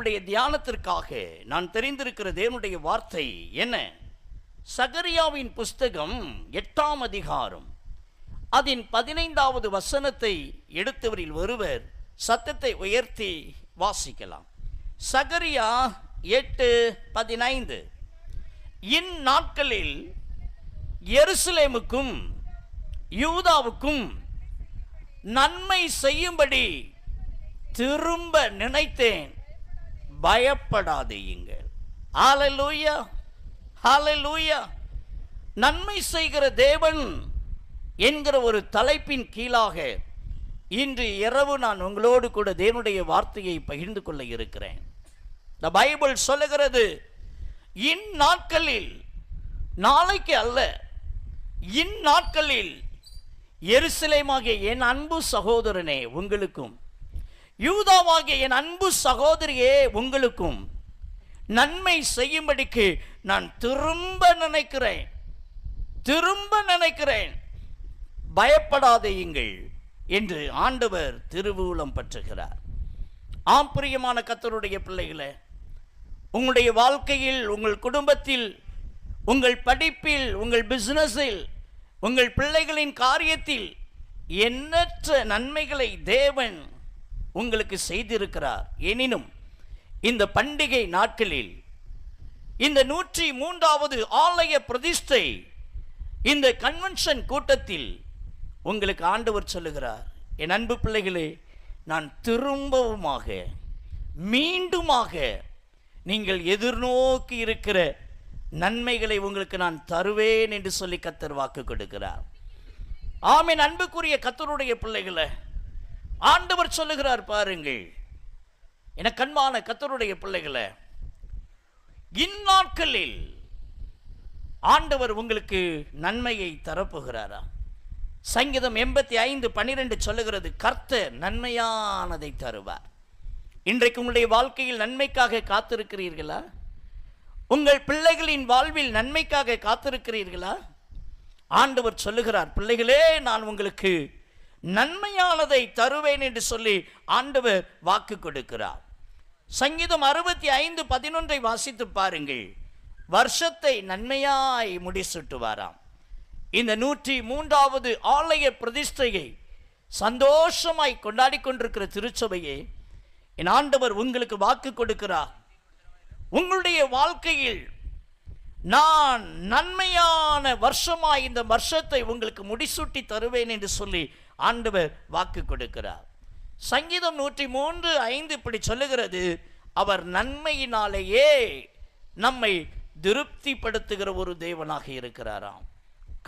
நம்முடைய தியானத்திற்காக நான் தெரிந்திருக்கிற தேவனுடைய வார்த்தை என்ன? சகரியாவின் புஸ்தகம் 8ஆம் அதிகாரம் அதன் 15வது வசனத்தை எடுத்தவரில் ஒருவர் சத்தத்தை உயர்த்தி வாசிக்கலாம். சகரியா 8:15. இந்நாட்களில் எருசலேமுக்கும் யூதாவுக்கும் நன்மை செய்யும்படி திரும்ப நினைத்தேன், பயப்படாதீங்கள். ஹல்லேலூயா, ஹல்லேலூயா. நன்மை செய்கிற தேவன் என்கிற ஒரு தலைப்பின் கீழாக இன்று இரவு நான் உங்களோடு கூட தேவனுடைய வார்த்தையை பகிர்ந்து கொள்ள இருக்கிறேன். இந்த பைபிள் சொல்லுகிறது, இந்நாட்களில், நாளைக்கு அல்ல, இந்நாட்களில் எருசலேமாகிய என் அன்பு சகோதரனே உங்களுக்கும், யூதாவாகிய என் அன்பு சகோதரியே உங்களுக்கும் நன்மை செய்யும்படிக்கு நான் திரும்ப நினைக்கிறேன், பயப்படாதீங்கள் என்று ஆண்டவர் திருவுளம் பற்றுகிறார். ஆம் பிரியமான கர்த்தருடைய பிள்ளைகளே, உங்களுடைய வாழ்க்கையில், உங்கள் குடும்பத்தில், உங்கள் படிப்பில், உங்கள் பிசினஸில், உங்கள் பிள்ளைகளின் காரியத்தில் எண்ணற்ற நன்மைகளை தேவன் உங்களுக்கு செய்திருக்கிறார். எனினும் இந்த பண்டிகை நாட்களில், இந்த 103வது ஆலய பிரதிஷ்டை, இந்த கன்வென்ஷன் கூட்டத்தில் உங்களுக்கு ஆண்டவர் சொல்லுகிறார், என் அன்பு பிள்ளைகளே, நான் திரும்பவுமாக மீண்டுமாக நீங்கள் எதிர்நோக்கி இருக்கிற நன்மைகளை உங்களுக்கு நான் தருவேன் என்று சொல்லி கர்த்தர் வாக்கு கொடுக்கிறார். ஆமென். அன்புக்குரிய கர்த்தருடைய பிள்ளைகளே, ஆண்டவர் சொல்லுகிறார் பாருங்கள், எனக்கு அன்பான கர்த்தருடைய பிள்ளைகளே, இந்நாட்களில் ஆண்டவர் உங்களுக்கு நன்மையை தரப்போகிறாரா? சங்கீதம் 85:12 சொல்லுகிறது, கர்த்தர் நன்மையானதை தருவார். இன்றைக்கு உங்களுடைய வாழ்க்கையில் நன்மைக்காக காத்திருக்கிறீர்களா? உங்கள் பிள்ளைகளின் வாழ்வில் நன்மைக்காக காத்திருக்கிறீர்களா? ஆண்டவர் சொல்லுகிறார், பிள்ளைகளே, நான் உங்களுக்கு நன்மையானதை தருவேன் என்று சொல்லி ஆண்டவர் வாக்கு கொடுக்கிறார். சங்கீதம் 65:11 வாசித்து பாருங்கள். வருஷத்தை நன்மையாய் முடிசூட்டுவாராம். இந்த 103வது ஆலய பிரதிஷ்டையை சந்தோஷமாய் கொண்டாடி கொண்டிருக்கிற திருச்சபையை என் ஆண்டவர் உங்களுக்கு வாக்கு கொடுக்கிறார். உங்களுடைய வாழ்க்கையில் நான் நன்மையான வருஷமாய் இந்த வருஷத்தை உங்களுக்கு முடிசூட்டி தருவேன் என்று சொல்லி ஆண்டவர் வாக்கு கொடுக்கிறார். சங்கீதம் 103:5 இப்படி சொல்லுகிறது, அவர் நன்மையினாலேயே நம்மை திருப்திப்படுத்துகிற ஒரு தேவனாக இருக்கிறாராம்.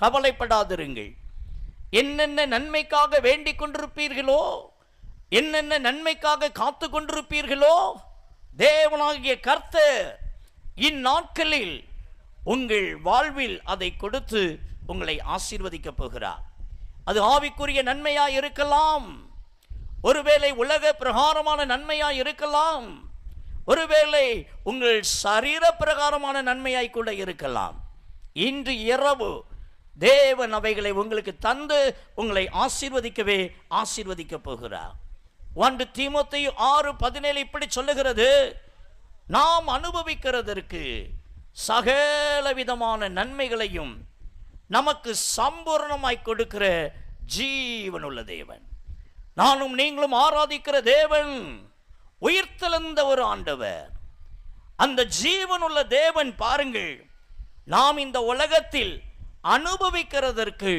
கவலைப்படாதிருங்கள். என்னென்ன நன்மைக்காக வேண்டிக் கொண்டிருப்பீர்களோ, என்னென்ன நன்மைக்காக காத்து கொண்டிருப்பீர்களோ, தேவனாகிய கர்த்தர் இந்நாட்களில் உங்கள் வாழ்வில் அதை கொடுத்து உங்களை ஆசீர்வதிக்க போகிறார். அது ஆவிக்குரிய நன்மையாய் இருக்கலாம், ஒருவேளை உலக பிரகாரமான நன்மையாய் இருக்கலாம், ஒருவேளை உங்கள் சரீர பிரகாரமான நன்மையாய் கூட இருக்கலாம். இன்று இரவு தேவன் அவைகளை உங்களுக்கு தந்து உங்களை ஆசீர்வதிக்க போகிறார். 1 தீமோத்தேயு 6:17 இப்படி சொல்லுகிறது, நாம் அனுபவிக்கிறதற்கு சகல விதமான நன்மைகளையும் நமக்கு சம்பூர்ணமாய் கொடுக்கிற ஜீவனுள்ள தேவன், நானும் நீங்களும் ஆராதிக்கிற தேவன் உயிர்த்தெழுந்த ஒரு ஆண்டவர். அந்த ஜீவனுள்ள தேவன் பாருங்கள், நாம் இந்த உலகத்தில் அனுபவிக்கிறதற்கு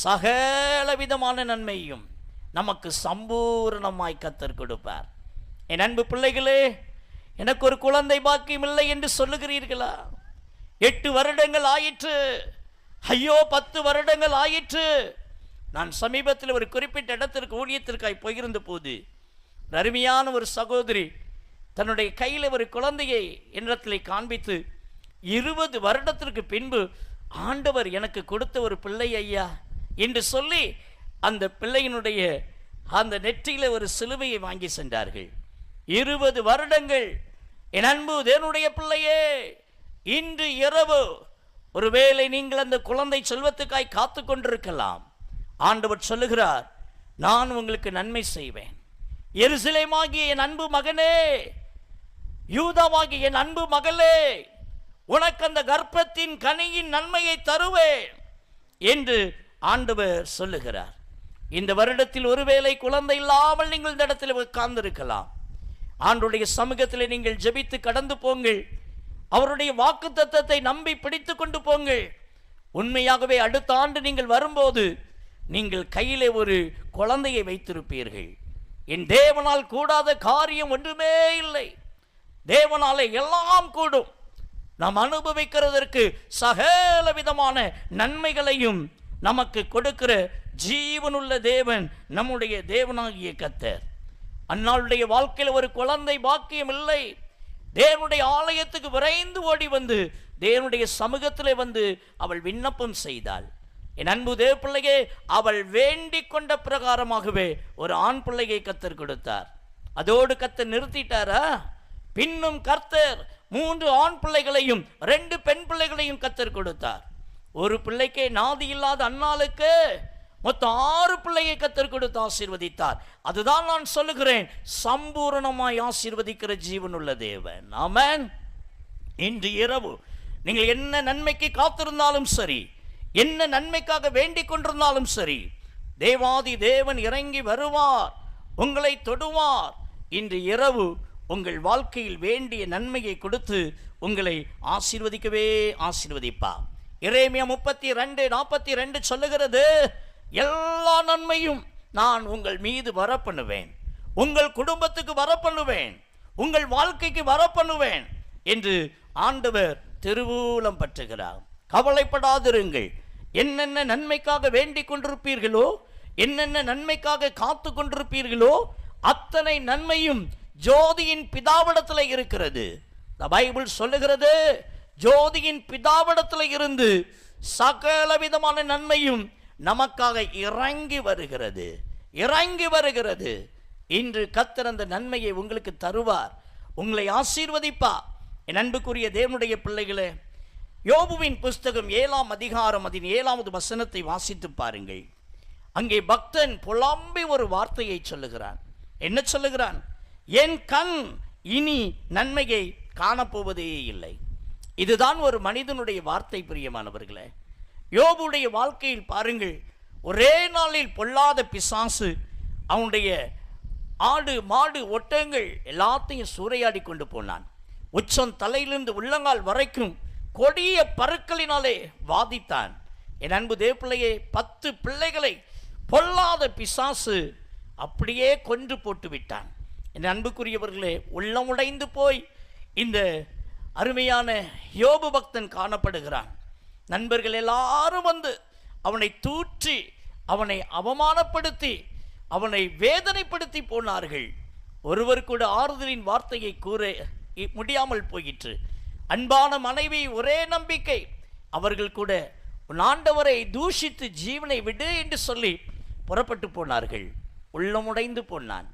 சகல விதமான நன்மையும் நமக்கு சம்பூர்ணமாய் கர்த்தர் கொடுப்பார். என் அன்பு பிள்ளைகளே, எனக்கு ஒரு குழந்தை பாக்கியம் இல்லை என்று சொல்லுகிறீர்களா? 8 வருடங்கள் ஆயிற்று, ஐயோ 10 வருடங்கள் ஆயிற்று. நான் சமீபத்தில் ஒரு குறிப்பிட்ட இடத்திற்கு ஊழியத்திற்காய் போயிருந்த போது அருமையான ஒரு சகோதரி தன்னுடைய கையில் ஒரு குழந்தையை என்னிடத்தில் காண்பித்து, 20 வருடத்திற்கு பின்பு ஆண்டவர் எனக்கு கொடுத்த ஒரு பிள்ளை ஐயா என்று சொல்லி அந்த பிள்ளையினுடைய அந்த நெற்றியில் ஒரு சிலுவையை வாங்கி சென்றார்கள். 20 வருடங்கள். என் அன்பு தேவனுடைய பிள்ளையே, இன்று இரவு ஒருவேளை நீங்கள் அந்த குழந்தை செல்வத்துக்காய் காத்து கொண்டிருக்கலாம். ஆண்டவர் சொல்லுகிறார், நான் உங்களுக்கு நன்மை செய்வேன். எருசலேமாகிய என் அன்பு மகனே, யூதாவாகிய என் அன்பு மகளே, உனக்கு அந்த கர்ப்பத்தின் கனியின் நன்மையை தருவேன் என்று ஆண்டவர் சொல்லுகிறார். இந்த வருடத்தில் ஒருவேளை குழந்தை இல்லாமல் நீங்கள் இந்த இடத்தில் உட்கார்ந்திருக்கலாம். ஆண்டவருடைய சமூகத்தில் நீங்கள் ஜெபித்து கடந்து போங்கள். அவருடைய வாக்குத்தத்தத்தை நம்பி பிடித்து கொண்டு போங்கள். உண்மையாகவே அடுத்த ஆண்டு நீங்கள் வரும்போது நீங்கள் கையிலே ஒரு குழந்தையை வைத்திருப்பீர்கள். என் தேவனால் கூடாத காரியம் ஒன்றுமே இல்லை. தேவனாலே எல்லாம் கூடும். நாம் அனுபவிக்கிறதற்கு சகல விதமான நன்மைகளையும் நமக்கு கொடுக்கிற ஜீவனுள்ள தேவன் நம்முடைய தேவனாகிய கர்த்தர். அன்னாளுடைய வாழ்க்கையில் ஒரு குழந்தை பாக்கியம் இல்லை. தேவனுடைய ஆலயத்துக்கு விரைந்து ஓடி வந்து தேவனுடைய சமூகத்தில் வந்து அவள் விண்ணப்பம் செய்தாள். என் அன்பு தேவ பிள்ளையே, அவள் வேண்டிக் கொண்ட பிரகாரமாகவே ஒரு ஆண் பிள்ளையை கர்த்தர் கொடுத்தார். அதோடு கர்த்தர் நிறுத்திட்டாரா? பின்னும் கர்த்தர் 3 ஆண் பிள்ளைகளையும் 2 பெண் பிள்ளைகளையும் கர்த்தர் கொடுத்தார். ஒரு பிள்ளைக்கே நாதி இல்லாத அன்னாளுக்கு மொத்தம் 6 பிள்ளையை கர்த்தர் கொடுத்து ஆசீர்வதித்தார். அதுதான் நான் சொல்லுகிறேன், சம்பூரணமாய் ஆசீர்வதிக்கிற ஜீவனுள்ள தேவன். ஆமென். இன்று இரவு நீங்கள் என்ன நன்மைக்கு காத்திருந்தாலும் சரி, என்ன நன்மைக்காக வேண்டிக் கொண்டிருந்தாலும் சரி, தேவாதி தேவன் இறங்கி வருவார், உங்களை தொடுவார். இன்று இரவு உங்கள் வாழ்க்கையில் வேண்டிய நன்மையை கொடுத்து உங்களை ஆசீர்வதிக்கவே ஆசீர்வதிப்பார். எரேமியா 32:42 சொல்லுகிறது, எல்லா நன்மையும் நான் உங்கள் மீது வரப்பண்ணுவேன், உங்கள் குடும்பத்துக்கு வரப்பண்ணுவேன், உங்கள் வாழ்க்கைக்கு வரப்பண்ணுவேன் என்று ஆண்டவர் திருவூலம் பற்றுகிறார். கவலைப்படாதிருங்கள். என்னென்ன நன்மைக்காக வேண்டிக் கொண்டிருப்பீர்களோ, என்னென்ன நன்மைக்காக காத்து கொண்டிருப்பீர்களோ, அத்தனை நன்மையும் ஜோதியின் பிதாவிடத்தில் இருக்கிறது. பைபிள் சொல்லுகிறது, ஜோதியின் பிதாவிடத்தில் இருந்து சகல விதமான நன்மையும் நமக்காக இறங்கி வருகிறது, இறங்கி வருகிறது. இன்று கர்த்தர் அந்த நன்மையை உங்களுக்கு தருவார், உங்களை ஆசீர்வதிப்பார். என் அன்புக்குரிய தேவனுடைய பிள்ளைகளே, யோபுவின் புஸ்தகம் 7ஆம் அதிகாரம் அதன் 7வது வசனத்தை வாசித்து பாருங்கள். அங்கே பக்தன் புலம்பி ஒரு வார்த்தையை சொல்லுகிறான். என்ன சொல்லுகிறான்? என் கண் இனி நன்மையை காணப்போவதே இல்லை. இதுதான் ஒரு மனிதனுடைய வார்த்தை. பிரியமானவர்களே, யோபுடைய வாழ்க்கையில் பாருங்கள், ஒரே நாளில் பொல்லாத பிசாசு அவனுடைய ஆடு மாடு ஒட்டங்கள் எல்லாத்தையும் சூறையாடி கொண்டு போனான். உச்சம் தலையிலிருந்து உள்ளங்கால் வரைக்கும் கொடிய பருக்களினாலே வாதித்தான். என் அன்பு தேவப்பிள்ளையே, 10 பிள்ளைகளை பொல்லாத பிசாசு அப்படியே கொன்று போட்டு விட்டான். என் அன்புக்குரியவர்களே, உள்ளம் உடைந்து போய் இந்த அருமையான யோபு பக்தன் காணப்படுகிறான். நண்பர்கள் எல்லாரும் வந்து அவனை தூற்றி, அவனை அவமானப்படுத்தி, அவனை வேதனைப்படுத்தி போனார்கள். ஒருவர் கூட ஆறுதலின் வார்த்தையை கூற முடியாமல் போயிற்று. அன்பான மனைவி ஒரே நம்பிக்கை, அவர்கள் கூட உன் ஆண்டவரை தூஷித்து ஜீவனை விடு என்று சொல்லி புறப்பட்டு போனார்கள். உள்ளமுடைந்து போனான்.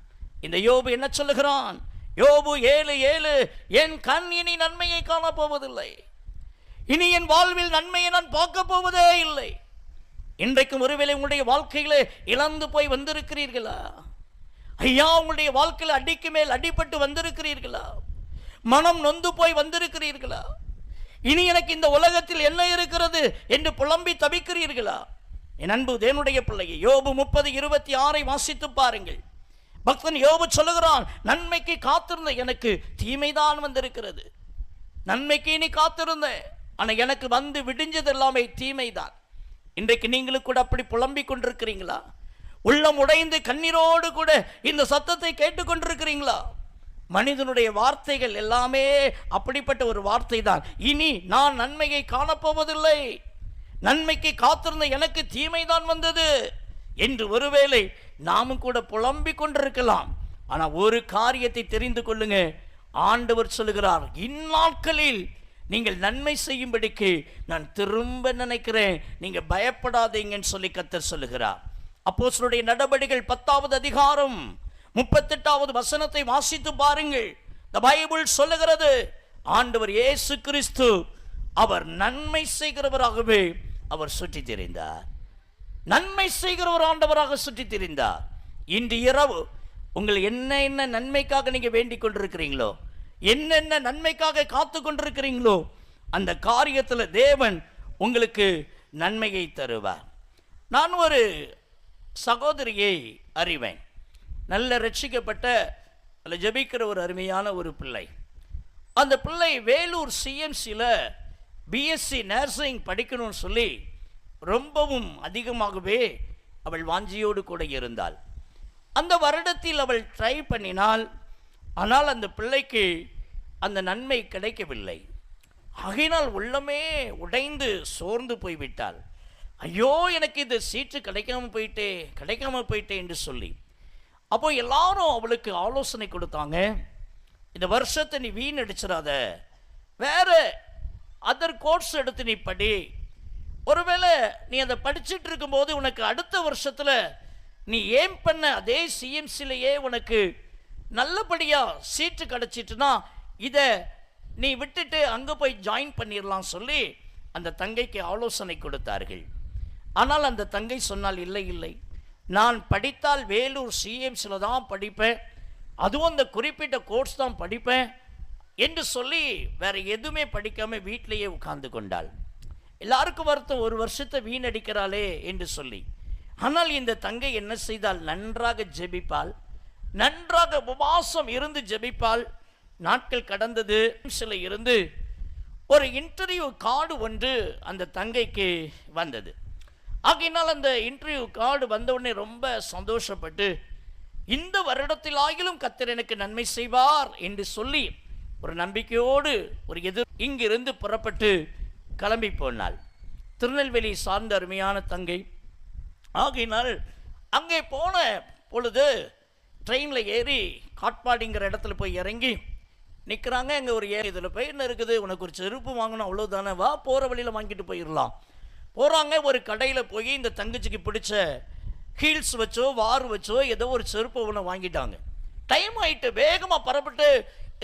இந்த யோபு என்ன சொல்லுகிறான்? யோபு 7:7, என் கண் இனி நன்மையை காணப்போவதில்லை, இனி என் வாழ்வில் நன்மையை நான் பார்க்க போவதே இல்லை. இன்றைக்கும் ஒருவேளை உங்களுடைய வாழ்க்கையிலே இழந்து போய் வந்திருக்கிறீர்களா? ஐயா, உங்களுடைய வாழ்க்கையில் அடிக்கு மேல் அடிபட்டு வந்திருக்கிறீர்களா? மனம் நொந்து போய் வந்திருக்கிறீர்களா? இனி எனக்கு இந்த உலகத்தில் என்ன இருக்கிறது என்று புலம்பி தவிக்கிறீர்களா? என் அன்பு தேவனுடைய பிள்ளையை, யோபு 30:26 வாசித்து பாருங்கள். பக்தன் யோபு சொல்லுகிறான், நன்மைக்கு காத்திருந்த எனக்கு தீமைதான் வந்திருக்கிறது. நன்மைக்கு இனி காத்திருந்தேன், ஆனால் எனக்கு வந்து விடிஞ்சது எல்லாமே தீமைதான். இன்றைக்கு நீங்களும் கூட அப்படி புலம்பிக் கொண்டிருக்கிறீங்களா? உள்ளம் உடைந்து கண்ணீரோடு கூட இந்த சத்தத்தை கேட்டுக்கொண்டிருக்கிறீங்களா? மனிதனுடைய வார்த்தைகள் எல்லாமே அப்படிப்பட்ட ஒரு வார்த்தை தான். இனி நான் நன்மையை காணப்போவதில்லை, நன்மைக்கு காத்திருந்த எனக்கு தீமைதான் வந்தது என்று ஒருவேளை நாமும் கூட புலம்பிக் கொண்டிருக்கலாம். ஆனால் ஒரு காரியத்தை தெரிந்து கொள்ளுங்க, ஆண்டவர் சொல்லுகிறார், இந்நாட்களில் நீங்கள் நன்மை செய்யும்படிக்கு நான் திரும்ப நினைக்கிறேன், நீங்க பயப்படாதீங்கன்னு சொல்லி கர்த்தர் சொல்லுகிறார். அப்போஸ்தலருடைய நடபடிகள் 10வது அதிகாரம் 38வது வசனத்தை வாசித்து பாருங்கள். இந்த பைபிள் சொல்லுகிறது, ஆண்டவர் இயேசு கிறிஸ்து அவர் நன்மை செய்கிறவராகவே அவர் சுற்றி திரிந்தார். நன்மை செய்கிறவர் ஆண்டவராக சுற்றி திரிந்தார். இன்று இரவு உங்கள் என்ன என்ன நன்மைக்காக நீங்க வேண்டிக் கொண்டிருக்கிறீங்களோ, என்னென்ன நன்மைக்காக காத்து கொண்டிருக்கிறீங்களோ அந்த காரியத்தில் தேவன் உங்களுக்கு நன்மையை தருவார். நான் ஒரு சகோதரியை அறிவேன், நல்ல ரட்சிக்கப்பட்ட அதில் ஜெபிக்கிற ஒரு அருமையான ஒரு பிள்ளை. அந்த பிள்ளை வேலூர் சிஎம்சியில் பிஎஸ்சி நர்சிங் படிக்கணும்னு சொல்லி ரொம்பவும் அதிகமாகவே அவள் வாஞ்சியோடு கூட இருந்தாள். அந்த வருடத்தில் அவள் ட்ரை பண்ணினாள். ஆனால் அந்த பிள்ளைக்கு அந்த நன்மை கிடைக்கவில்லை. ஆகையினால் உள்ளமே உடைந்து சோர்ந்து போய்விட்டாள். ஐயோ, எனக்கு இந்த சீட்டு கிடைக்காம போயிட்டே என்று சொல்லி. அப்போ எல்லாரும் அவளுக்கு ஆலோசனை கொடுத்தாங்க, இந்த வருஷத்தை நீ வீணடிச்சிடாத, வேற அதர் கோர்ஸ் எடுத்து நீ படி. ஒருவேளை நீ அதை படிச்சுட்டு இருக்கும்போது உனக்கு அடுத்த வருஷத்தில் நீ ஏம் பண்ண அதே சிஎம்சிலேயே உனக்கு நல்லபடியாக சீட்டு கிடச்சிட்டுனா இதை நீ விட்டுட்டு அங்கே போய் ஜாயின் பண்ணிடலாம் சொல்லி அந்த தங்கைக்கு ஆலோசனை கொடுத்தார்கள். ஆனால் அந்த தங்கை சொன்னால், இல்லை இல்லை, நான் படித்தால் வேலூர் சிஎம்சியில் தான் படிப்பேன், அதுவும் அந்த குறிப்பிட்ட கோர்ஸ் தான் படிப்பேன் என்று சொல்லி வேற எதுவுமே படிக்காமல் வீட்டிலேயே உட்கார்ந்து கொண்டாள். எல்லாருக்கும் வருத்தம், ஒரு வருஷத்தை வீணடிக்கிறாளே என்று சொல்லி. ஆனால் இந்த தங்கை என்ன செய்தால், நன்றாக ஜெபிப்பாள், நன்றாக உபவாசம் இருந்து ஜெபிப்பாள். நாட்கள் கடந்தது. சில இருந்து ஒரு இன்டர்வியூ கார்டு ஒன்று அந்த தங்கைக்கு வந்தது. ஆகையினால் அந்த இன்டர்வியூ கார்டு வந்தவுடனே ரொம்ப சந்தோஷப்பட்டு, இந்த வருடத்தில் ஆகிலும் கர்த்தர் எனக்கு நன்மை செய்வார் என்று சொல்லி ஒரு நம்பிக்கையோடு ஒரு இங்கிருந்து புறப்பட்டு கிளம்பி போனாள். திருநெல்வேலி சார்ந்த அருமையான தங்கை. ஆகையினால் அங்கே போன பொழுது ட்ரெயினில் ஏறி காட்பாடிங்கிற இடத்துல போய் இறங்கி நிற்கிறாங்க. அங்கே ஒரு இதில் போய் என்ன இருக்குது, உனக்கு ஒரு செருப்பு வாங்கணும் அவ்வளோதானே, வா போகிற வழியில் வாங்கிட்டு போயிடலாம். போகிறாங்க. ஒரு கடையில் போய் இந்த தங்கச்சிக்கு பிடிச்ச ஹீல்ஸ் வச்சோ வார் வச்சோ ஏதோ ஒரு செருப்பை ஒன்று வாங்கிட்டாங்க. டைம் ஆகிட்டு வேகமாக பரப்பிட்டு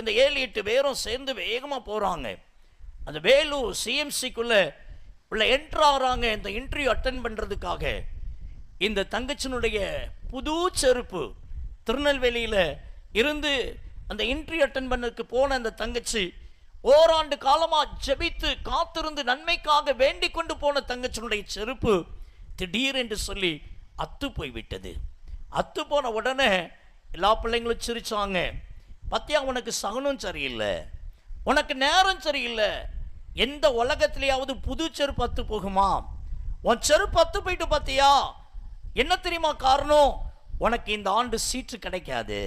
இந்த 7-8 பேரும் சேர்ந்து வேகமாக போகிறாங்க. அந்த வேலூர் சிஎம்சிக்குள்ளே உள்ள என்ட்ரு ஆகிறாங்க இந்த இன்டர்வியூ அட்டன் பண்ணுறதுக்காக. இந்த தங்கச்சினுடைய புது செருப்பு, திருநெல்வேலியில் இருந்து அந்த இன்டர்வியூ அட்டன் பண்ணதுக்கு போன அந்த தங்கச்சி ஓராண்டு காலமாக ஜெபித்து காத்திருந்து நன்மைக்காக வேண்டிக் கொண்டு போன தங்கச்சினுடைய செருப்பு திடீரென்று சொல்லி அத்து போய்விட்டது. அத்து போன உடனே எல்லா பிள்ளைங்களும் சிரிச்சாங்க. பத்தியா, உனக்கு சகுனம் சரியில்லை, உனக்கு நேரம் சரியில்லை, எந்த உலகத்திலேயாவது புது செருப்பு அத்து போகுமா? உன் செருப்பு அத்து போயிட்டு பார்த்தியா? என்ன தெரியுமா காரணம்? உனக்கு இந்த ஆண்டு சீட்டு கிடைக்காது,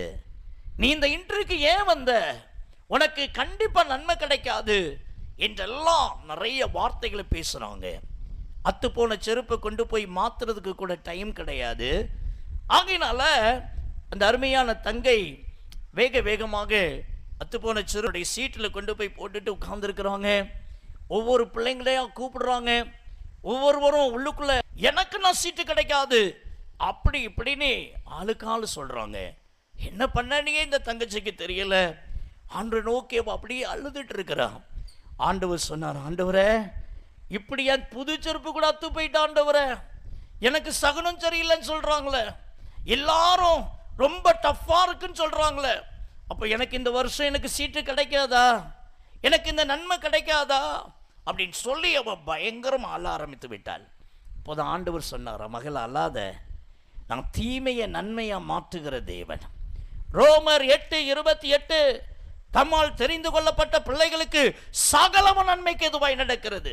நீ இந்த இன்டர்வியூக்கு ஏன் வந்த, உனக்கு கண்டிப்பா நன்மை கிடைக்காது என்றெல்லாம் நிறைய வார்த்தைகளை பேசுறாங்க. அத்து போன செருப்பை கொண்டு போய் மாத்துறதுக்கு கூட டைம் கிடையாது. ஆகையினால அந்த அருமையான தங்கை வேகமாக அத்து போன செருப்புடைய சீட்டில் கொண்டு போய் போட்டுட்டு உட்கார்ந்துருக்கிறாங்க. ஒவ்வொரு பிள்ளைங்களையா கூப்பிடுறாங்க. ஒவ்வொருவரும் உள்ளுக்குள்ள எனக்கு நான் சீட்டு கிடைக்காது அப்படி இப்படின்னு ஆளுக்காளு சொல்றாங்க. என்ன பண்ணனே இந்த தங்கச்சிக்கு தெரியல. ஆண்டு நோக்கி அப்படியே அழுதுட்டு இருக்கிறான். ஆண்டவர் சொன்னார், ஆண்டவரே, இப்படி என் புது செருப்பு கூட அத்து போயிட்டு, ஆண்டவரே எனக்கு சகுனம் சரியில்லைன்னு சொல்றாங்களே, எல்லாரும் ரொம்ப டஃப்பா இருக்குன்னு சொல்றாங்களே, அப்போ எனக்கு இந்த வருஷம் எனக்கு சீட்டு கிடைக்காதா, எனக்கு இந்த நன்மை கிடைக்காதா அப்படின்னு சொல்லி அவ பயங்கரமா அழ ஆரம்பித்து விட்டாள். இப்போது ஆண்டவர் சொன்னார், மகள் அழாத, நான் தீமையை நன்மையா மாற்றுகிற தேவன். ரோமர் 8:28 தம்மால் தெரிந்து கொள்ளப்பட்ட பிள்ளைகளுக்கு சகலம நன்மைக்கு எதுவாய் நடக்கிறது.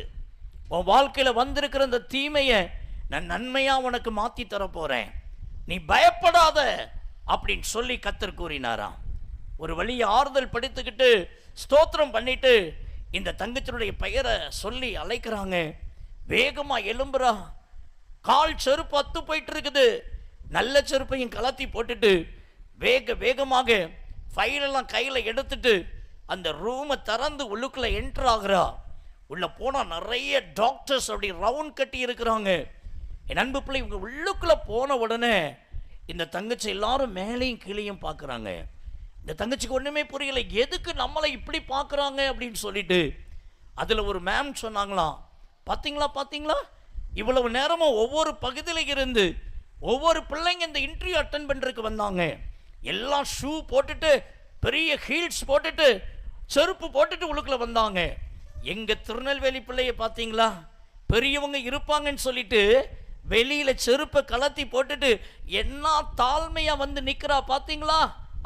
உன் வாழ்க்கையில வந்திருக்கிற இந்த தீமையை நான் நன்மையா உனக்கு மாத்தி தர போறேன், நீ பயப்படாத அப்படின்னு சொல்லி கர்த்தர் கூறினாராம். ஒரு வழியை ஆறுதல் படித்துக்கிட்டு ஸ்தோத்திரம் பண்ணிட்டு இந்த தங்கச்சினுடைய பெயரை சொல்லி அழைக்கிறாங்க. வேகமா எழும்புறா. கால் செருப்பு அத்து போயிட்டு இருக்குது. நல்ல செருப்பையும் கலத்தி போட்டுட்டு வேகமாக ஃபைலெல்லாம் கையில் எடுத்துட்டு அந்த ரூமை திறந்து உள்ளுக்குள்ள என்ட்ரு ஆகுறா. உள்ள போனால் நிறைய டாக்டர்ஸ் அப்படி ரவுண்ட் கட்டி இருக்கிறாங்க. என் அன்பு பிள்ளை இவங்க உள்ளுக்குள்ள போன உடனே இந்த தங்கச்சி எல்லாரும் மேலேயும் கீழேயும் பார்க்குறாங்க. இந்த தங்கச்சிக்கு ஒன்றுமே புரியலை, எதுக்கு நம்மளை இப்படி பார்க்குறாங்க அப்படின்னு சொல்லிட்டு. அதில் ஒரு மேம் சொன்னாங்களாம், பார்த்தீங்களா இவ்வளவு நேரமும் ஒவ்வொரு பகுதியில் இருந்து ஒவ்வொரு பிள்ளைங்க இந்த இன்டர்வியூ அட்டன் பண்ணுறதுக்கு வந்தாங்க. எல்லாம் ஷூ போட்டுட்டு பெரிய ஹீல்ஸ் போட்டுட்டு செருப்பு போட்டுட்டு உள்ளுக்குள்ள வந்தாங்க. எங்க திருநெல்வேலி பிள்ளைய பார்த்தீங்களா, பெரியவங்க இருப்பாங்கன்னு சொல்லிட்டு வெளியில செருப்பை கலத்தி போட்டுட்டு என்ன தாழ்மையா வந்து நிக்கிறா பார்த்தீங்களா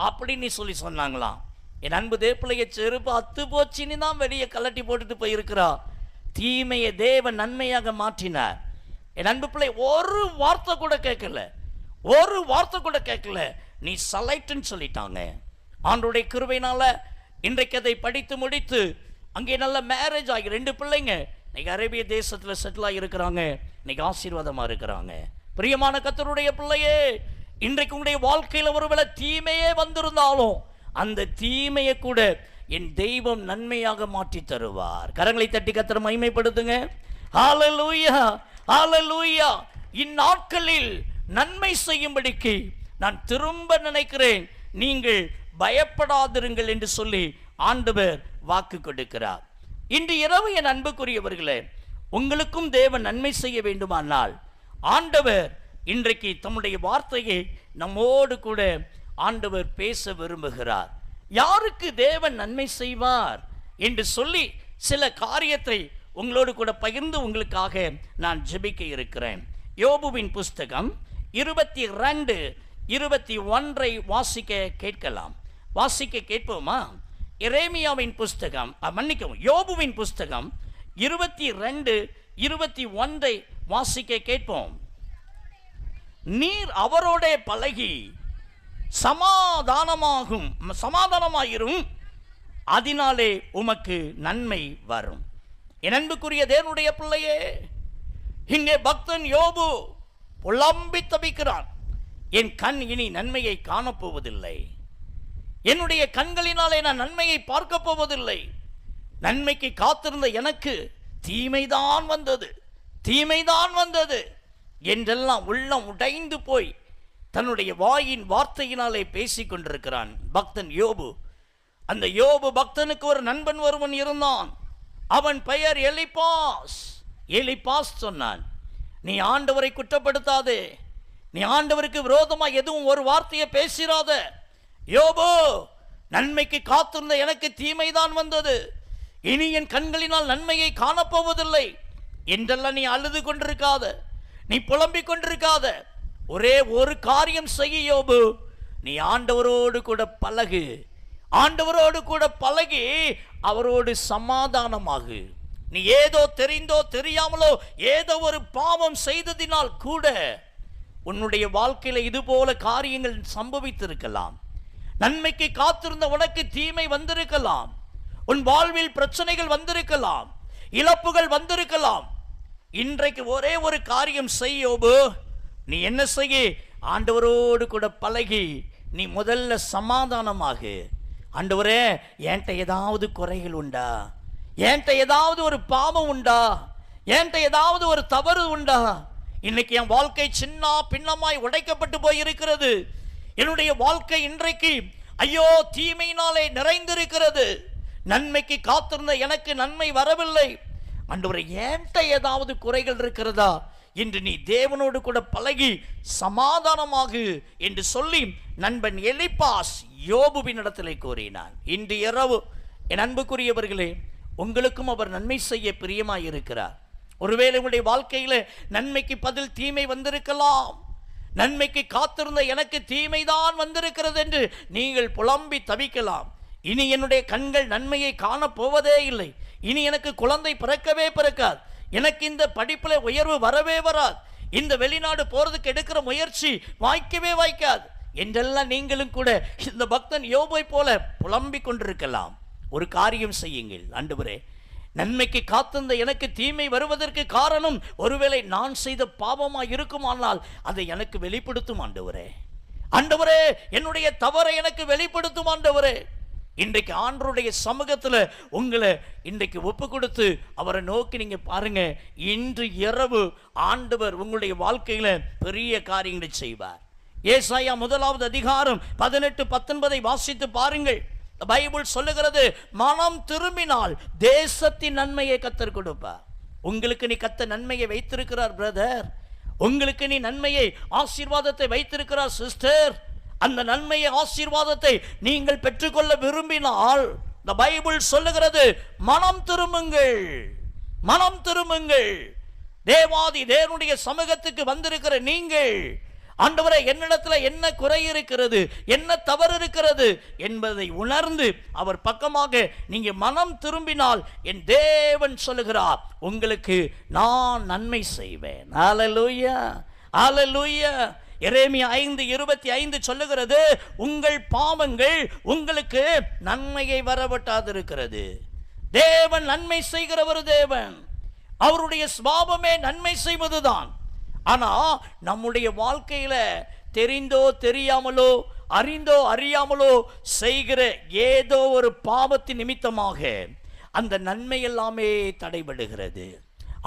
அப்படின்னு சொல்லி சொன்னாங்களாம். என் அன்பு தேவப்பிள்ளைய செருப்பு அத்து போச்சின்னு தான் வெளியே கலட்டி போட்டுட்டு போயிருக்கிறா. தீமையை தேவன் நன்மையாக மாற்றினார். என் அன்பு பிள்ளை ஒரு வார்த்தை கூட கேட்கல, ஒரு வார்த்தை கூட கேட்கல, நீ சலைட்டுன்னு சொல்லிட்டாங்க. ஆண்டவருடைய கிருபையினால இன்றைக்கு அதை படித்து முடித்து அங்கே நல்ல மேரேஜ் ஆகி 2 பிள்ளைங்க இன்னைக்கு அரேபிய தேசத்தில் செட்டில் ஆகியிருக்கிறாங்க. இன்னைக்கு ஆசீர்வாதமாக இருக்கிறாங்க. பிரியமான கர்த்தருடைய பிள்ளையே, இன்றைக்கு உங்களுடைய வாழ்க்கையில் ஒருவேளை தீமையே வந்திருந்தாலும் அந்த தீமையை கூட என் தெய்வம் நன்மையாக மாற்றி தருவார். கரங்களை தட்டி கர்த்தரை மகிமைப்படுத்துங்க. ஹல்லேலூயா, ஹல்லேலூயா. இந்நாட்களில் நன்மை செய்யும்படிக்கு நான் திரும்ப நினைக்கிறேன், நீங்கள் பயப்படாதிருங்கள் என்று சொல்லி ஆண்டவர் வாக்கு கொடுக்கிறார். இன்று இரவு என் அன்புக்குரியவர்களே, உங்களுக்கும் தேவன் நன்மை செய்ய வேண்டுமானால் ஆண்டவர் இன்றைக்கு தம்முடைய வார்த்தையை நம்மோடு கூட ஆண்டவர் பேச விரும்புகிறார். யாருக்கு தேவன் நன்மை செய்வார் என்று சொல்லி சில காரியத்தை உங்களோடு கூட பகிர்ந்து உங்களுக்காக நான் ஜெபிக்க இருக்கிறேன். யோபுவின் புஸ்தகம் 22:21 வாசிக்க கேட்கலாம். வாசிக்க கேட்போமா? எரேமியாவின் புஸ்தகம், மன்னிக்கவும், யோபுவின் புஸ்தகம் 22:21 வாசிக்க கேட்போம். நீர் அவரோட பழகி சமாதானமாயிரும், அதனாலே உமக்கு நன்மை வரும். என் அன்புக்குரிய தேவனுடைய பிள்ளையே, இங்கே பக்தன் யோபு புலம்பி தவிக்கிறான். என் கண் இனி நன்மையை காணப்போவதில்லை, என்னுடைய கண்களினாலே நான் நன்மையை பார்க்க போவதில்லை. நன்மைக்கு காத்திருந்த எனக்கு தீமைதான் வந்தது, தீமைதான் வந்தது என்றெல்லாம் உள்ளம் உடைந்து போய் தன்னுடைய வாயின் வார்த்தையினாலே பேசிக் கொண்டிருக்கிறான் பக்தன் யோபு. அந்த யோபு பக்தனுக்கு ஒரு நண்பன் ஒருவன் இருந்தான். அவன் பெயர் எலிப்பாஸ். எலிப்பாஸ் சொன்னான், நீ ஆண்டவரை குற்றப்படுத்தாதே, நீ ஆண்டவருக்கு விரோதமாக எதுவும் ஒரு வார்த்தையை பேசிராத. யோபு, நன்மைக்கு காத்திருந்த எனக்கு தீமைதான் வந்தது, இனி என் கண்களினால் நன்மையை காணப்போவதில்லை என்றெல்லாம் நீ அழுது கொண்டிருக்காத, நீ புலம்பிக் கொண்டிருக்காத. ஒரே ஒரு காரியம் செய்ய யோபு, நீ ஆண்டவரோடு கூட பழகு, ஆண்டவரோடு கூட பழகி அவரோடு சமாதானமாகு. நீ ஏதோ தெரிந்தோ தெரியாமலோ ஏதோ ஒரு பாவம் செய்ததினால் கூட உன்னுடைய வாழ்க்கையில இது போல காரியங்கள் சம்பவித்திருக்கலாம். நன்மைக்கு காத்திருந்த உனக்கு தீமை வந்திருக்கலாம், உன் வாழ்வில் பிரச்சனைகள் வந்திருக்கலாம், இழப்புகள் வந்திருக்கலாம். இன்றைக்கு ஒரே ஒரு காரியம் செய்யோபு, நீ என்ன செய்ய? ஆண்டவரோடு கூட பழகி நீ முதல்ல சமாதானமாகு. ஆண்டவரே, என்கிட்ட ஏதாவது குறைகள் உண்டா? என்கிட்ட ஏதாவது ஒரு பாவம் உண்டா? என்கிட்ட ஏதாவது ஒரு தவறு உண்டா? இன்னைக்கு என் வாழ்க்கை சின்ன பின்னமாய் உடைக்கப்பட்டு போயிருக்கிறது. என்னுடைய வாழ்க்கை இன்றைக்கு ஐயோ தீமையினாலே நிறைந்திருக்கிறது. நன்மைக்கு காத்திருந்த எனக்கு நன்மை வரவில்லை. ஆண்டவரே, என்கிட்ட ஏதாவது குறைகள் இருக்கிறதா என்று நீ தேவனோடு கூட பழகி சமாதானமாகு என்று சொல்லி நண்பன் எலிப்பாஸ் யோபுவின் இடத்திலே கூறினான். இன்று இரவு என் அன்புக்குரியவர்களே, உங்களுக்கும் அவர் நன்மை செய்ய பிரியமாயிருக்கிறார். ஒருவேளை உங்களுடைய வாழ்க்கையில நன்மைக்கு பதில் தீமை வந்திருக்கலாம். நன்மைக்கு காத்திருந்த எனக்கு தீமைதான் வந்திருக்கிறது என்று நீங்கள் புலம்பி தவிக்கலாம். இனி என்னுடைய கண்கள் நன்மையை காண போவதே இல்லை, இனி எனக்கு குழந்தை பிறக்கவே பிறக்காது, எனக்கு இந்த படிப்புல உயர்வு வரவே வராது, இந்த வெளிநாடு போறதுக்கு எடுக்கிற முயற்சி வாய்க்கவே வாய்க்காது என்றெல்லாம் நீங்களும் கூட இந்த பக்தன் யோபை போல புலம்பிக் கொண்டிருக்கலாம். ஒரு காரியம் செய்யுங்கள். ஆண்டவரே, நன்மைக்கு காத்திருந்த எனக்கு தீமை வருவதற்கு காரணம் ஒருவேளை நான் செய்த பாவமாக இருக்குமானால் அதை எனக்கு வெளிப்படுத்தும் ஆண்டவரே. ஆண்டவரே, என்னுடைய தவறை எனக்கு வெளிப்படுத்தும் ஆண்டவரே. இன்றைக்கு ஆண்டவருடைய சமூகத்தில் உங்களை இன்றைக்கு ஒப்பு கொடுத்து அவரை நோக்கி நீங்க பாருங்க, இன்று இரவு ஆண்டவர் உங்களுடைய வாழ்க்கையில பெரிய காரியங்களை செய்வார். ஏசாயா 1வது அதிகாரம் 18-19 வாசித்து பாருங்கள். பைபிள் சொல்லுகிறது, மனம் திரும்பினால் தேசத்தின் நன்மையை கர்த்தர் கொடுப்பார். உங்களுக்கு நீ கர்த்தர் நன்மையை வைத்திருக்கிறார் பிரதர், உங்களுக்கு நீ நன்மையை ஆசீர்வாதத்தை வைத்திருக்கிறார் சிஸ்டர். அந்த நன்மையை ஆசீர்வாதத்தை நீங்கள் பெற்றுக்கொள்ள விரும்பினால் இந்த பைபிள் சொல்லுகிறது, மனம் திரும்புங்கள், மனம் திரும்புங்கள். தேவாதி தேவனுடைய சமூகத்துக்கு வந்திருக்கிற நீங்கள், ஆண்டவரே என்னிடத்துல என்ன குறை இருக்கிறது, என்ன தவறு இருக்கிறது என்பதை உணர்ந்து அவர் பக்கமாக நீங்க மனம் திரும்பினால் என் தேவன் சொல்லுகிறார், உங்களுக்கு நான் நன்மை செய்வேன். ஹல்லேலூயா, ஹல்லேலூயா. எரேமியா 5:25 சொல்லுகிறது, உங்கள் பாவங்கள் உங்களுக்கு நன்மையை வரவிட்டாதிருக்கிறது. தேவன் நன்மை செய்கிற ஒரு தேவன், அவருடைய சுபாவமே நன்மை செய்வதுதான். ஆனா நம்முடைய வாழ்க்கையில தெரிந்தோ தெரியாமலோ, அறிந்தோ அறியாமலோ செய்கிற ஏதோ ஒரு பாவத்தின் நிமித்தமாக அந்த நன்மை எல்லாமே தடைபடுகிறது.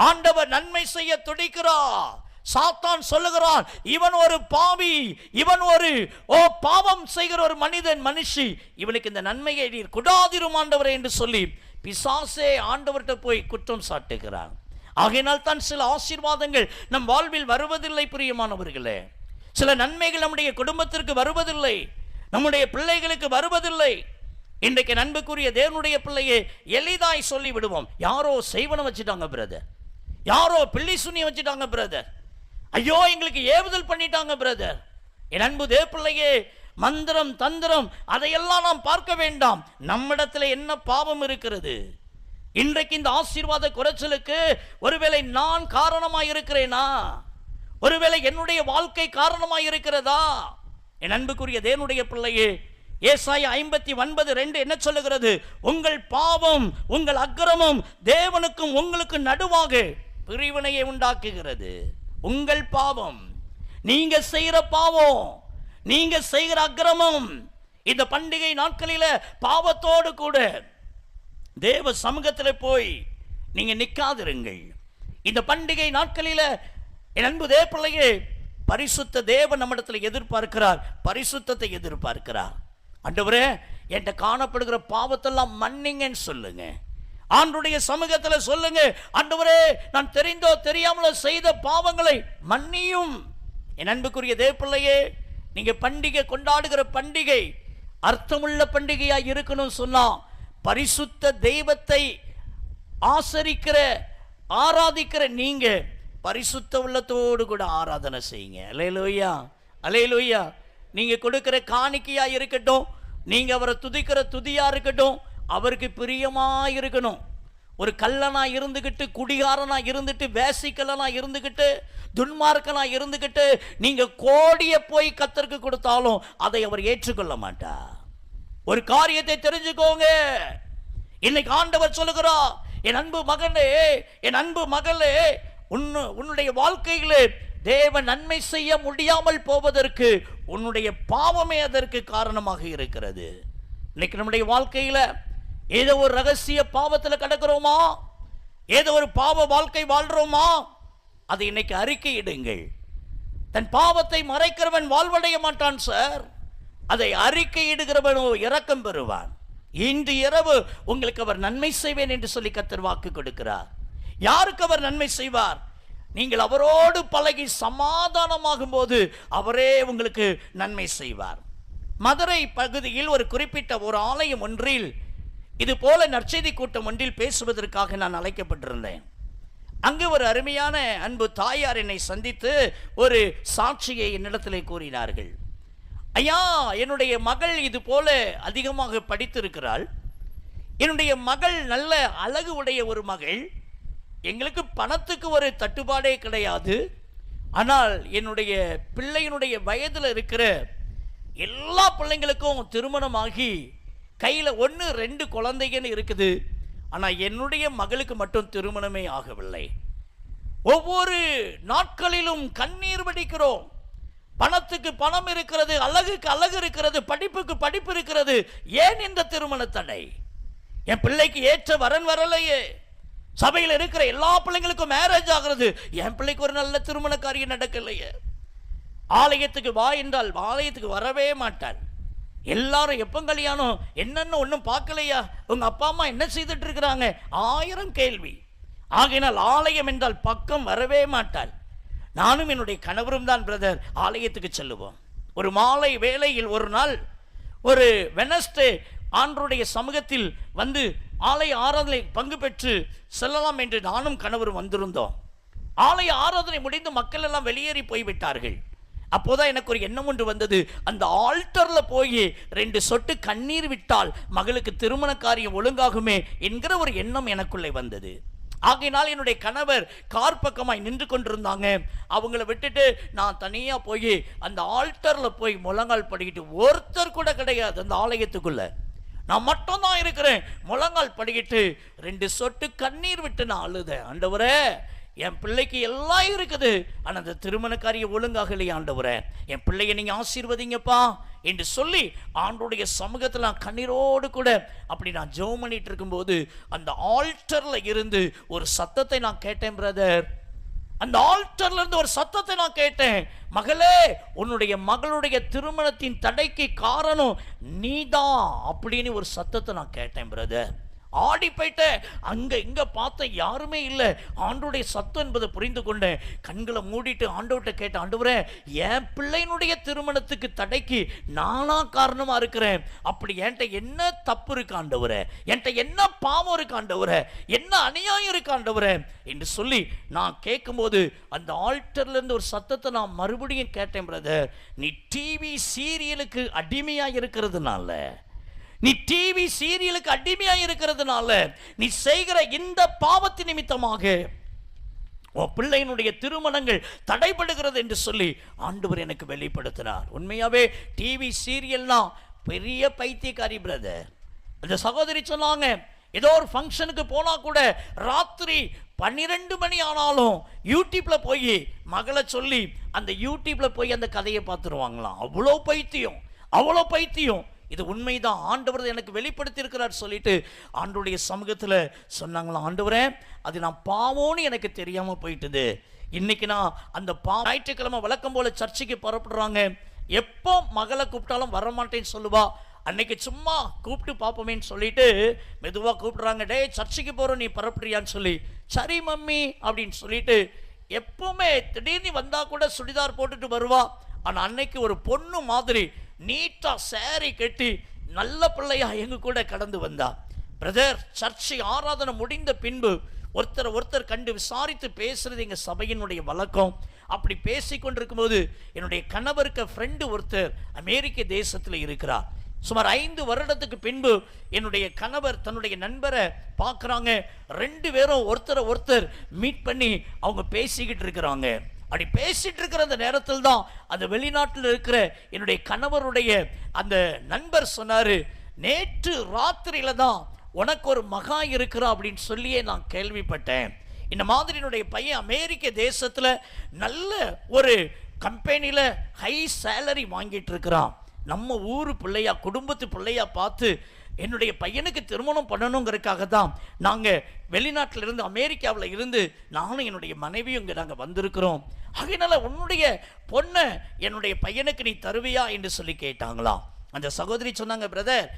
ஆண்டவர் நன்மை செய்ய துடிக்கிறார். சாத்தான் சொல்லுகிறான், இவன் ஒரு பாவி, இவன் ஒரு பாவம் செய்கிற ஒரு மனிதன், மனுஷி, இவனுக்கு இந்த நன்மையை நீர் கொடாதிரும் ஆண்டவரே என்று சொல்லி பிசாசே ஆண்டவர்கிட்ட போய் குற்றம் சாட்டுகிறான். ஆகையினால் தான் சில ஆசீர்வாதங்கள் நம் வாழ்வில் வருவதில்லை. பிரியமானவர்களே, சில நன்மைகள் நம்முடைய குடும்பத்திற்கு வருவதில்லை, நம்முடைய பிள்ளைகளுக்கு வருவதில்லை. இன்றைக்கு நண்புக்குரிய தேவனுடைய பிள்ளையை எளிதாய் சொல்லி விடுவோம், யாரோ செய்வன வச்சுட்டாங்க பிரதர், யாரோ பிள்ளை சுனியை வச்சுட்டாங்க பிரதர், ஐயோ எங்களுக்கு ஏவுதல் பண்ணிட்டாங்க பிரதர். என் அன்பு தேவ பிள்ளையே, மந்திரம் தந்திரம் அதையெல்லாம் நாம் பார்க்க வேண்டாம். நம்மிடத்துல என்ன பாவம் இருக்கிறது? இன்றைக்கு இந்த ஆசீர்வாத குறைச்சலுக்கு ஒருவேளை நான் காரணமாய் இருக்கிறேனா? ஒருவேளை என்னுடைய வாழ்க்கை காரணமாய் இருக்கிறதா? என் அன்புக்குரிய தேவனுடைய பிள்ளையே, ஏசாயா 59:2 என்ன சொல்லுகிறது? உங்கள் பாவம், உங்கள் அக்கிரமம் தேவனுக்கும் உங்களுக்கு நடுவாக பிரிவினையை உண்டாக்குகிறது. உங்கள் பாவம், நீங்க செய்கிற பாவம், நீங்க செய்கிற அக்கிரமம், இந்த பண்டிகை நாட்களில பாவத்தோடு கூட தேவ சமூகத்தில் போய் நீங்க நிக்காதிருங்கள். இந்த பண்டிகை நாட்களில என் அன்பு தேவ பிள்ளையே, பரிசுத்த தேவன் நம்மிடத்தில் எதிர்பார்க்கிறார், பரிசுத்தத்தை எதிர்பார்க்கிறார். ஆண்டவரே என்கிட்ட காணப்படுகிற பாவத்தெல்லாம் மன்னிங்கன்னு சொல்லுங்க. ஆண்டவருடைய சமூகத்தில் சொல்லுங்க, ஆண்டவரே நான் தெரிந்தோ தெரியாமலோ செய்த பாவங்களை மன்னியும். என் அன்புக்குரிய தேவ பிள்ளையே, நீங்க பண்டிகை கொண்டாடுகிற பண்டிகை அர்த்தமுள்ள பண்டிகையா இருக்கணும் சொன்னா, பரிசுத்த தெய்வத்தை ஆசரிக்கிற ஆராதிக்கிற நீங்க பரிசுத்த உள்ளத்தோடு கூட ஆராதனை செய்யுங்க. அல்லேலூயா, அல்லேலூயா. நீங்க கொடுக்கிற காணிக்கையா இருக்கட்டும், நீங்க அவரை துதிக்கிற துதியா இருக்கட்டும், அவருக்கு பிரியமா இருக்கணும். ஒரு கள்ளனா இருந்துகிட்டு, குடிகாரனா இருந்துட்டு, வேசிக்கலனா இருந்துகிட்டு, துன்மார்க்கனா இருந்துகிட்டு நீங்க கோடியை போய் கர்த்தருக்கு கொடுத்தாலும் அதை அவர் ஏற்றுக்கொள்ள மாட்டார். ஒரு காரியத்தை தெரிஞ்சுக்கோங்க, இன்னைக்கு ஆண்டவர் சொல்லுகிறார், என் அன்பு மகனே, என் அன்பு மகளே, உன்னுடைய வாழ்க்கையிலே தேவன் நன்மை செய்ய முடியாமல் போவதற்கு உன்னுடைய பாவமே அதற்கு காரணமாக இருக்கிறது. இன்னைக்கு நம்முடைய வாழ்க்கையில ஏதோ ஒரு ரகசிய பாவத்தில் கிடக்கிறோமா, ஏதோ ஒரு பாவ வாழ்க்கை வாழ்றோமா, அதை இன்னைக்கு அறிக்கையிடுங்கள். தன் பாவத்தை மறைக்கிறவன் வாழ்வடைய மாட்டான் சார், அதை அறிக்கையிடுகிறவனோ இரக்கம் பெறுவான். இன்று இரவு உங்களுக்கு அவர் நன்மை செய்வேன் என்று சொல்லி கர்த்தர் வாக்கு கொடுக்கிறார். யாருக்கு அவர் நன்மை செய்வார்? நீங்கள் அவரோடு பழகி சமாதானமாகும் போது அவரே உங்களுக்கு நன்மை செய்வார். மதுரை பகுதியில் ஒரு குறிப்பிட்ட ஒரு ஆலயம் ஒன்றில் இது போல நற்செய்தி கூட்டம் ஒன்றில் பேசுவதற்காக நான் அழைக்கப்பட்டிருந்தேன். அங்கு ஒரு அருமையான அன்பு தாயார் என்னை சந்தித்து ஒரு சாட்சியை என்னிடத்திலே கூறினார்கள். ஐயா, என்னுடைய மகள் இது போல அதிகமாக படித்திருக்கிறாள், என்னுடைய மகள் நல்ல அழகு உடைய ஒரு மகள், எங்களுக்கு பணத்துக்கு ஒரு தட்டுப்பாடே கிடையாது, ஆனால் என்னுடைய பிள்ளையினுடைய வயதில் இருக்கிற எல்லா பிள்ளைங்களுக்கும் திருமணமாகி கையில் 1-2 குழந்தைகள் இருக்குது, ஆனால் என்னுடைய மகளுக்கு மட்டும் திருமணமே ஆகவில்லை. ஒவ்வொரு நாட்களிலும் கண்ணீர் வடிக்கிறோம். பணத்துக்கு பணம் இருக்கிறது, அழகுக்கு அழகு இருக்கிறது, படிப்புக்கு படிப்பு இருக்கிறது, ஏன் இந்த திருமண தடை? என் பிள்ளைக்கு ஏற்ற வரன் வரலையே. சபையில் இருக்கிற எல்லா பிள்ளைங்களுக்கும் மேரேஜ் ஆகிறது, என் பிள்ளைக்கு ஒரு நல்ல திருமண காரியம் நடக்கலையே. ஆலயத்துக்கு வா என்றால் ஆலயத்துக்கு வரவே மாட்டாள். எல்லாரும் எப்போ கல்யாணம், என்னன்னு ஒன்றும் பார்க்கலையா, உங்க அப்பா அம்மா என்ன செய்துட்டு இருக்கிறாங்க, 1000 கேள்வி. ஆகையினால் ஆலயம் என்றால் பக்கம் வரவே மாட்டாள். நானும் என்னுடைய கணவரும் தான் பிரதர் ஆலயத்துக்கு செல்லுவோம். ஒரு மாலை வேளையில் ஒரு நாள், ஒரு வெனஸ்டே ஆண்டவருடைய சமூகத்தில் வந்து ஆலய ஆராதனை பங்கு பெற்று செல்லலாம் என்று நானும் கணவரும் வந்திருந்தோம். ஆலய ஆராதனை முடிந்து மக்கள் எல்லாம் வெளியேறி போய்விட்டார்கள். அப்போதான் எனக்கு ஒரு எண்ணம் ஒன்று வந்தது. அந்த ஆல்டர்ல போய் 2 சொட்டு கண்ணீர் விட்டால் மகளுக்கு திருமண காரியம் ஒழுங்காகுமே என்கிற ஒரு எண்ணம் எனக்குள்ளே வந்தது. ஆகையினால் என்னுடைய கணவர் கார் பக்கமாய் நின்று கொண்டிருந்தாங்க. அவங்கள விட்டுட்டு நான் தனியா போய் அந்த ஆல்டர்ல போய் முழங்கால் படிக்கிட்டு, ஒருத்தர் கூட கிடையாது அந்த ஆலயத்துக்குள்ள, நான் மட்டும் தான் இருக்கிறேன். முழங்கால் படிக்கிட்டு 2 சொட்டு கண்ணீர் விட்டு நான் அழுதேன். ஆண்டவரே, என் பிள்ளைக்கு எல்லாம் இருக்குது, ஆனால் அந்த திருமண காரியம் ஒழுங்காகலையே ஆண்டவரே, என் பிள்ளையை நீங்க ஆசீர்வதிங்கப்பா என்று சொல்லி ஆண்டவருடைய சமூகத்தில் நான் கண்ணீரோடு கூட அப்படி நான் ஜெபம் பண்ணிட்டு இருக்கும்போது அந்த ஆல்டர்ல இருந்து ஒரு சத்தத்தை நான் கேட்டேன் பிரதர். அந்த ஆல்டர்ல இருந்து ஒரு சத்தத்தை நான் கேட்டேன். மகளே, உன்னுடைய மகளுடைய திருமணத்தின் தடைக்கு காரணம் நீதான் அப்படின்னு ஒரு சத்தத்தை நான் கேட்டேன் பிரதர். ஆடி போயிட்டேன். அங்க இங்க பார்த்த யாருமே இல்லை. ஆண்டவருடைய சத்தம் என்பதை புரிந்து கொண்டேன். கண்களை மூடிட்டு ஆண்டவர்கிட்ட கேட்டேன், ஆண்டவரே, என் பிள்ளையினுடைய திருமணத்துக்கு தடைக்கு நானா காரணமா இருக்கிறேன். அப்படி என்கிட்ட என்ன தப்பு இருக்கு ஆண்டவரே, என்கிட்ட என்ன பாவம் இருக்கு ஆண்டவரே, என்ன அநியாயம் இருக்கு ஆண்டவரே என்று சொல்லி நான் கேட்கும்போது அந்த ஆல்டர்ல இருந்து ஒரு சத்தத்தை நான் மறுபடியும் கேட்டேன் பிரதர். நீ டிவி சீரியலுக்கு அடிமையா இருக்கிறதுனால, நீ டிவி சீரியலுக்கு அடிமையா இருக்கிறதுனால, நீ செய்கிற இந்த பாவத்தின் நிமித்தமாக உன் பிள்ளையினுடைய திருமணங்கள் தடைபடுகிறது என்று சொல்லி ஆண்டவர் எனக்கு வெளிப்படுத்தினார். உண்மையாவே டிவி சீரியல்னா பெரிய பைத்தியக்காரி பிரதர். அந்த சகோதரி சொன்னாங்க, ஏதோ ஒரு ஃபங்க்ஷனுக்கு போனா கூட ராத்திரி 12 மணி ஆனாலும் யூடியூப்ல போய் மகளை சொல்லி அந்த யூடியூப்ல போய் அந்த கதையை பார்த்துருவாங்களாம். அவ்வளோ பைத்தியம், அவ்வளோ பைத்தியம். இது உண்மைதான், ஆண்டவர் எனக்கு வெளிப்படுத்தி இருக்கிறார் சொல்லிட்டு ஆண்டவருடைய சமூகத்தில் சொன்னாங்களாம், ஆண்டவரே, அது நான் பாவோன்னு எனக்கு தெரியாம போயிட்டுது. இன்னைக்கு நான் அந்த ஞாயிற்றுக்கிழமை வழக்கம் போல சர்ச்சைக்கு புறப்படுறாங்க. எப்போ மகளை கூப்பிட்டாலும் வரமாட்டேன்னு சொல்லுவா. அன்னைக்கு சும்மா கூப்பிட்டு பார்ப்போமேன்னு சொல்லிட்டு மெதுவாக கூப்பிடுறாங்க. டே, சர்ச்சைக்கு போகிறோம், நீ புறப்படுறியான்னு சொல்லி, சரி மம்மி அப்படின்னு சொல்லிட்டு எப்பவுமே திடீர்னு வந்தா கூட சுடிதார் போட்டுட்டு வருவா. ஆனால் அன்னைக்கு ஒரு பொண்ணு மாதிரி நீட்டா சேரி கட்டி நல்ல பிள்ளையா எங்க கூட கடந்து வந்தா. பிரதர், சர்ச்சை ஆராதனை முடிந்த பின்பு ஒருத்தர் கண்டு விசாரித்து பேசுறது எங்க சபையினுடைய வழக்கம். அப்படி பேசி கொண்டிருக்கும் போது என்னுடைய கணவருக்கு ஃப்ரெண்டு ஒருத்தர் அமெரிக்க தேசத்தில் இருக்கிறார். சுமார் 5 வருடத்துக்கு பின்பு என்னுடைய கணவர் தன்னுடைய நண்பரை பார்க்குறாங்க. 2 பேரும் ஒருத்தர் மீட் பண்ணி அவங்க பேசிக்கிட்டு இருக்கிறாங்க. அப்படி பேசிட்டு இருக்கிற அந்த நேரத்தில் தான் அந்த வெளிநாட்டில் இருக்கிற என்னுடைய கணவருடைய அந்த நண்பர் சொன்னாரு, நேற்று ராத்திரியில தான் உனக்கு ஒரு மகா இருக்கிறா அப்படின்னு சொல்லியே நான் கேள்விப்பட்டேன். இந்த மாதிரி என்னுடைய பையன் அமெரிக்க தேசத்துல நல்ல ஒரு கம்பெனியில ஹை சேலரி வாங்கிட்டு இருக்கிறான். நம்ம ஊரு பிள்ளையா, குடும்பத்து பிள்ளையா பார்த்து என்னுடைய பையனுக்கு திருமணம் பண்ணணுங்கிறதுக்காக தான் நாங்கள் வெளிநாட்டில் இருந்து அமெரிக்காவில் இருந்து நானும் என்னுடைய மனைவியும் இங்கே நாங்கள் வந்திருக்கிறோம். அதனால உன்னுடைய பொண்ணை என்னுடைய பையனுக்கு நீ தருவியா என்று சொல்லி கேட்டாங்களாம். அந்த சகோதரி சொன்னாங்க, பிரதர்,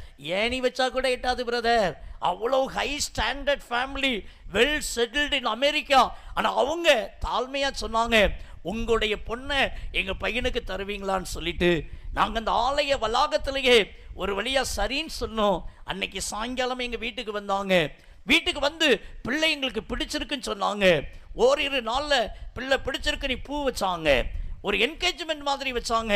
ஏணி வச்சா கூட எட்டாது பிரதர், அவ்வளோ high standard family, well settled in America. ஆனால் அவங்க தாழ்மையாக சொன்னாங்க, உங்களுடைய பொண்ணை எங்கள் பையனுக்கு தருவீங்களான்னு சொல்லிட்டு நாங்கள் அந்த ஆலய வளாகத்திலேயே ஒரு வழியாக சரின்னு சொன்னோம். அன்னைக்கு சாயங்காலம் எங்கள் வீட்டுக்கு வந்தாங்க. வீட்டுக்கு வந்து பிள்ளை எங்களுக்கு பிடிச்சிருக்குன்னு சொன்னாங்க. ஓரிரு நாளில் பிள்ளை பிடிச்சிருக்கு நீ பூ வச்சாங்க, ஒரு என்கேஜ்மெண்ட் மாதிரி வச்சாங்க.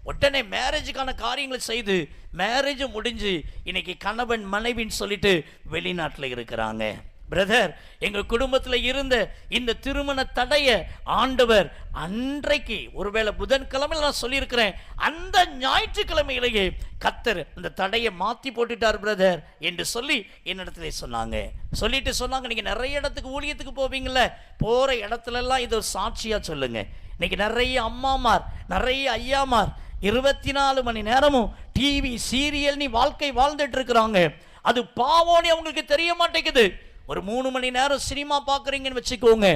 உடனே மேரேஜுக்கான காரியங்களை செய்து மேரேஜ் முடிஞ்சு இன்னைக்கு கணவன் மனைவின்னு சொல்லிட்டு வெளிநாட்டில் இருக்கிறாங்க. பிரதர், எங்க குடும்பத்தில் இருந்த இந்த திருமண தடைய ஆண்டவர் அன்றைக்கு, ஒருவேளை புதன்கிழமை நான் சொல்லியிருக்கிறேன், அந்த ஞாயிற்றுக்கிழமையிலேயே கர்த்தர் அந்த தடையை மாற்றி போட்டுட்டார் பிரதர் என்று சொல்லி என்னிடத்துல சொல்லிட்டு சொன்னாங்க, நீங்க நிறைய இடத்துக்கு ஊழியத்துக்கு போவீங்கல்ல, போற இடத்துல எல்லாம் இது ஒரு சாட்சியா சொல்லுங்க. இன்னைக்கு நிறைய அம்மாமார், நிறைய ஐயாமார் 24 மணி நேரமும் டிவி சீரியல் நீ வாழ்க்கை வாழ்ந்துட்டு இருக்கிறாங்க. அது பாவோன்னு அவங்களுக்கு தெரிய மாட்டேங்குது. ஒரு 3 மணி நேரம் சினிமா பார்க்குறீங்கன்னு வச்சுக்கோங்க,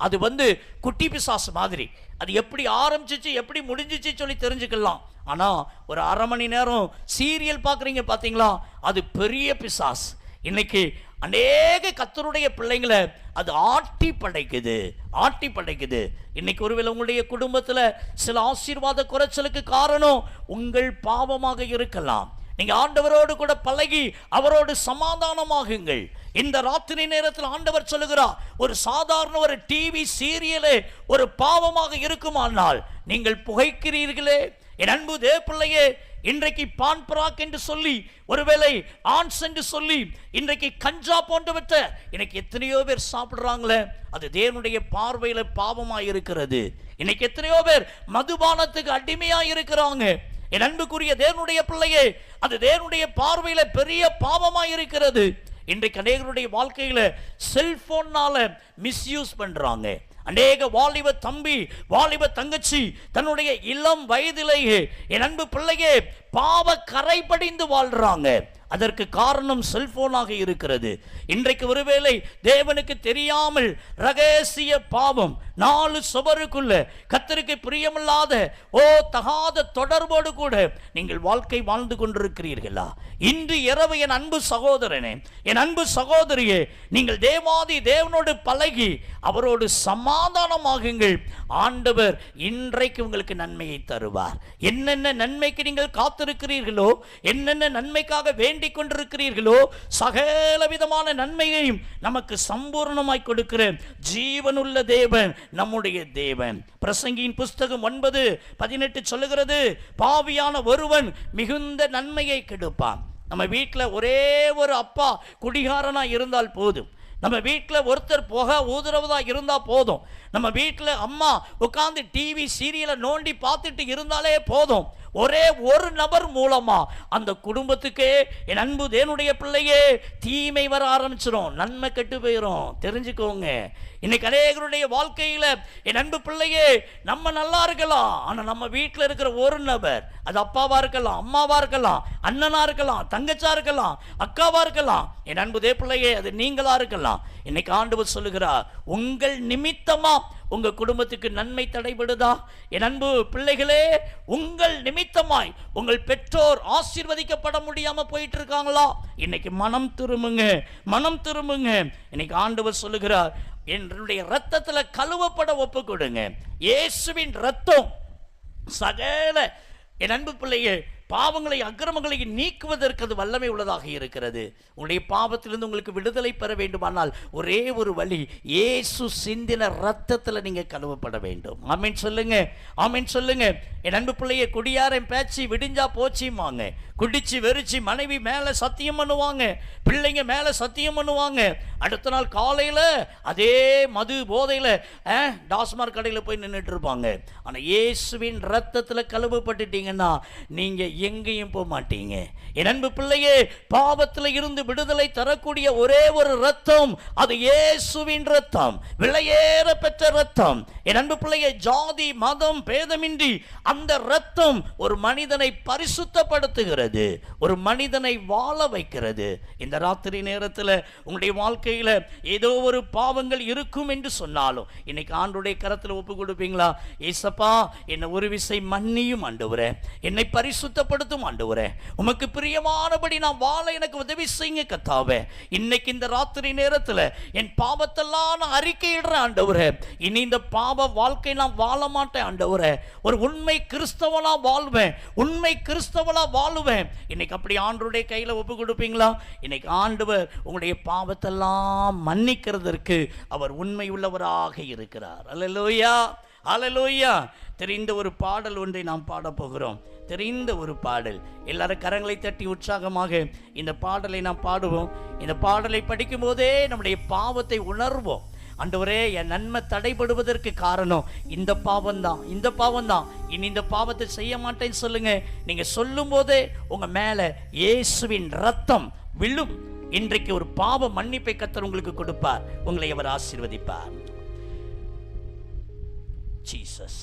அது குட்டி பிசாசு மாதிரி. அது எப்படி ஆரம்பிச்சிச்சு எப்படி முடிஞ்சிச்சு சொல்லி தெரிஞ்சுக்கலாம். ஆனால் ஒரு அரை மணி நேரம் சீரியல் பார்க்குறீங்க பார்த்தீங்களா, அது பெரிய பிசாஸ். இன்னைக்கு அநேக கர்த்தருடைய பிள்ளைங்களை அது ஆட்டி படைக்குது. இன்னைக்கு ஒருவேளை உங்களுடைய குடும்பத்தில் சில ஆசீர்வாத குறைச்சலுக்கு காரணம் உங்கள் பாவமாக இருக்கலாம். நீங்க ஆண்டவரோடு கூட பழகி அவரோடு சமாதானமாகுங்கள். இந்த ராத்திரி நேரத்தில் ஆண்டவர் சொல்லுகிறார், ஒரு சாதாரண ஒரு டிவி சீரியலே ஒரு பாவமாக இருக்குமானால் நீங்கள் புகைக்கிறீர்களே. என் அன்பு தேவ பிள்ளையே, இன்றைக்கு பான் பராக் என்று சொல்லி, ஒருவேளை ஆன்ஸ் என்று சொல்லி, இன்றைக்கு கஞ்சா போன்றவற்றை இன்னைக்கு எத்தனையோ பேர் சாப்பிடுறாங்களே, அது தேவனுடைய பார்வையில பாவமாய் இருக்கிறது. இன்னைக்கு எத்தனையோ பேர் மதுபானத்துக்கு அடிமையா இருக்கிறாங்க. என் அன்புக்குரிய தேவனுடைய பிள்ளையே, அது தேவனுடைய பார்வையில பெரிய பாவமாய் இருக்கிறது. இன்றைக்கு அநேகருடைய வாழ்க்கையில செல்போன்னால மிஸ்யூஸ் பண்றாங்க. அநேக வாலிப தம்பி, வாலிப தங்கச்சி தன்னுடைய இளம் வயதிலேயே என் அன்பு பிள்ளையே பாவ கரை படிந்து வாழ்றாங்க. அதற்கு காரணம் செல்போனாக இருக்கிறது. இன்றைக்கு ஒருவேளை தேவனுக்கு தெரியாமல் ரகசிய பாவம் 4 சுவருக்குள்ள கர்த்தருக்கு பிரியமில்லாத தகாத தொடர்போடு கூட நீங்கள் வாழ்க்கை வாழ்ந்து கொண்டிருக்கிறீர்களா? இன்று இரவு என் அன்பு சகோதரனே, என் அன்பு சகோதரியே, நீங்கள் தேவாதி தேவனோடு பழகி அவரோடு சமாதானமாகுங்கள். ஆண்டவர் இன்றைக்கு உங்களுக்கு நன்மையை தருவார். என்னென்ன நன்மைக்கு நீங்கள் காத்திருக்கிறீர்களோ, என்னென்ன நன்மைக்காக வேண்டிக் கொண்டிருக்கிறீர்களோ, சகல விதமான நன்மையையும் நமக்கு சம்பூர்ணமாய் கொடுக்கிற ஜீவனுள்ள தேவன் நம்முடைய தேவன். பிரசங்கியின் புஸ்தகம் 9:18 சொல்லுகிறது, பாவியான ஒருவன் மிகுந்த நன்மையை கெடுப்பான். நம்ம வீட்டில் ஒரே ஒரு அப்பா குடிகாரனா இருந்தால் போதும், நம்ம வீட்டில் ஒருத்தர் புகை ஊதுறவதா இருந்தா போதும், நம்ம வீட்டில் அம்மா உட்கார்ந்து டிவி சீரியலை நோண்டி பார்த்துட்டு இருந்தாலே போதும், ஒரே ஒரு நபர் மூலமா அந்த குடும்பத்துக்கே என் அன்பு தேவனுடைய பிள்ளையே தீமை வர ஆரம்பிச்சிடும், நன்மை கெட்டு போயிடும். தெரிஞ்சுக்கோங்க, இன்னைக்கு அநேகருடைய வாழ்க்கையில என் அன்பு பிள்ளையே நம்ம நல்லா இருக்கலாம், ஆனா நம்ம வீட்டில் இருக்கிற ஒரு நபர், அது அப்பாவா இருக்கலாம், அம்மாவா இருக்கலாம், அண்ணனா இருக்கலாம், தங்கச்சா இருக்கலாம், அக்காவா இருக்கலாம், என் அன்பு தேவ பிள்ளையே அது நீங்களா இருக்கலாம். இன்னைக்கு ஆண்டவர் சொல்லுகிறார், உங்கள் நிமித்தமா உங்க குடும்பத்துக்கு நன்மை தடைபடுதா? என் அன்பு பிள்ளைகளே, உங்கள் நிமித்தமாய் உங்கள் பெற்றோர் ஆசீர்வதிக்கப்பட முடியாம போயிட்டு இருக்காங்களா? இன்னைக்கு மனம் திரும்புங்க, மனம் திரும்புங்க. இன்னைக்கு ஆண்டவர் சொல்லுகிறார், என்னுடைய ரத்தத்துல கழுவப்பட ஒப்பு கொடுங்க. இயேசுவின் ரத்தம் சகல என் அன்பு பிள்ளையே பாவங்களை அக்கிரமங்களை நீக்குவதற்கு அது வல்லமை உள்ளதாக இருக்கிறது. உங்களுடைய பாவத்திலிருந்து உங்களுக்கு விடுதலை பெற வேண்டுமானால் ஒரே ஒரு வழி, இயேசு சிந்தின ரத்தத்தில் நீங்க கழுவப்பட வேண்டும். ஆமென் சொல்லுங்க, ஆமென் சொல்லுங்க. என் அன்பு பிள்ளைய குடியாரன் பேச்சு விடிஞ்சா போச்சிமாங்க, குடிச்சு வெறிச்சு மனைவி மேல சத்தியம் பண்ணுவாங்க, பிள்ளைங்க மேல சத்தியம் பண்ணுவாங்க, அடுத்த நாள் காலையில அதே மது போதையில டாஸ்மார்க் கடையில் போய் நின்றுட்டு இருப்பாங்க. ஆனா இயேசுவின் ரத்தத்துல கழுவப்பட்டுட்டீங்கன்னா நீங்க எங்கேயும் போக மாட்டீங்க. என் அன்பு பிள்ளையே, பாவத்தில் இருந்து விடுதலை தரக்கூடிய ஒரே ஒரு ரத்தம், அது இயேசுவின் ரத்தம், விலையேற பெற்ற ரத்தம். என் அன்பு பிள்ளையே, ஜாதி மதம் பேதமின்றி அந்த ரத்தம் ஒரு மனிதனை பரிசுத்தப்படுத்துகிறது, ஒரு மனிதனை வாழ வைக்கிறது. இந்த ராத்திரி நேரத்தில் உங்களுடைய வாழ்க்கையில் ஏதோ ஒரு பாவங்கள் இருக்கும் என்று சொன்னாலும் இன்னைக்கு ஆண்டுடைய கரத்தில் ஒப்பு கொடுப்பீங்களா? ஏசப்பா, என்னை ஒரு விசை மன்னியும் ஆண்டவரே, என்னை பரிசுத்தப்படுத்தும் ஆண்டவரே, உமக்கு பிரியமானபடி நான் வாழ எனக்கு உதவி செய்யுங்க கர்த்தாவே. இன்னைக்கு இந்த ராத்திரி நேரத்தில் என் பாவத்தெல்லாம் நான் அறிக்கையிடுறேன் ஆண்டவரே, இனி இந்த பாவ வாழ்க்கை நான் வாழ மாட்டேன் ஆண்டவரே, ஒரு உண்மை கிறிஸ்தவனா வாழ்வேன், உண்மை கிறிஸ்தவனா வாழுவேன். இன்னைக்கு அப்படி ஆண்டவருடைய கையில ஒப்பு கொடுப்பீங்களா? இன்னைக்கு ஆண்டவர் உங்களுடைய பாவத்தெல்லாம் மன்னிக்கிறதற்கு அவர் உண்மை உள்ளவராக இருக்கிறார். அல்லேலூயா, அல்லேலூயா. தெரிந்த ஒரு பாடல் ஒன்றை நாம் பாட போகிறோம், தெரிந்த ஒரு பாடல். எல்லாரும் கரங்களை தட்டி உற்சாகமாக இந்த பாடலை நாம் பாடுவோம். இந்த பாடலை படிக்கும் போதே நம்முடைய பாவத்தை உணர்வோம். ஆண்டவரே, என் நன்மை தடைபடுவதற்கு காரணம் இந்த பாவம் தான், இந்த பாவம் தான், இனி இந்த பாவத்தை செய்ய மாட்டேன்னு சொல்லுங்க. நீங்க சொல்லும் போதே உங்க மேல இயேசுவின் ரத்தம் விழும். இன்றைக்கு ஒரு பாவ மன்னிப்பை கர்த்தர் உங்களுக்கு கொடுப்பார், உங்களை அவர் ஆசீர்வதிப்பார். ஜீசஸ்.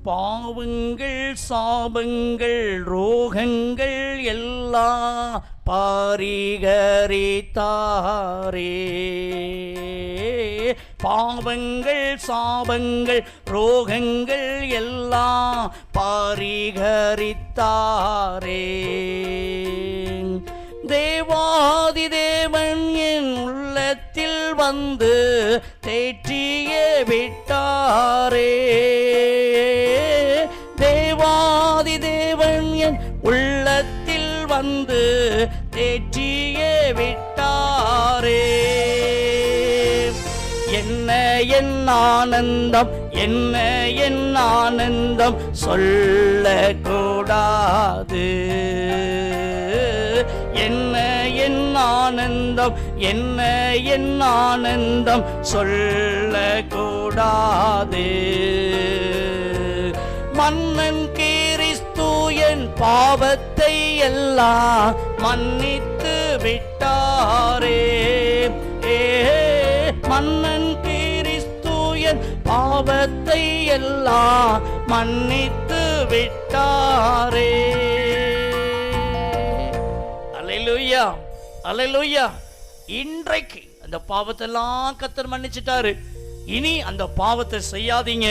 பாவங்கள் சாபங்கள் ரோகங்கள் எல்லாம் பரிகரித்தாரே, பாவங்கள் சாபங்கள் ரோகங்கள் எல்லாம் பரிகரித்தாரே. தேவாதி தேவன் என் உள்ளத்தில் வந்து தேற்றியே விட்டாரே, தேவாதி தேவன் என் உள்ளத்தில் தந்து தேற்றியே விட்டாரே. என்ன என் ஆனந்தம், என்ன என் ஆனந்தம் சொல்லக்கூடாது. என்ன என் ஆனந்தம், என்ன என் ஆனந்தம் சொல்லக்கூடாது. மன்னன் கிறிஸ்து என் பாவத்தை எல்லாம் மன்னித்து விட்டாரே. மன்னன் கிறிஸ்து என் பாவத்தை எல்லாம் மன்னித்து விட்டாரே. அல்லேலூயா, அல்லேலூயா. இன்றைக்கு அந்த பாவத்தெல்லாம் கர்த்தர் மன்னிச்சிட்டாரு. இனி அந்த பாவத்தை செய்யாதீங்க.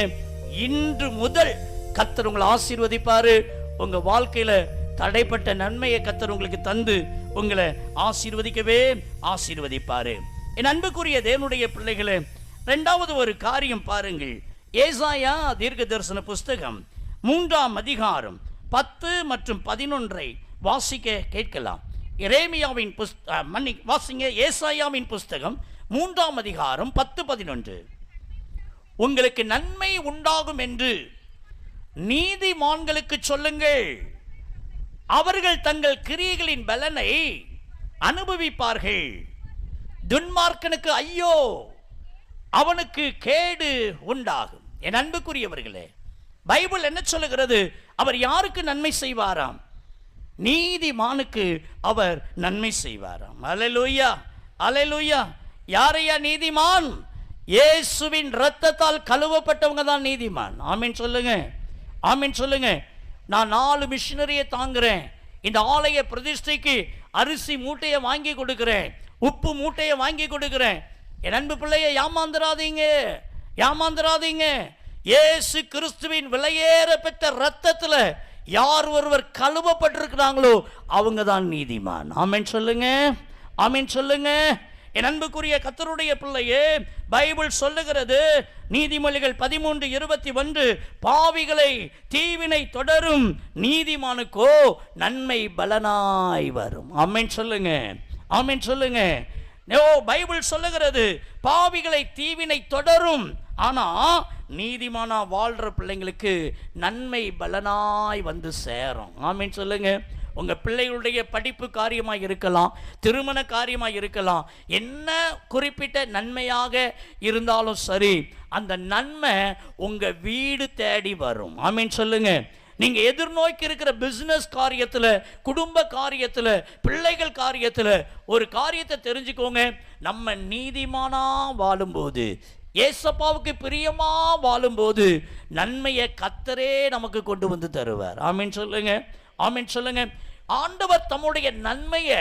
இன்று முதல் கர்த்தர் உங்களை ஆசீர்வதிப்பாரு. உங்க வாழ்க்கையில தடைப்பட்ட நன்மையை கர்த்தர் உங்களுக்கு தந்து உங்களை ஆசீர்வதிக்கவே ஆசீர்வதிப்பாரு. என் அன்புக்குரிய தேவனுடைய பிள்ளைகளே, இரண்டாவது ஒரு காரியம் பாருங்கள். ஏசாயா தீர்க்க தரிசன புஸ்தகம் 3ஆம் அதிகாரம் 10 மற்றும் 11 வாசிக்க கேட்கலாம். எரேமியாவின் வாசிங்க. ஏசாயாவின் புஸ்தகம் 3ஆம் அதிகாரம் 10, 11. உங்களுக்கு நன்மை உண்டாகும் என்று நீதிமான்களுக்கு சொல்லுங்கள், அவர்கள் தங்கள் கிரியைகளின் பலனை அனுபவிப்பார்கள். துன்மார்க்கனுக்கு ஐயோ, அவனுக்கு கேடு உண்டாகும். என் அன்புக்குரியவர்களே, பைபிள் என்ன சொல்லுகிறது? அவர் யாருக்கு நன்மை செய்வாராம்? நீதிமானுக்கு அவர் நன்மை செய்வாராம். அல்லேலூயா, அல்லேலூயா. யாரையா நீதிமான்? இயேசுவின் இரத்தத்தால் கழுவப்பட்டவங்க தான் நீதிமான். ஆமீன் சொல்லுங்க, ஆமீன் சொல்லுங்க. நான் 4 மிஷினரியை தாங்குறேன். இந்த ஆலய பிரதிஷ்டைக்கு அரிசி மூட்டையை வாங்கி கொடுக்கிறேன், உப்பு மூட்டையை வாங்கி கொடுக்கிறேன். என் அன்பு பிள்ளையை ஏமாந்துராதீங்க, ஏமாந்துராதீங்க. இயேசு கிறிஸ்துவின் விலையேற பெற்ற இரத்தத்துல யார் ஒருவர் கழுவப்பட்டிருக்கிறாங்களோ அவங்க தான் நீதிமான். ஆமீன் சொல்லுங்க, ஆமீன் சொல்லுங்க. என் அன்புக்குரிய கர்த்தருடைய பிள்ளையே, பைபிள் சொல்லுகிறது, நீதிமொழிகள் 13:21, பாவிகளை தீவினை தொடரும், நீதிமானுக்கோ நன்மை பலனாய் வரும். ஆமீன் சொல்லுங்க, ஆமீன் சொல்லுங்க. பைபிள் சொல்லுகிறது பாவிகளை தீவினை தொடரும், ஆனா நீதிமானா வாழ்ற பிள்ளைங்களுக்கு நன்மை பலனாய் வந்து சேரும். ஆமீன் சொல்லுங்க. உங்க பிள்ளைகளுடைய படிப்பு காரியமாக இருக்கலாம், திருமண காரியமாக இருக்கலாம், என்ன குறிப்பிட்ட நன்மையாக இருந்தாலும் சரி, அந்த நன்மை உங்க வீடு தேடி வரும். ஆமீன் சொல்லுங்க. நீங்க எதிர்நோக்கி இருக்கிற பிசினஸ் காரியத்துல, குடும்ப காரியத்துல, பிள்ளைகள் காரியத்துல ஒரு காரியத்தை தெரிஞ்சுக்கோங்க. நம்ம நீதிமானா வாழும்போது, ஏசப்பாவுக்கு பிரியமா வாழும்போது நன்மையை கர்த்தரே நமக்கு கொண்டு வந்து தருவார். ஆமீன் சொல்லுங்க, ஆமீன் சொல்லுங்க. ஆண்டவர் தம்முடைய நன்மையை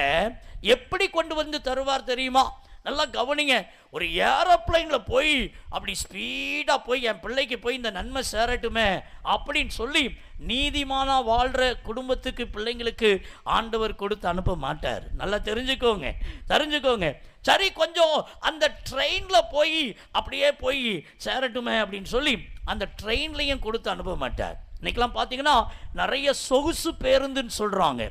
எப்படி கொண்டு வந்து தருவார் தெரியுமா? நல்லா கவனிங்க. ஒரு ஏரோப்ளைன்ல போய் அப்படி ஸ்பீடா போய் என் பிள்ளைக்கு போய் இந்த நன்மை சேரட்டுமே அப்படின்னு சொல்லி நீதிமானா வாழ்ற குடும்பத்துக்கு, பிள்ளைங்களுக்கு ஆண்டவர் கொடுத்து அனுப்ப மாட்டார். நல்லா தெரிஞ்சுக்கோங்க, தெரிஞ்சுக்கோங்க. சரி, கொஞ்சம் அந்த ட்ரெயின்ல போய் அப்படியே போய் சேரட்டுமே அப்படின்னு சொல்லி அந்த ட்ரெயின்லையும் கொடுத்து அனுப்ப மாட்டார். இன்னைக்கெல்லாம் பார்த்தீங்கன்னா நிறைய சொகுசு பேருந்துன்னு சொல்றாங்க.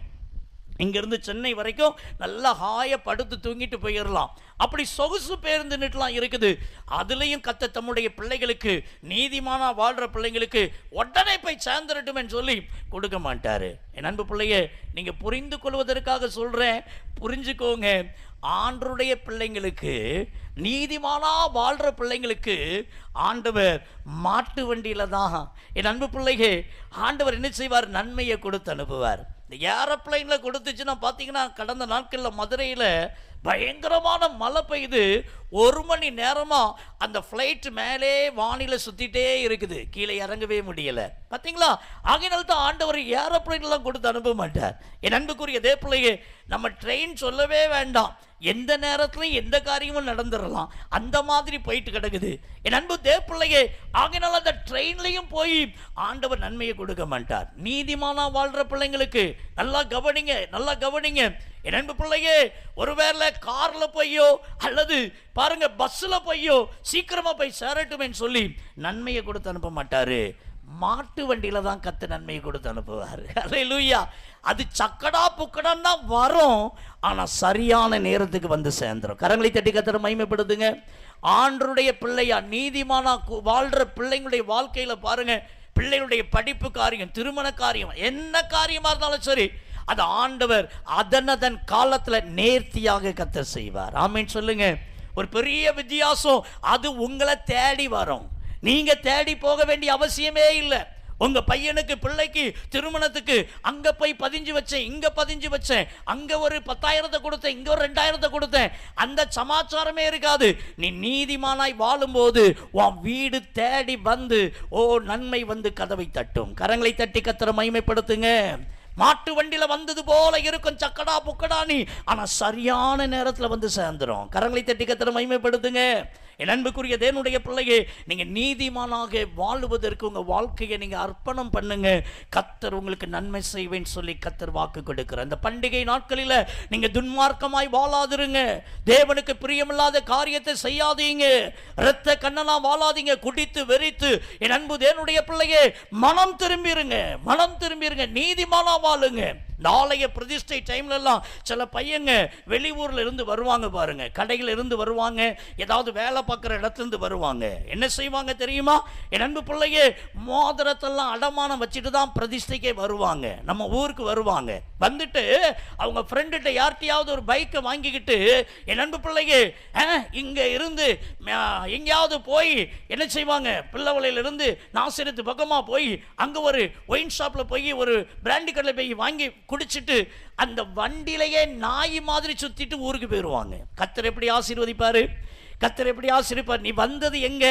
இங்கிருந்து சென்னை வரைக்கும் நல்லா ஹாய படுத்து தூங்கிட்டு போயிடலாம். அப்படி சொகுசு பேருந்துன்னுலாம் இருக்குது. அதுலேயும் கர்த்தர் தம்முடைய பிள்ளைகளுக்கு, நீதிமானா வாழ்கிற பிள்ளைங்களுக்கு உடனே போய் சேர்ந்துடட்டுமே சொல்லி கொடுக்க மாட்டார். என் அன்பு பிள்ளையே, நீங்கள் புரிந்து கொள்வதற்காக சொல்கிறேன், புரிஞ்சுக்கோங்க. ஆண்டவருடைய பிள்ளைங்களுக்கு, நீதிமானா வாழ்கிற பிள்ளைங்களுக்கு ஆண்டவர் மாட்டு வண்டியில் தான், என் அன்பு பிள்ளைகள், ஆண்டவர் என்ன செய்வார்? நன்மையை கொடுத்து அனுப்புவார். இந்த ஏரோப்ளைனில் கொடுத்துச்சுன்னா பார்த்தீங்கன்னா, கடந்த நாட்களில் மதுரையில் பயங்கரமான மழை பெய்யுது. 1 மணி நேரமாக அந்த ஃப்ளைட் மேலே வானிலை சுற்றிட்டே இருக்குது, கீழே இறங்கவே முடியலை. பார்த்தீங்களா? ஆகையினால தான் ஆண்டவர் ஏரோப்ளைன்லாம் கொடுத்து அனுப்ப மாட்டார். என் அன்புக்குரிய தேவப்பிள்ளையே, நம்ம ட்ரெயின் சொல்லவே வேண்டாம், எந்த நேரத்துலையும் எந்த காரியமும் நடந்துடலாம், அந்த மாதிரி போயிட்டு கிடக்குது. என் அன்பு தேவப்பிள்ளையே, ஆகையினால அந்த ட்ரெயின்லையும் போய் ஆண்டவர் நன்மையை கொடுக்க மாட்டார். நீதிமானா வாழ்கிற பிள்ளைங்களுக்கு நல்லா கவனிங்க, நல்லா கவனிங்க. என் அன்பு பிள்ளையே, ஒருவேளை கார்ல போயோ அல்லது பாருங்க பஸ்ல போயோ சீக்கிரமா போய் சேரட்டுமே சொல்லி நன்மையை கொடுத்து அனுப்ப மாட்டாரு. மாட்டு வண்டியில தான் கர்த்தர் நன்மையை கொடுத்து அனுப்புவார். அல்லேலூயா. அது சக்கடா புக்கடான் தான் வரும், ஆனா சரியான நேரத்துக்கு வந்து சேர்ந்துரும். கரங்களை தட்டி கர்த்தரை மகிமைப்படுத்துங்க. ஆண்டவருடைய பிள்ளையா நீதிமானா வாழ்ற பிள்ளைங்களுடைய வாழ்க்கையில பாருங்க, பிள்ளைகளுடைய படிப்பு காரியம், திருமண காரியம், என்ன காரியமா இருந்தாலும் சரி, அது ஆண்டவர் அதன் காலத்துல நேர்த்தியாக கர்த்தர் செய்வார். ஆமென் சொல்லுங்க. ஒரு பெரிய வித்தியாசம். அது உங்களை தேடி வரும், நீங்க தேடி போக வேண்டிய அவசியமே இல்லை. உங்க பையனுக்கு பிள்ளைக்கு திருமணத்துக்கு அங்க போய் பதிஞ்சு வச்சேன், இங்க பதிஞ்சு வச்சேன், அங்க ஒரு 10,000 கொடுத்தேன், இங்க ஒரு 2,000 கொடுத்தேன், அந்த சமாச்சாரமே இருக்காது. நீ நீதிமானாய் வாழும்போது உன் வீடு தேடி வந்து நன்மை வந்து கதவை தட்டும். கரங்களை தட்டி கர்த்தரை மகிமைப்படுத்துங்க. மாட்டு வண்டியில வந்தது போல இருக்கும் சக்கடா புக்கடா நீ, ஆனா சரியான நேரத்தில் வந்து சேர்ந்துரும். கரங்களை தட்டி கர்த்தரை மகிமைப்படுத்துங்க. என் அன்புக்குரிய தேவனுடைய பிள்ளையே, நீங்க நீதிமானாக வாழுவதற்கு உங்க வாழ்க்கையை நீங்க அர்ப்பணம் பண்ணுங்க. கர்த்தர் உங்களுக்கு நன்மை செய்வேன் சொல்லி கர்த்தர் வாக்கு கொடுக்கிறார். அந்த பண்டிகை நாட்களில் நீங்க துன்மார்க்கமாய் வாழாதிருங்க, தேவனுக்கு பிரியமில்லாத காரியத்தை செய்யாதீங்க, இரத்த கண்ணனா வாழாதீங்க, குடித்து வெறித்து. என் அன்பு தேவனுடைய பிள்ளையே, மனம் திரும்பிருங்க, மனம் திரும்பிருங்க, நீதிமானா வாழுங்க. இந்த ஆலய பிரதிஷ்டை டைம்ல எல்லாம் சில பையங்க வெளியூர்ல இருந்து வருவாங்க பாருங்க, கடையில் இருந்து வருவாங்க, ஏதாவது வேலை பார்க்குற இடத்துல இருந்து வருவாங்க. என்ன செய்வாங்க தெரியுமா? என் அன்பு பிள்ளையே, மோதிரத்தெல்லாம் அடமானம் வச்சுட்டு தான் பிரதிஷ்டைக்கே வருவாங்க. நம்ம ஊருக்கு வருவாங்க, வந்துட்டு அவங்க ஃப்ரெண்டுகிட்ட யார்கிட்டையாவது ஒரு பைக்கை வாங்கிக்கிட்டு, என் அன்பு பிள்ளையே, இங்க இருந்து எங்கேயாவது போய் என்ன செய்வாங்க, பிள்ளவளையிலிருந்து நாசிரத்து பக்கமா போய் அங்க ஒரு ஒயின் ஷாப்ல போய் ஒரு பிராண்டி கடையில் போய் வாங்கி குடிச்சிட்டு அந்த வண்டியிலேயே நாய் மாதிரி சுத்திட்டு ஊருக்கு போயிடுவாங்க. கர்த்தர் எப்படி ஆசீர்வதிப்பாரு? கர்த்தர் எப்படி ஆசீர்வதிப்பார்? நீ வந்தது எங்க?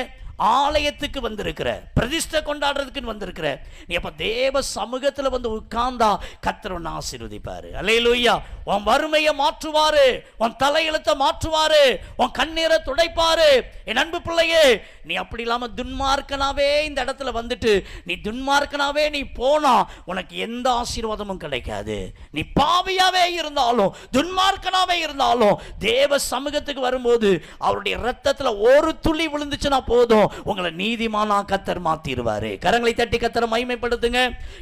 ஆலயத்துக்கு வந்திருக்கிற, பிரதிஷ்டை கொண்டாடுறதுக்கு வந்திருக்கிற நீ அப்ப தேவ சமூகத்தில் வந்து உட்கார்ந்தா கர்த்தர் உன்னை ஆசீர்வதிப்பாரு. அல்லேலூயா. உன் வறுமையை மாற்றுவாரு, உன் தலையெழுத்தை மாற்றுவாரு, உன் கண்ணீரை துடைப்பாரு. என் அன்பு பிள்ளையே, நீ அப்படி இல்லாம துன்மார்க்கனாவே இந்த இடத்துல வந்துட்டு நீ துன்மார்க்கனாவே நீ போனா உனக்கு எந்த ஆசீர்வாதமும் கிடைக்காது. நீ பாவியாவே இருந்தாலும் துன்மார்க்கனாவே இருந்தாலும் தேவ சமூகத்துக்கு வரும்போது அவருடைய ரத்தத்துல ஒரு துளி விழுந்துச்சுன்னா போதும், உங்களை நீதிமானா கர்த்தர் மாத்திடுவாரு. கரங்களை தட்டி கர்த்தரை மகிமைப்படுத்துங்க.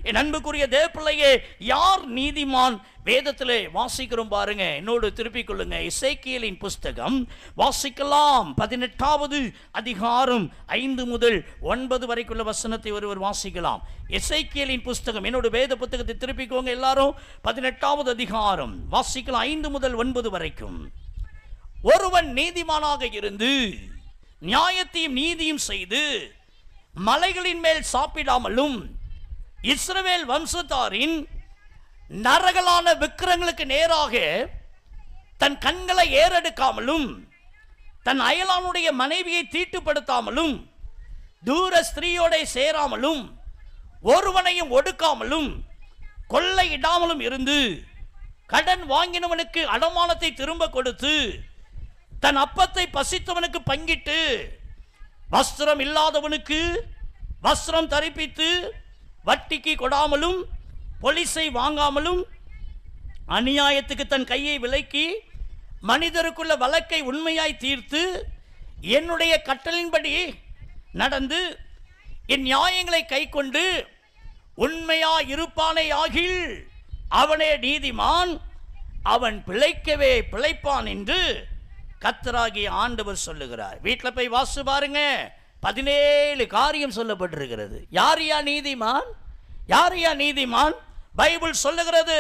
என் அன்புக்குரிய தேவ பிள்ளையே, யார் நீதிமான்? வேதத்திலே வாசிக்கிறோம் பாருங்க, என்னோடு திருப்பிக் கொள்ளுங்க. எசேக்கியேலின் புஸ்தகம் வாசிக்கலாம், 18வது அதிகாரம் 5 முதல் 9 வரைக்குள்ள வசனத்தை ஒருவர் வாசிக்கலாம். எசேக்கியேலின் புஸ்தகம், என்னோட வேத புத்தகத்தை திருப்பிக்கோங்க எல்லாரும். 18வது அதிகாரம் வாசிக்கலாம், 5 முதல் 9 வரைக்கும். ஒருவன் நீதிமானாக இருந்து நியாயத்தையும் நீதியும் செய்து மலைகளின் மேல் சாப்பிடாமலும் இஸ்ரவேல் வம்சத்தாரின் நரகலான விக்கிரங்களுக்கு நேராக தன் கண்களை ஏறெடுக்காமலும் தன் அயலானுடைய மனைவியை தீட்டுப்படுத்தாமலும் தூர ஸ்திரீயோட சேராமலும் ஒருவனையும் ஒடுக்காமலும் கொள்ளையிடாமலும் இருந்து கடன் வாங்கினவனுக்கு அடமானத்தை திரும்ப கொடுத்து தன் அப்பத்தை பசித்தவனுக்கு பங்கிட்டு வஸ்திரம் இல்லாதவனுக்கு வஸ்திரம் தரிப்பித்து வட்டிக்கு கொடாமலும் பொலிசை வாங்காமலும் அநியாயத்துக்கு தன் கையை விலக்கி மனிதருக்குள்ள வழக்கை உண்மையாய் தீர்த்து என்னுடைய கட்டளின்படி நடந்து என் நியாயங்களை கை கொண்டு உண்மையாய் இருப்பானே ஆகில் அவனே நீதிமான், அவன் பிழைக்கவே பிழைப்பான் என்று கர்த்தராகிய ஆண்டவர் சொல்லுகிறார். வீட்டில் போய் வாசி பாருங்க, 17 காரியம் சொல்லப்பட்டிருக்கிறது. யார் யா நீதிமான்? யார் யா நீதிமான்? பைபிள் சொல்லுகிறது,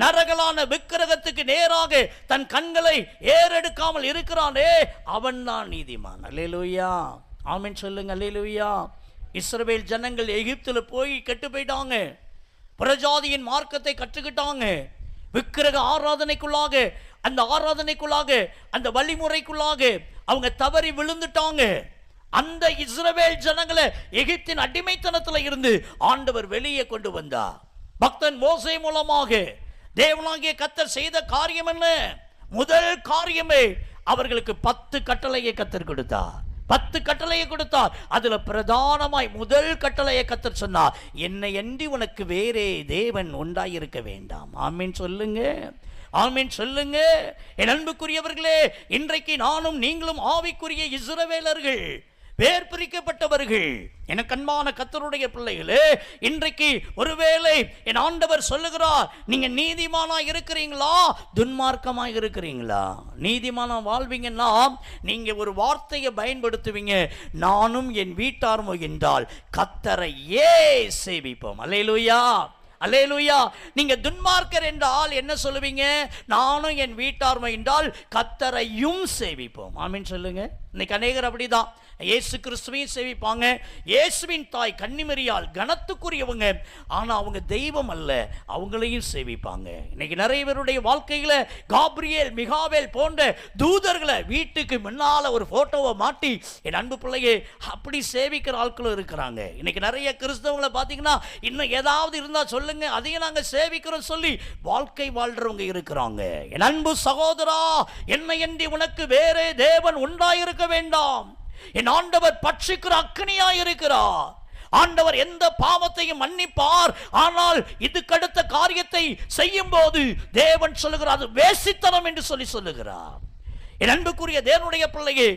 நரகலான விக்கிரகத்துக்கு நேராக தன் கண்களை ஏறெடுக்காமல் இருக்கிறானே அவன் தான் நீதிமான். அல்லேலூயா, ஆமென் சொல்லுங்க. அல்லேலூயா. இஸ்ரவேல் ஜனங்கள் எகிப்துல போய் கெட்டு போயிட்டாங்க, புறஜாதியின் மார்க்கத்தை கற்றுக்கிட்டாங்க, விக்கிரக ஆராதனைக்குள்ளாக அந்த ஆராதனைக்குள்ளாக அந்த வழிமுறைக்குள்ளாக அவங்க தவறி விழுந்துட்டாங்க. அந்த இஸ்ரவேல் ஜனங்களை எகிப்தின் அடிமைத்தனத்தில் இருந்து ஆண்டவர் வெளியே கொண்டு வந்தார். பக்தன் மோசே மூலமாக தேவனாகிய கர்த்தர் செய்த காரியம் என்ன? முதல் காரியமே அவர்களுக்கு 10 கட்டளையை கர்த்தர் கொடுத்தார். 10 கட்டளையை கொடுத்தார். அதுல பிரதானமாய் முதல் கட்டளையை கர்த்தர் சொன்னார், என்னை அன்றி உனக்கு வேறே தேவன் உண்டாயிருக்க வேண்டாம். ஆமென் சொல்லுங்க, ஆமென் சொல்லுங்க. என் அன்புக்குரியவர்களே, இன்றைக்கு நானும் நீங்களும் ஆவிக்குரிய இஸ்ரவேலர்கள், பேர் பிரிக்கப்பட்டவர்கள். எனக்கு அன்பான கர்த்தருடைய பிள்ளைகளே, இன்றைக்கு ஒருவேளை என் ஆண்டவர் சொல்லுகிறார், நீங்க நீதிமானா இருக்கிறீங்களா துன்மார்க்கமா இருக்கிறீங்களா? நீதிமானா வாழ்வீங்கன்னா நீங்க ஒரு வார்த்தையை பயன்படுத்துவீங்க, நானும் என் வீட்டார்மோ என்றால் கர்த்தரையே சேவிப்போம். அல்லேலூயா, அல்லேலூயா. நீங்க துன்மார்க்கர் என்றால் என்ன சொல்லுவீங்க? நானும் என் வீட்டார்மோ என்றால் கர்த்தரையும் சேவிப்போம். ஆமென் சொல்லுங்க. இன்னைக்கு அநேகர் அப்படிதான், இயேசு கிறிஸ்துவையும் சேவிப்பாங்க. இயேசுவின் தாய் கன்னிமரியால் கனத்துக்குரியவங்க, ஆனா அவங்க தெய்வம் அல்ல, அவங்களையும் சேவிப்பாங்க. இன்னைக்கு நிறைய பேருடைய வாழ்க்கையில காப்ரியேல் மிகாவேல் போன்ற தூதர்களை வீட்டுக்கு முன்னால ஒரு போட்டோவை மாட்டி என் அன்பு பிள்ளையே அப்படி சேவிக்கிற ஆட்களும் இருக்கிறாங்க. இன்னைக்கு நிறைய கிறிஸ்தவங்களை பார்த்தீங்கன்னா இன்னும் ஏதாவது இருந்தா சொல்லுங்க, அதையும் நாங்க சேவிக்கிறோம் சொல்லி வாழ்க்கை வாழ்றவங்க இருக்கிறாங்க. என் அன்பு சகோதரா, என்னையன்றி உனக்கு வேறே தேவன் உண்டாயிருக்க வேண்டாம். என் ஆண்டவர் பட்சிக்கிற அக்கினியாய் இருக்கிறார். ஆண்டவர் எந்த பாவத்தையும் மன்னிப்பார். ஆனால் இதுக்கடுத்த காரியத்தை செய்யும் போது தேவன் சொல்லுகிறார், அது வேசித்தனம் என்று சொல்லுகிறார். என் அன்புக்குரிய தேவனுடைய பிள்ளையே,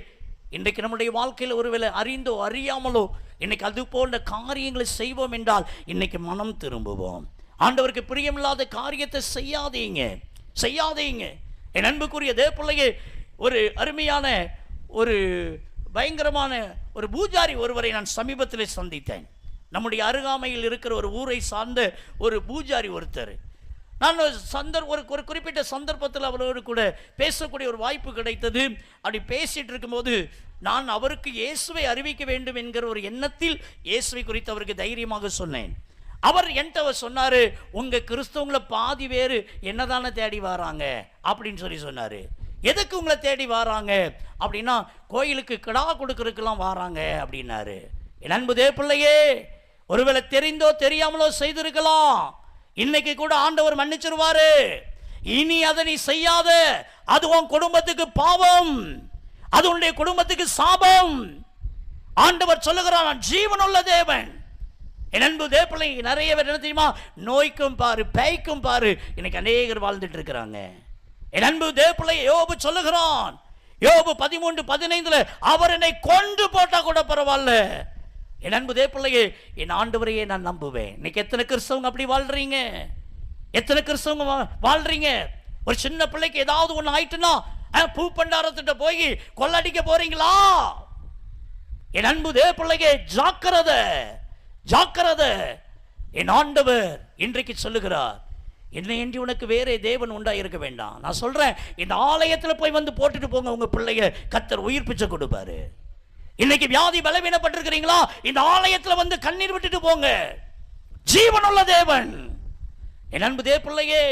இன்றைக்கு நம்முடைய வாழ்க்கையில் ஒருவேளை அறிந்தோ அறியாமலோ இன்னைக்கு அது போன்ற காரியங்களை செய்வோம் என்றால் இன்னைக்கு மனம் திரும்புவோம். ஆண்டவருக்கு பிரியமில்லாத காரியத்தை செய்யாதீங்க, செய்யாதீங்க. என் அன்புக்குரிய தேவ பிள்ளையே, ஒரு அருமையான ஒரு பயங்கரமான ஒரு பூஜாரி ஒருவரை நான் சமீபத்தில் சந்தித்தேன். நம்முடைய அருகாமையில் இருக்கிற ஒரு ஊரை சார்ந்த ஒரு பூஜாரி ஒருத்தர். நான் ஒரு குறிப்பிட்ட சந்தர்ப்பத்தில் அவரோடு கூட பேசக்கூடிய ஒரு வாய்ப்பு கிடைத்தது. அப்படி பேசிட்டு இருக்கும்போது நான் அவருக்கு இயேசுவை அறிவிக்க வேண்டும் என்கிற ஒரு எண்ணத்தில் இயேசுவை குறித்து அவருக்கு தைரியமாக சொன்னேன். அவர் என்கிட்ட சொன்னாரு, உங்க கிறிஸ்தவங்களை பாதி பேர் என்னதானே தேடி வராங்க அப்படின்னு சொன்னாரு. எதுக்கு உங்களை தேடி வராங்க அப்படின்னா, கோயிலுக்கு கிடா கொடுக்கறதுக்கெல்லாம் வராங்க அப்படின்னாரு. என் அன்பு தேவ பிள்ளையே, ஒருவேளை தெரிந்தோ தெரியாமலோ செய்திருக்கலாம், இன்னைக்கு கூட ஆண்டவர் மன்னிச்சிருவாரு. இனி அதை நீ செய்யாத, அது உன் குடும்பத்துக்கு பாவம், அது உன்னுடைய குடும்பத்துக்கு சாபம். ஆண்டவர் சொல்லுகிறார், நான் ஜீவனுள்ள தேவன். என் அன்பு தேவ பிள்ளைங்க, நிறைய பேர் என்ன தெரியுமா, நோய்க்கும் பாரு பேய்க்கும் பாரு இன்னைக்கு அநேகர் வாழ்ந்துட்டு இருக்கிறாங்க. என் அன்பு தேவ பிள்ளை, யோபு சொல்லுகிறான், யோபு 13:15 அவர் என்னை கொண்டு போட்டா கூட பரவாயில்ல. என் அன்பு தேவ பிள்ளையே, என் ஆண்டவரையே நான் நம்புவேன். இன்னைக்கு எத்தனை கிறிஸ்தவங்க அப்படி வாழ்றீங்க? எத்தனை கிறிஸ்தவங்க வாழ்றீங்க? ஒரு சின்ன பிள்ளைக்கு ஏதாவது ஒண்ணு ஆயிட்டுனா பூ பண்டாரத்திட்ட போய் கொள்ளடிக்க போறீங்களா? என் அன்பு தேவ பிள்ளையே, ஜாக்கிரதை, ஜாக்கிரதை. என் ஆண்டவர் இன்றைக்கு சொல்லுகிறார், என்னையன்றி உனக்கு வேறே தேவன் உண்டா இருக்க வேண்டாம். நான் சொல்றேன், இந்த ஆலயத்தில் போய் வந்து போட்டுட்டு போங்க, உங்க பிள்ளைய கர்த்தர் உயிர் பிச்சை கொடுப்பாரு. இன்னைக்கு வியாதி பலவீனப்பட்டிருக்கிறீங்களா, இந்த ஆலயத்தில் வந்து கண்ணீர் விட்டுட்டு போங்க. ஜீவனுள்ள தேவன். என் அன்பு தேவ பிள்ளையே,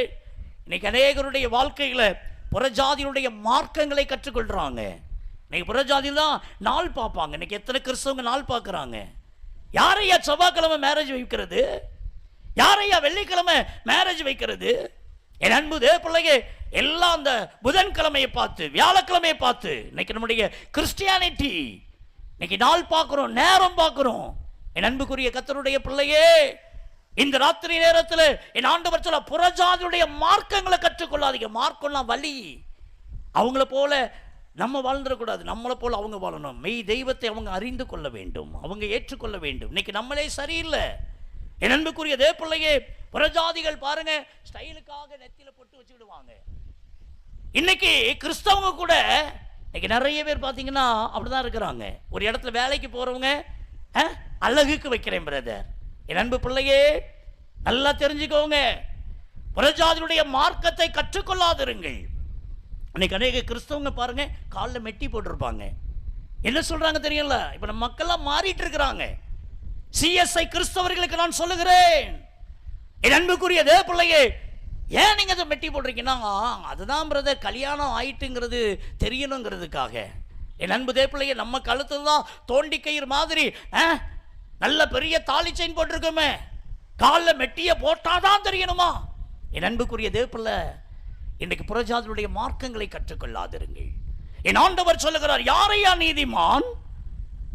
இன்னைக்கு அநேகருடைய வாழ்க்கையில புறஜாதியுடைய மார்க்கங்களை கற்றுக்கொள்றாங்க. இன்னைக்கு புறஜாதியில் தான் நாள் பார்ப்பாங்க. இன்னைக்கு எத்தனை கிறிஸ்தவங்க நாள் பார்க்கறாங்க? யாரையா செவ்வாய்க்கிழமை மேரேஜ் வைக்கிறது? யாரையா வெள்ளிக்கிழமை மேரேஜ் வைக்கிறது? என் அன்பு தேவ பிள்ளையே, எல்லாம் அந்த புதன்கிழமையை பார்த்து வியாழக்கிழமையை பார்த்து இன்னைக்கு நம்முடைய கிறிஸ்டியானிட்டி இன்னைக்கு நாள் பார்க்கிறோம், நேரம் பார்க்கிறோம். என் அன்புக்குரிய கர்த்தருடைய பிள்ளையே, இந்த ராத்திரி நேரத்தில் என் ஆண்டவர் சொல்ல, புறஜாதியுடைய மார்க்கங்களை கற்றுக்கொள்ளாதீங்க. மார்க்கம்லாம் வலி. அவங்கள போல நம்ம வாழ்ந்துடக்கூடாது, நம்மளை போல அவங்க வாழணும். மெய் தெய்வத்தை அவங்க அறிந்து கொள்ள வேண்டும், அவங்க ஏற்றுக்கொள்ள வேண்டும். இன்னைக்கு நம்மளே சரியில்லை. என் அன்புக்குரிய தேவ பிள்ளையே, புறஜாதிகள் பாருங்க, ஸ்டைலுக்காக நெத்தியில பொட்டு வச்சுக்கிடுவாங்க. இன்னைக்கு கிறிஸ்தவங்க கூட இன்னைக்கு நிறைய பேர் பார்த்தீங்கன்னா அப்படிதான் இருக்கிறாங்க. ஒரு இடத்துல வேலைக்கு போறவங்க, அழகுக்கு வைக்கிறேன் பிரதர். என் அன்பு பிள்ளையே, நல்லா தெரிஞ்சுக்கோங்க, புறஜாதியுடைய மார்க்கத்தை கற்றுக்கொள்ளாதிருங்கள். இன்னைக்கு அநேக கிறிஸ்தவங்க பாருங்க, காலில் மெட்டி போட்டிருப்பாங்க. என்ன சொல்றாங்க தெரியல, இப்ப நம்ம மக்கள்லாம் மாறிட்டு இருக்கிறாங்க. சிஎஸ்ஐ கிறிஸ்தவர்களுக்கு நான் சொல்லுகிறேன், என் அன்புக்குரிய தேவ பிள்ளையே, ஏன் நீங்க அதை மெட்டி போட்டிருக்கீங்கன்னா, அதுதான் பிரதர் கல்யாணம் ஆயிட்டுங்கிறது தெரியணுங்கிறதுக்காக. என் அன்பு தேவ பிள்ளையே, நம்ம கழுத்துல தான் தோண்டி கயிறு மாதிரி நல்ல பெரிய தாலி செயின் போட்டிருக்கோமே, காலில் மெட்டியை போட்டாதான் தெரியணுமா? என் அன்புக்குரிய தேவ பிள்ளை, இன்றைக்கு புறஜாதியுடைய மார்க்கங்களை கற்றுக்கொள்ளாதிருங்கள். என் ஆண்டவர் சொல்லுகிறார், யாரையா நீதிமான்?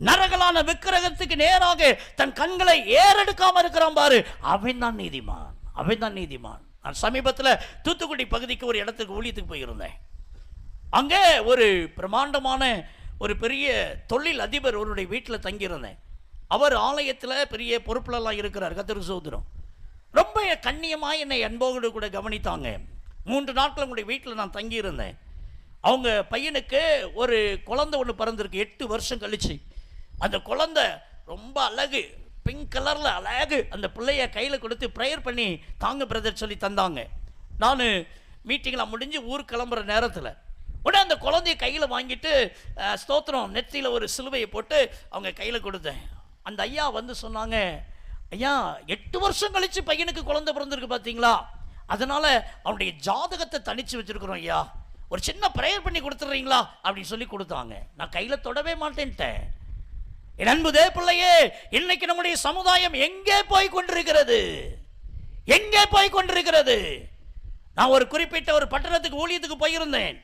நரகலான விக்கிரகத்துக்கு நேராக தன் கண்களை ஏறெடுக்காம இருக்கிறான் பாரு, அவன் தான் நீதிமான், அவன் தான் நீதிமான். நான் சமீபத்தில் தூத்துக்குடி பகுதிக்கு ஒரு இடத்துக்கு ஊழியத்துக்கு போயிருந்தேன். அங்கே ஒரு பிரமாண்டமான ஒரு பெரிய தொழில் அதிபர் அவருடைய வீட்டில் தங்கியிருந்தேன். அவர் ஆலயத்தில் பெரிய பொறுப்புலலாம் இருக்கிறார். கர்த்தருக்கு ஸ்தோத்திரம். ரொம்ப கண்ணியமாக என்னை அன்போடு கூட கவனித்தாங்க. 3 நாட்கள் உங்களுடைய வீட்டில் நான் தங்கியிருந்தேன். அவங்க பையனுக்கு ஒரு குழந்தை ஒன்று பிறந்திருக்கு 8 வருஷம் கழிச்சு. அந்த குழந்தை ரொம்ப அழகு, பிங்க் கலரில் அழகு. அந்த பிள்ளைய கையில் கொடுத்து ப்ரேயர் பண்ணி தாங்க பிரதர் சொல்லி தந்தாங்க. நான் மீட்டிங்லாம் முடிஞ்சு ஊர் கிளம்புற நேரத்தில் உடனே அந்த குழந்தைய கையில் வாங்கிட்டு ஸ்தோத்திரம் நெத்தியில் ஒரு சிலுவையை போட்டு அவங்க கையில் கொடுத்தேன். அந்த ஐயா வந்து சொன்னாங்க, ஐயா 8 வருஷம் கழிச்சு பையனுக்கு குழந்தை பிறந்திருக்கு பார்த்தீங்களா, அதனால அவனுடைய ஜாதகத்தை தனிச்சு வச்சிருக்கிறோம் ஐயா, ஒரு சின்ன ப்ரேயர் பண்ணி கொடுத்துட்றீங்களா அப்படின்னு சொல்லி கொடுத்தாங்க. நான் கையில் தொடவே மாட்டேன்ட்டேன். என் அன்பு தேவ பிள்ளையே, இன்னைக்கு நம்முடைய சமுதாயம் எங்கே போய் கொண்டிருக்கிறது? எங்கே போய் கொண்டிருக்கிறது? நான் ஒரு குறிப்பிட்ட ஒரு பட்டணத்துக்கு ஊழியத்துக்கு போயிருந்தேன்.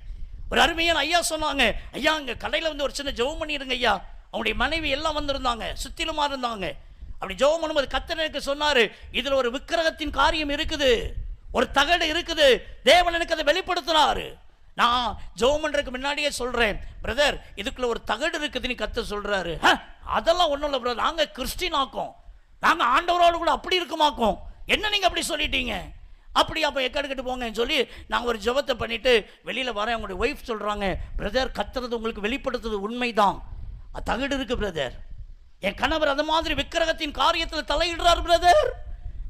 ஒரு அருமையான ஐயா சொன்னாங்க, ஐயா அங்கே கடையில் வந்து ஒரு சின்ன ஜெபம் பண்ணிடுங்க ஐயா. அவங்களுடைய மனைவி எல்லாம் வந்திருந்தாங்க, சுத்திலுமா இருந்தாங்க. அப்படி ஜெபம் பண்ணும்போது கர்த்தர் எனக்கு சொன்னார், இதில் ஒரு விக்கிரகத்தின் காரியம் இருக்குது, ஒரு தகடு இருக்குது. தேவன் எனக்கு அதை வெளிப்படுத்தினார். நான் ஜெபம் பண்றதுக்கு முன்னாடியே சொல்றேன், பிரதர் இதுக்குள்ள ஒரு தகடு இருக்குதுன்னு கர்த்தர் சொல்றாரு. அதெல்லாம் ஒன்றும் இல்லை பிரதர், நாங்கள் கிறிஸ்டின் ஆக்கோம், நாங்கள் ஆண்டவரோடு கூட அப்படி இருக்குமாக்கோம், என்ன நீங்கள் அப்படி சொல்லிட்டீங்க, அப்படி அப்போ எக்கெடுக்கிட்டு போங்கன்னு சொல்லி நாங்கள் ஒரு ஜெபத்தை பண்ணிட்டு வெளியில் வரேன். அவங்களுடைய ஒய்ஃப் சொல்கிறாங்க, பிரதர் கர்த்தர் உங்களுக்கு வெளிப்படுத்துறது உண்மைதான், தகடு இருக்கு பிரதர். என் கணவர் அந்த மாதிரி விக்கிரகத்தின் காரியத்தில் தலையிடுறார் பிரதர்.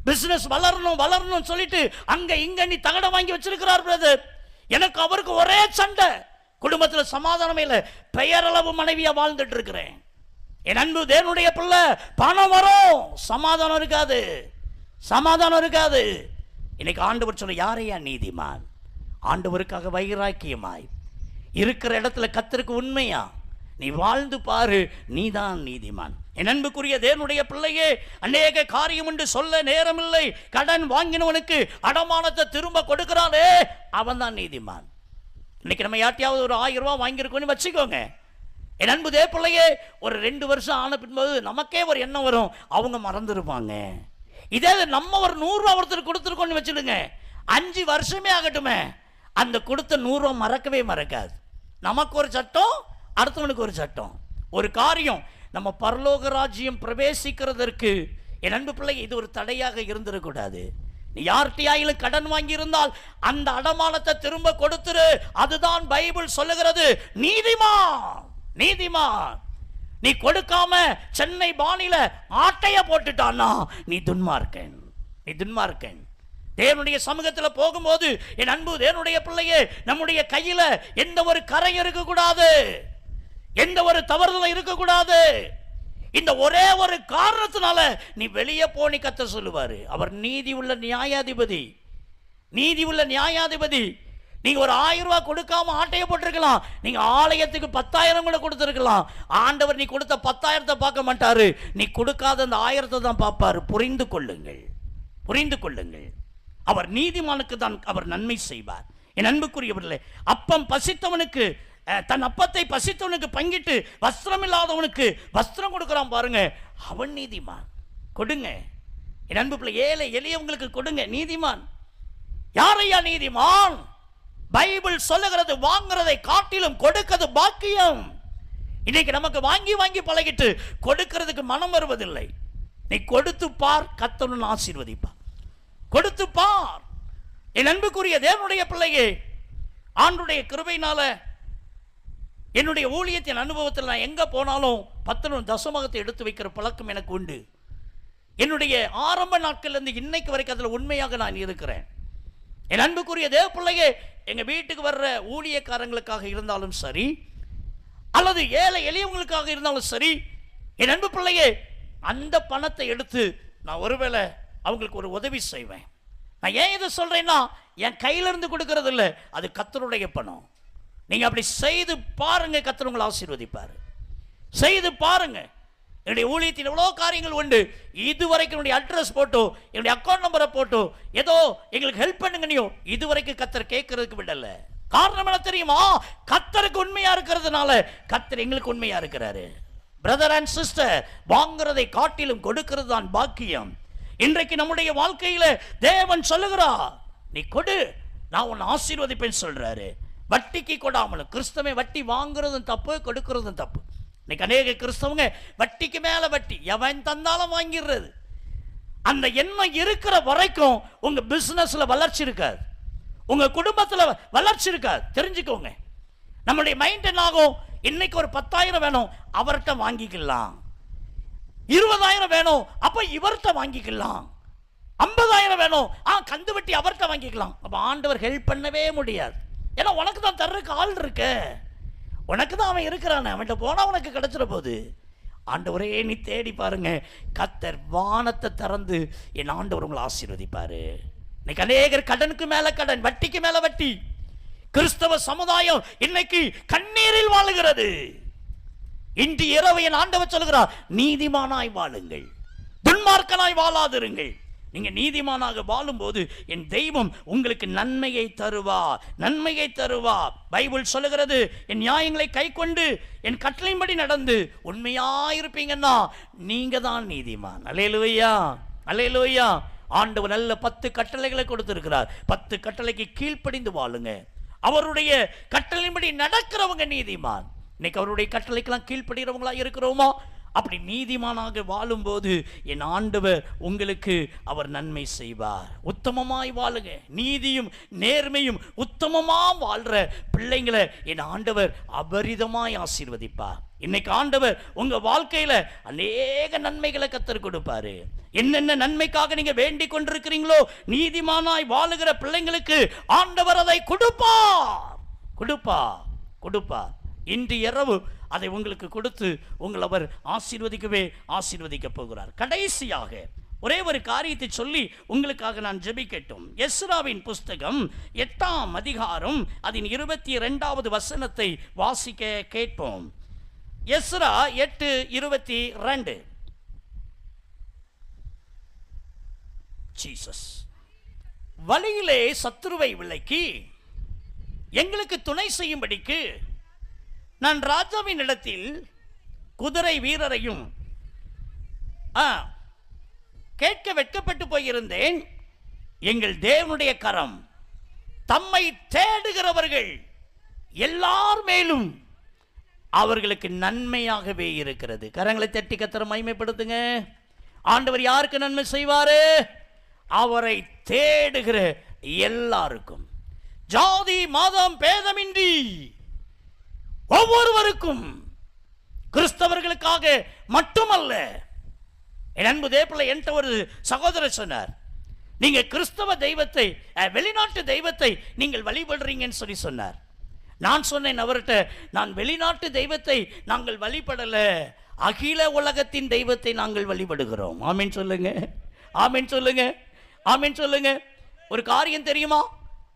பிசினஸ் வளரணும் வளரணும் சொல்லிட்டு அங்க இங்க நீ தகட வாங்கி வச்சிருக்கிறார் பிரதர். எனக்கு அவருக்கு ஒரே சண்டை, குடும்பத்தில் சமாதானமே இல்லை, பெயரளவு மனைவியா வாழ்ந்துட்டு இருக்கிறேன். என் அன்பு தேவனுடைய பிள்ளை, பணம் வரும், சமாதானம் இருக்காது, சமாதானம் இருக்காது. இன்னைக்கு ஆண்டவர் சொல்ல, யாரையா நீதிமான்? ஆண்டவருக்காக வைராக்கியமாய் இருக்கிற இடத்துல கர்த்தருக்கு உண்மையா நீ வாழ்ந்து பாரு, நீதான் நீதிமான். என் அன்புக்குரிய தேவனுடைய பிள்ளையே, அநேக காரியம் என்று சொல்ல நேரமில்லை. கடன் வாங்கினவனுக்கு அடமானத்தை திரும்ப கொடுக்கிறானே, அவன் தான் நீதிமான். இன்னைக்கு நம்ம யார்ட்டையாவது ஒரு 1000 ரூபாய் வாங்கியிருக்கோன்னு வச்சுக்கோங்க. என் அன்பு தேவ பிள்ளையே, ஒரு 2 வருஷம் ஆன பின்போது நமக்கே ஒரு எண்ணம் வரும், அவங்க மறந்துருப்பாங்க. இதே நம்ம ஒரு 100 ரூபா ஒருத்தர் கொடுத்துருக்கோன்னு வச்சுடுங்க, 5 வருஷமே ஆகட்டுமே, அந்த கொடுத்த 100 ரூபா மறக்கவே மறக்காது. நமக்கு ஒரு சட்டம், அடுத்தவனுக்கு ஒரு சட்டம். ஒரு காரியம் நம்ம பரலோக ராஜ்யம் பிரவேசிக்கிறதற்கு என் அன்பு பிள்ளை இது ஒரு தடையாக இருந்திடக்கூடாது. நீ யார்கிட்டையாயிலும் கடன் வாங்கி இருந்தால் அந்த அடமானத்தை திரும்ப கொடுத்துரு, அதுதான் பைபிள் சொல்லுகிறது நீதிமான். நீதிமான். நீ கொடுக்காம சென்னை பாணியில ஆட்டைய போட்டுட்டான்னா நீ துன்மார்க்கன், நீ துன்மார்க்கன். தேவனுடைய சமூகத்தில் போகும்போது என் அன்பு தேவனுடைய பிள்ளையே, நம்முடைய கையில எந்த ஒரு கரை இருக்கக்கூடாது, எந்த ஒரு தவறுதலும் இருக்கக்கூடாது. இந்த ஒரே ஒரு காரணத்தினால நீ வெளியே போனி கர்த்தர் சொல்லுவாரு, அவர் நீதி உள்ள நியாயாதிபதி, நீதி உள்ள நியாயாதிபதி. நீங்க ஒரு 1000 ரூபாய் கொடுக்காம ஆட்டைய போட்டிருக்கலாம், நீங்க ஆலயத்துக்கு 10,000 கூட கொடுத்திருக்கலாம். ஆண்டவர் நீ கொடுத்த 10,000 பார்க்க மாட்டாரு, நீ கொடுக்காத அந்த 1000 தான் பார்ப்பாரு. புரிந்து கொள்ளுங்கள், புரிந்து கொள்ளுங்கள். அவர் நீதிமானுக்கு தான் அவர் நன்மை செய்வார். என் அன்புக்குரியவர்களே, அப்பம் பசித்தவனுக்கு, தன் அப்பத்தை பசித்தவனுக்கு பங்கிட்டு வஸ்திரம் இல்லாதவனுக்கு வஸ்திரம் கொடுக்கிறான் பாருங்க, அவன் நீதிமான். கொடுங்க என் அன்பு பிள்ளை, ஏழை எளியவங்களுக்கு கொடுங்க, நீதிமான். யாரையா நீதிமான்? பைபிள் சொல்லுகிறது, வாங்குறதை காட்டிலும் கொடுக்கிறது பாக்கியம். இன்னைக்கு நமக்கு வாங்கி வாங்கி பழகிட்டு கொடுக்கிறதுக்கு மனம் வருவதில்லை. நீ கொடுத்து பார், கர்த்தர் ஆசீர்வதிப்பார். கொடுத்து பார். என் அன்புக்குரிய தேவனுடைய பிள்ளையே, ஆண்டுடைய கிருபையினால என்னுடைய ஊழியத்தின் அனுபவத்தில் நான் எங்க போனாலும் 10 தசமகத்தை எடுத்து வைக்கிற பழக்கம் எனக்கு உண்டு. என்னுடைய ஆரம்ப நாட்கள் இருந்து இன்னைக்கு வரைக்கும் அதில் உண்மையாக நான் இருக்கிறேன். என் அன்புக்குரிய தேவ பிள்ளையே, எங்க வீட்டுக்கு வர்ற ஊழியக்காரங்களுக்காக இருந்தாலும் சரி, அல்லது ஏழை எளியவங்களுக்காக இருந்தாலும் சரி, என் அன்பு பிள்ளையே, அந்த பணத்தை எடுத்து நான் ஒருவேளை அவங்களுக்கு ஒரு உதவி செய்வேன். நான் ஏன் இதை சொல்றேன்னா, என் கையிலிருந்து கொடுக்கறது இல்லை, அது கர்த்தருடைய பணம். நீங்க அப்படி செய்து பாருங்க, கர்த்தர் உங்களை ஆசீர்வதிப்பார். செய்து பாருங்க. என்னுடைய ஊழியத்தில் எவ்வளோ காரியங்கள் உண்டு. இதுவரைக்கும் என்னுடைய அட்ரஸ் போட்டோ, என்னுடைய அக்கௌண்ட் நம்பரை போட்டோ, ஏதோ எங்களுக்கு ஹெல்ப் பண்ணுங்கனியோ இதுவரைக்கும் கர்த்தர் கேட்கறதுக்கு விடல. காரணம் என்ன தெரியுமா? கர்த்தருக்கு உண்மையா இருக்கிறதுனால கர்த்தர் எங்களுக்கு உண்மையா இருக்கிறாரு. பிரதர் அண்ட் சிஸ்டர், வாங்குறதை காட்டிலும் கொடுக்கிறது தான் பாக்கியம். இன்றைக்கு நம்முடைய வாழ்க்கையில தேவன் சொல்லுகிறார், நீ கொடு, நான் உன்னை ஆசீர்வதிப்பேன் சொல்றாரு. வட்டிக்கு கொடாமலும். கிறிஸ்தவன் வட்டி வாங்குறதும் தப்பு, கொடுக்கறதும் தப்பு. இன்னைக்கு அநேக கிறிஸ்தவங்க வட்டிக்கு மேல வட்டி, எவன் தந்தாலும் வாங்கிடுறது. அந்த எண்ணம் இருக்கிற வரைக்கும் உங்க பிசினஸ்ல வளர்ச்சி இருக்காது, உங்க குடும்பத்துல வளர்ச்சி இருக்காது. தெரிஞ்சுக்கோங்க. நம்முடைய மைண்ட் என்ன ஆகும்? இன்னைக்கு ஒரு 10,000 வேணும், அவர்கிட்ட வாங்கிக்கலாம். 20,000 வேணும், அப்ப இவர்கிட்ட வாங்கிக்கலாம். 50,000 வேணும், கந்து வட்டி அவர்கிட்ட வாங்கிக்கலாம். அப்ப ஆண்டவர் ஹெல்ப் பண்ணவே முடியாது. ஏன்னா உனக்கு தான் தர்றதுக்கு ஆள் இருக்க, உனக்கு தான் அவன் இருக்கிறான், அவன்கிட்ட போனா உனக்கு கிடைச்சிட போகுது. ஆண்டவரே நீ தேடி பாருங்க, கர்த்தர் வானத்தை திறந்து என் ஆண்டவர் உங்களை ஆசீர்வதிப்பாரு. இன்னைக்கு அநேகர் கடனுக்கு மேல கடன், வட்டிக்கு மேல வட்டி. கிறிஸ்தவ சமுதாயம் இன்னைக்கு கண்ணீரில் வாழுகிறது. இன்று இரவு என் ஆண்டவர் சொல்கிறார், நீதிமானாய் வாழுங்கள், துன்மார்க்கனாய் வாழாதிருங்கள். நீங்க நீதிமானாக வாழும்போது என் தெய்வம் உங்களுக்கு நன்மையை தருவா, நன்மையை தருவா. பைபிள் சொல்லுகிறது, என் நியாயங்களை கை கொண்டு என் கட்டளையின்படி நடந்து உண்மையாயிருப்பீங்கன்னா நீங்க தான் நீதிமான். அல்லேலூயா, அல்லேலூயா. ஆண்டவர் நல்ல 10 கட்டளைகளை கொடுத்திருக்கிறார். 10 கட்டளைக்கு கீழ்ப்படிந்து வாழுங்க. அவருடைய கட்டளையின்படி நடக்கிறவங்க நீதிமான். இன்னைக்கு அவருடைய கட்டளைக்கெல்லாம் கீழ்ப்படுகிறவங்களா இருக்கிறோமா? அப்படி நீதிமானாக வாழும்போது என் ஆண்டவர் உங்களுக்கு அவர் நன்மை செய்வார். உத்தமமாய் வாழுங்க. நீதியும் நேர்மையும் உத்தமமா வாழ்ற பிள்ளைங்களை என் ஆண்டவர் அபரிதமாய் ஆசீர்வதிப்பார். இன்னைக்கு ஆண்டவர் உங்க வாழ்க்கையில அநேக நன்மைகளை கத்தர் கொடுப்பாரு. என்னென்ன நன்மைக்காக நீங்க வேண்டிக் கொண்டிருக்கிறீங்களோ, நீதிமானாய் வாழுகிற பிள்ளைங்களுக்கு ஆண்டவர் அதை கொடுப்பார், கொடுப்பார், கொடுப்பார். இன்று இரவு அதை உங்களுக்கு கொடுத்து உங்களை அவர் ஆசீர்வதிக்க போகிறார். கடைசியாக ஒரே ஒரு காரியத்தை சொல்லி உங்களுக்காக நான் ஜெபிக்கட்டும். எஸ்ராவின் புஸ்தகம் 8ஆம் அதிகாரம் அதன் 22வது வசனத்தை வாசிக்க கேட்போம். எஸ்ரா 8:22. ஜீசஸ், வழியிலே சத்துருவை விலக்கி எங்களுக்கு துணை செய்யும்படிக்கு நான் ராஜாவின் இடத்தில் குதிரை வீரரையும் கேட்க வெட்கப்பட்டு போயிருந்தேன். எங்கள் தேவனுடைய கரம் தம்மை தேடுகிறவர்கள் எல்லார் மேலும் அவர்களுக்கு நன்மையாகவே இருக்கிறது. கரங்களை தட்டி கர்த்தரை மகிமைப்படுத்துங்க. ஆண்டவர் யாருக்கு நன்மை செய்வாரு? அவரை தேடுகிற எல்லாருக்கும், ஜாதி மதம் பேதமின்றி ஒவ்வொருவருக்கும், கிறிஸ்தவர்களுக்காக மட்டுமல்ல. என் அன்பு தேவப்பிள்ளை என்கிட்ட ஒரு சகோதரர் சொன்னார், நீங்க கிறிஸ்தவ தெய்வத்தை, வெளிநாட்டு தெய்வத்தை நீங்கள் வழிபடுறீங்கன்னு சொல்லி சொன்னார். நான் சொன்னேன் அவர்கிட்ட, நான் வெளிநாட்டு தெய்வத்தை நாங்கள் வழிபடல, அகில உலகத்தின் தெய்வத்தை நாங்கள் வழிபடுகிறோம். ஆமீன் சொல்லுங்க, ஆமீன் சொல்லுங்க, ஆமீன் சொல்லுங்க. ஒரு காரியம் தெரியுமா,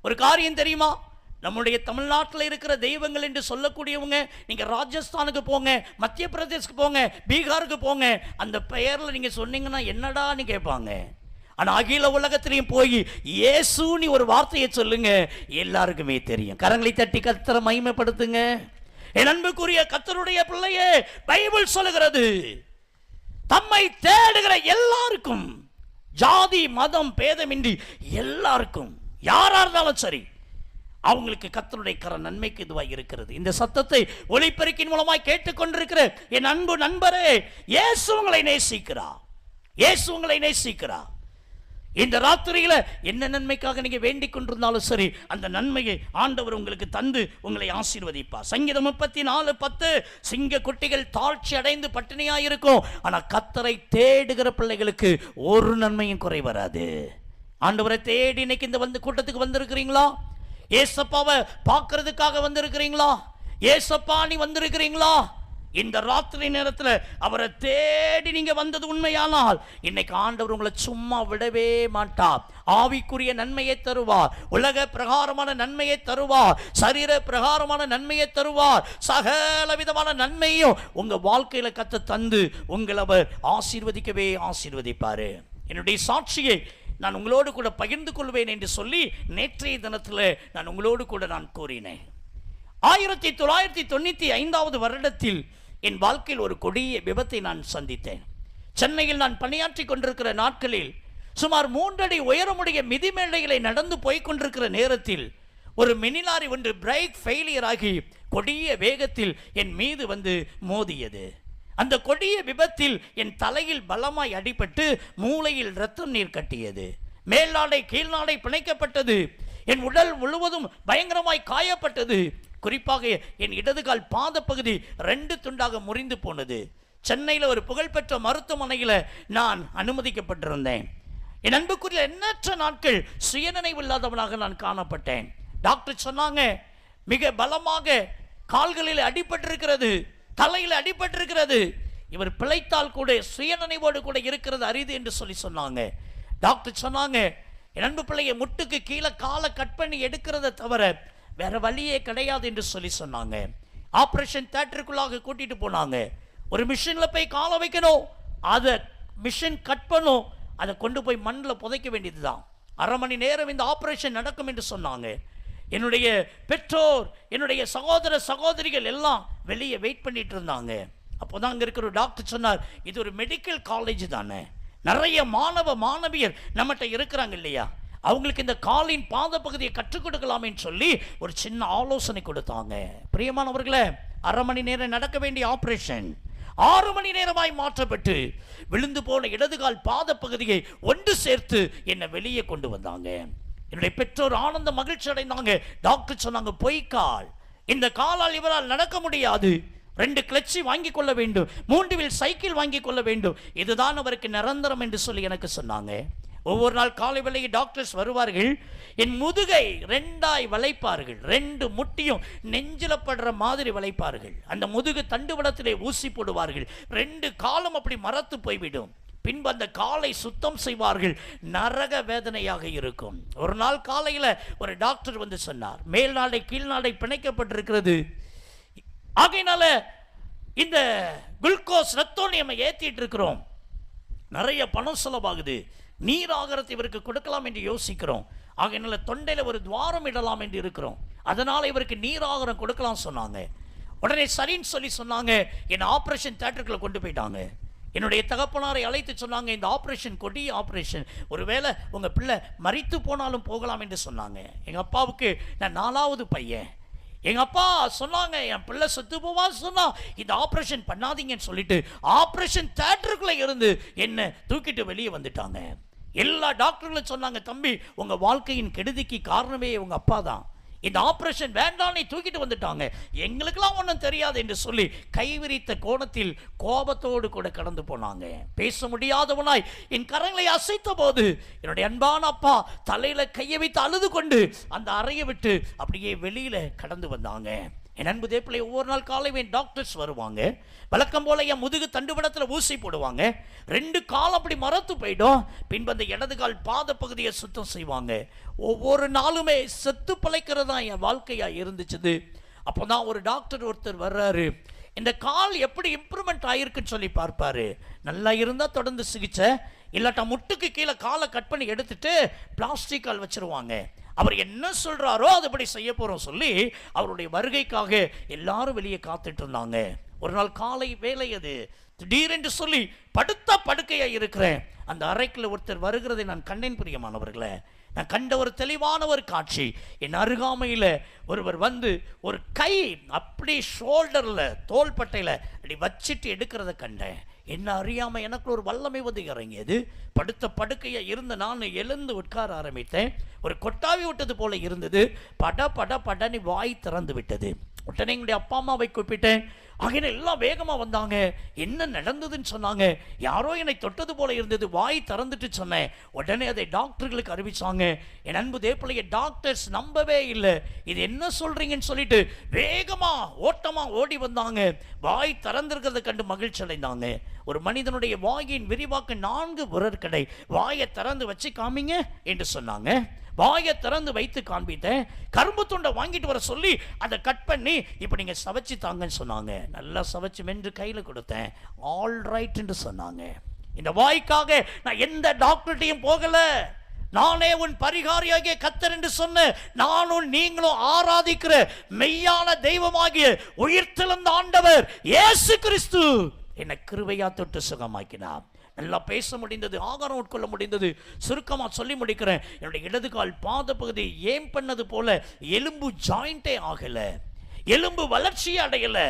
ஒரு காரியம் தெரியுமா? நம்முடைய தமிழ்நாட்டில் இருக்கிற தெய்வங்கள் என்று சொல்லக்கூடியவங்க, நீங்க ராஜஸ்தானுக்கு போங்க, மத்திய பிரதேஷ்க்கு போங்க, பீகாருக்கு போங்க, அந்த பெயர்ல நீங்க சொன்னீங்கன்னா என்னடான்னு கேட்பாங்க. ஆனா அகில உலகத்திலையும் போய் இயேசுன்னு ஒரு வார்த்தையை சொல்லுங்க, எல்லாருக்குமே தெரியும். கரங்களை தட்டி கர்த்தரை மகிமைப்படுத்துங்க. என் அன்புக்குரிய கர்த்தருடைய பிள்ளையே, பைபிள் சொல்லுகிறது, தம்மை தேடுகிற எல்லாருக்கும், ஜாதி மதம் பேதமின்றி எல்லாருக்கும், யாரா இருந்தாலும் சரி, அவங்களுக்கு கர்த்தருடைய கரம் நன்மைக்கு இதுவாக இருக்கிறது. இந்த சத்தத்தை ஒளிபெருக்கின் மூலமாய் கேட்டுக்கொண்டிருக்கிற என் அன்பு நண்பரே, இயேசு உங்களை நேசிக்கிறார், இயேசு உங்களை நேசிக்கிறார். இந்த ராத்திரியில என்ன நன்மைக்காக நீங்க வேண்டிக் கொண்டிருந்தாலும் சரி, அந்த நன்மையை ஆண்டவர் உங்களுக்கு தந்து உங்களை ஆசீர்வதிப்பார். சங்கீதம் 34:10, சிங்க குட்டிகள் தாழ்ச்சி அடைந்து பட்டினியாயிருக்கும், ஆனா கர்த்தரை தேடுகிற பிள்ளைகளுக்கு ஒரு நன்மையும் குறை வராது. ஆண்டவரை தேடி இன்னைக்கு இந்த கூட்டத்துக்கு வந்திருக்கிறீங்களா? ஏசப்பாவை பார்க்கறதுக்காக வந்திருக்கிறீங்களா? ஏசப்பா நீ வந்திருக்கிறீங்களா? இந்த ராத்திரி நேரத்தில் அவரை தேடி நீங்க வந்தது உண்மையானால், இன்னைக்கு ஆண்டவர் உங்களை சும்மா விடவே மாட்டார். ஆவிக்குரிய நன்மையை தருவார், உலக பிரகாரமான நன்மையை தருவார், சரீர பிரகாரமான நன்மையை தருவார், சகல விதமான நன்மையும் உங்க வாழ்க்கையில கத்த தந்து உங்களை அவர் ஆசீர்வதிக்கவே ஆசீர்வதிப்பாரு. என்னுடைய சாட்சியை நான் உங்களோடு கூட பகிர்ந்து கொள்வேன் என்று சொல்லி நேற்றைய தினத்தில் நான் உங்களோடு கூட நான் கூறினேன். 1995 வருடத்தில் என் வாழ்க்கையில் ஒரு கொடிய விபத்தை நான் சந்தித்தேன். சென்னையில் நான் பணியாற்றி கொண்டிருக்கிற நாட்களில் சுமார் 3 அடி உயரமுடைய மிதிமேடைகளை நடந்து போய் கொண்டிருக்கிற நேரத்தில் ஒரு மினி லாரி ஒன்று பிரேக் ஃபெயிலியர் ஆகி கொடிய வேகத்தில் என் மீது வந்து மோதியது. அந்த கொடிய விபத்தில் என் தலையில் பலமாய் அடிபட்டு மூளையில் இரத்தம் நீர் கட்டியது. மேல்நாடை கீழ்நாடை பிணைக்கப்பட்டது. என் உடல் முழுவதும் பயங்கரமாய் காயப்பட்டது. குறிப்பாக என் இடதுகால் பாத பகுதி 2 துண்டாக முறிந்து போனது. சென்னையில் ஒரு புகழ்பெற்ற மருத்துவமனையில் நான் அனுமதிக்கப்பட்டிருந்தேன். என் அன்புக்குரிய எண்ணற்ற நாட்கள் சுயநினைவு இல்லாதவனாக நான் காணப்பட்டேன். டாக்டர் சொன்னாங்க, மிக பலமாக கால்களில் அடிபட்டிருக்கிறது, தலையில் அடிபட்டிருக்கிறது, இவர் பிழைத்தால் கூட சுயநினைவோடு கூட இருக்கிறது அரிது என்று சொன்னாங்க. டாக்டர் சொன்னாங்க, என் அன்பு பிள்ளையை முட்டுக்கு கீழே காலை கட் பண்ணி எடுக்கிறத தவிர வேற வழியே கிடையாது என்று சொன்னாங்க. ஆபரேஷன் தியேட்டருக்குள்ளாக கூட்டிட்டு போனாங்க. ஒரு மிஷின்ல போய் காலை வைக்கணும், அதை மிஷின் கட் பண்ணும், அதை கொண்டு போய் மண்ணில் புதைக்க வேண்டியதுதான். 1/2 மணி நேரம் இந்த ஆபரேஷன் நடக்கும் என்று சொன்னாங்க. என்னுடைய பெற்றோர், என்னுடைய சகோதர சகோதரிகள் எல்லாம் வெளியே வெயிட் பண்ணிட்டு இருந்தாங்க. அப்போதான் அங்கே இருக்கிற ஒரு டாக்டர் சொன்னார், இது ஒரு மெடிக்கல் காலேஜ் தானே, நிறைய மாணவ மாணவியர் நம்மகிட்ட இருக்கிறாங்க இல்லையா, அவங்களுக்கு இந்த காலின் பாத பகுதியை கற்றுக் கொடுக்கலாமேன்னு சொல்லி ஒரு சின்ன ஆலோசனை கொடுத்தாங்க. பிரியமானவர்களே, 1/2 மணி நேரம் நடக்க வேண்டிய ஆபரேஷன் 6 மணி நேரமாய் மாற்றப்பட்டு விழுந்து போன இடதுகால் பாத பகுதியை ஒன்று சேர்த்து என்னை வெளியே கொண்டு வந்தாங்க. என்னுடைய பெற்றோர் ஆனந்த மகிழ்ச்சி அடைந்தாங்க. டாக்டர் சொன்னாங்க, பொய்க்கால், இந்த காலால் இவரால் நடக்க முடியாது, 2 கிளட்சி வாங்கி கொள்ள வேண்டும், 3 வீல் சைக்கிள் வாங்கி கொள்ள வேண்டும், இதுதான் அவருக்கு நிரந்தரம் என்று சொல்லி எனக்கு சொன்னாங்க. ஒவ்வொரு நாள் காலை வேளையில் டாக்டர்ஸ் வருவார்கள். என் முதுகை 2ஆய் வளைப்பார்கள், 2 முட்டியும் நெஞ்சில படுற மாதிரி வளைப்பார்கள். அந்த முதுகு தண்டுவடத்திலே ஊசி போடுவார்கள். 2 காலும் அப்படி மரத்து போய்விடும். பின்பு அந்த காலை சுத்தம் செய்வார்கள். நரக வேதனையாக இருக்கும். ஒரு நாள் காலையில் ஒரு டாக்டர் வந்து சொன்னார், மேல் நாடை கீழ் நாடை பிணைக்கப்பட்டிருக்கிறது, ஆகையினால இந்த குளுக்கோஸ் ரத்தம் நம்ம ஏற்றிட்டு இருக்கிறோம், நிறைய பணம் செலவாகுது, நீர் ஆகாரத்தை இவருக்கு கொடுக்கலாம் என்று யோசிக்கிறோம், ஆகையினால தொண்டையில் ஒரு துவாரம் இடலாம் என்று இருக்கிறோம், அதனால இவருக்கு நீர் ஆகாரம் கொடுக்கலாம் சொன்னாங்க. உடனே சரின்னு சொன்னாங்க. என் ஆபரேஷன் தியேட்டருக்குள்ள கொண்டு போயிட்டாங்க. என்னுடைய தகப்பனாரை அழைத்து சொன்னாங்க, இந்த ஆபரேஷன் கொடிய ஆபரேஷன், ஒருவேளை உங்க பிள்ளை மரித்து போனாலும் போகலாம் என்று சொன்னாங்க. எங்க அப்பாவுக்கு நான் 4வது பையன். எங்க அப்பா சொன்னாங்க, என் பிள்ளை செத்து போவா சொன்னா இந்த ஆபரேஷன் பண்ணாதீங்கன்னு சொல்லிட்டு ஆபரேஷன் தியேட்டருக்குள்ள இருந்து என்ன தூக்கிட்டு வெளியே வந்துட்டாங்க. எல்லா டாக்டர்களும் சொன்னாங்க, தம்பி உங்க வாழ்க்கையின் கெடுதிக்கு காரணமே உங்க அப்பா தான், இந்த ஆபரேஷன் வேண்டாம், நீ தூக்கிட்டு வந்துட்டாங்க, எங்களுக்கெல்லாம் ஒன்றும் தெரியாது என்று சொல்லி கைவிரித்த கோணத்தில் கோபத்தோடு கூட கடந்து போனாங்க. பேச முடியாதவனாய் என் கரங்களை அசைத்த போது என்னுடைய அன்பான அப்பா தலையில கையை வைத்து அழுது கொண்டு அந்த அறையை விட்டு அப்படியே வெளியில கடந்து வந்தாங்க. என் அன்பு தேப்பிள்ளை, ஒவ்வொரு நாள் காலையும் டாக்டர்ஸ் வருவாங்க. வழக்கம் போல என் முதுகு தண்டுவடத்தில் ஊசி போடுவாங்க. 2 கால் அப்படி மரத்து போயிடும். பின்பு அந்த இடது கால் பாத பகுதியை சுத்தம் செய்வாங்க. ஒவ்வொரு நாளுமே செத்து பிழைக்கிறதா என் வாழ்க்கையா இருந்துச்சு. அப்போதான் ஒரு டாக்டர் ஒருத்தர் வர்றாரு. இந்த கால் எப்படி இம்ப்ரூவ்மெண்ட் ஆயிருக்குன்னு சொல்லி பார்ப்பாரு. நல்லா இருந்தா தொடர்ந்து சிகிச்சை, இல்லாட்டா முட்டுக்கு கீழே காலை கட் பண்ணி எடுத்துட்டு பிளாஸ்டிக் கால் வச்சிருவாங்க. அவர் என்ன சொல்றாரோ அதுபடி செய்ய போறோம் சொல்லி அவருடைய வருகைக்காக எல்லாரும் வெளியே காத்துட்டு இருந்தாங்க. ஒரு நாள் காலை வேலை, அது திடீரென்று சொல்லி படுத்த படுக்கையா இருக்கிறேன். அந்த அறைக்குள்ள ஒருத்தர் வருகிறதை நான் கண்டேன். பிரியமானவர்களே, நான் கண்ட ஒரு தெளிவான ஒரு காட்சி, என் அருகாமையில் ஒருவர் வந்து ஒரு கை அப்படி ஷோல்டர்ல தோள்பட்டையில அப்படி வச்சிட்டு எடுக்கிறத கண்டேன். என்ன அறியாம எனக்கு ஒரு வல்லமை வந்து இறங்கியது. படுத்த படுக்கையா இருந்த நான் எழுந்து உட்கார ஆரம்பித்தேன். ஒரு கொட்டாவி விட்டது போல இருந்தது. பட பட படனி வாய் திறந்து விட்டது. உடனே எங்களுடைய அப்பா அம்மாவை கூப்பிட்டேன். ஆகின எல்லாம் வேகமா வந்தாங்க. என்ன நடந்ததுன்னு சொன்னாங்க. யாரோ என்னை தொட்டது போல இருந்தது, வாய் திறந்துட்டு சொன்னேன். உடனே அதை டாக்டர்களுக்கு அறிவிச்சாங்க. என் அன்பு தேப்பிள்ளைய டாக்டர்ஸ் நம்பவே இல்லை. இது என்ன சொல்றீங்கன்னு சொல்லிட்டு வேகமா ஓட்டமா ஓடி வந்தாங்க. வாய் திறந்திருக்கிறத கண்டு மகிழ்ச்சி அடைந்தாங்க. ஒரு மனிதனுடைய வாயின் விரிவாக்க 4 விரற்கடை, வாயை திறந்து வச்சு காமிங்க என்று சொன்னாங்க. வாயை திறந்து வைத்து காண்பித்தேன். கரும்பு துண்டை வாங்கிட்டு வர சொல்லி அதை கட் பண்ணி இப்போ நீங்க சவைச்சு தாங்கன்னு சொன்னாங்க. நல்லா சவைச்சு மென்று கையில கொடுத்தேன். ஆல் ரைட் என்று சொன்னாங்க. இந்த வாய்க்காக நான் எந்த டாக்டர்கிட்டையும் போகல. நானே உன் பரிகாரியாகிய கர்த்தர் என்று சொன்ன நானும் நீங்களும் ஆராதிக்கிற மெய்யான தெய்வமாகிய உயிர்த்தெழுந்த ஆண்டவர் இயேசு கிறிஸ்து என்னை கிருபையா தொட்டு சுகமாக்கினார். நல்லா பேச முடிந்தது, ஆகாரம் உட்கொள்ள முடிந்தது. சுருக்கமாக சொல்லி முடிக்கிறேன். என்னுடைய இடது கால் பாத பகுதி ஏன் பண்ணது போல எலும்பு ஜாயிண்டே ஆகலை, எலும்பு வளர்ச்சியே அடையலை.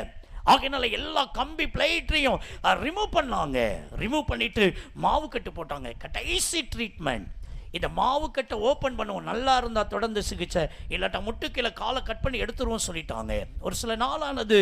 ஆகையினால எல்லா கம்பி பிளேட்டையும் ரிமூவ் பண்ணாங்க. ரிமூவ் பண்ணிட்டு மாவு கட்டு போட்டாங்க. கடைசி ட்ரீட்மெண்ட். இந்த மாவு கட்டை ஓப்பன் பண்ணுவோம், நல்லா இருந்தால் தொடர்ந்து சிகிச்சை, இல்லாட்டா முட்டுக்கீழே காலை கட் பண்ணி எடுத்துருவோம் சொல்லிட்டாங்க. ஒரு சில நாளானது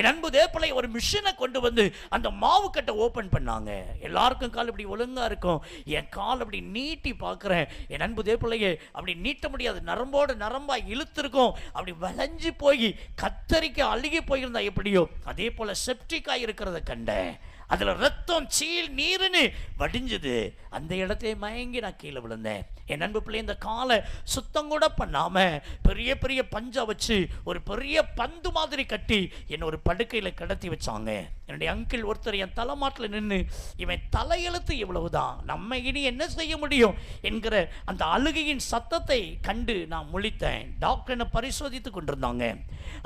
என் அன்பு தேவப்பிள்ளை ஒரு மிஷினை கொண்டு வந்து அந்த மாவு கட்டை ஓப்பன் பண்ணாங்க. எல்லாருக்கும் கால் இப்படி ஒழுங்காக இருக்கும், என் கால் அப்படி நீட்டி பார்க்குறேன். என் அன்பு தேவப்பிள்ளையை அப்படி நீட்ட முடியாது, நரம்போடு நரம்பாக இழுத்துருக்கும். அப்படி வளைஞ்சு போய் கத்தரிக்க அழுகி போயிருந்தா எப்படியோ அதே போல் செப்டிக்காக இருக்கிறத கண்டேன். அதில் ரத்தம் சீல் நீருன்னு வடிஞ்சது. அந்த இடத்தையே மயங்கி நான் கீழே விழுந்தேன். என் அன்பு பிள்ளை இந்த காலை சுத்தம் கூட பண்ணாமல் பெரிய பெரிய பஞ்சை வச்சு ஒரு பெரிய பந்து மாதிரி கட்டி என்னை ஒரு படுக்கையில் கிடத்தி வச்சாங்க. என்னுடைய அங்கிள் ஒருத்தர் என் தலைமாட்டில் நின்று, இவன் தலையெழுத்து இவ்வளவுதான், நம்ம இனி என்ன செய்ய முடியும் என்கிற அந்த அழுகையின் சத்தத்தை கண்டு நான் முழித்தேன். டாக்டர் என்னை பரிசோதித்து கொண்டிருந்தாங்க.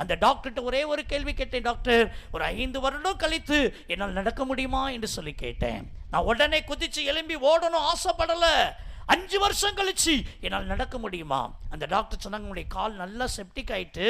அந்த டாக்டர்கிட்ட ஒரே ஒரு கேள்வி கேட்டேன், டாக்டர் ஒரு 5 வருடம் கழித்து என்னால் நடக்க முடியுமா என்று சொல்லி கேட்டேன். நான் உடனே குதிச்சு எழும்பி ஓடணும் ஆசைப்படலை. 5 வருஷம் கழிச்சு என்னால் நடக்க முடியுமா? அந்த டாக்டர் சொன்னாங்க, உங்களுடைய கால் நல்லா செப்டிக் ஆகிட்டு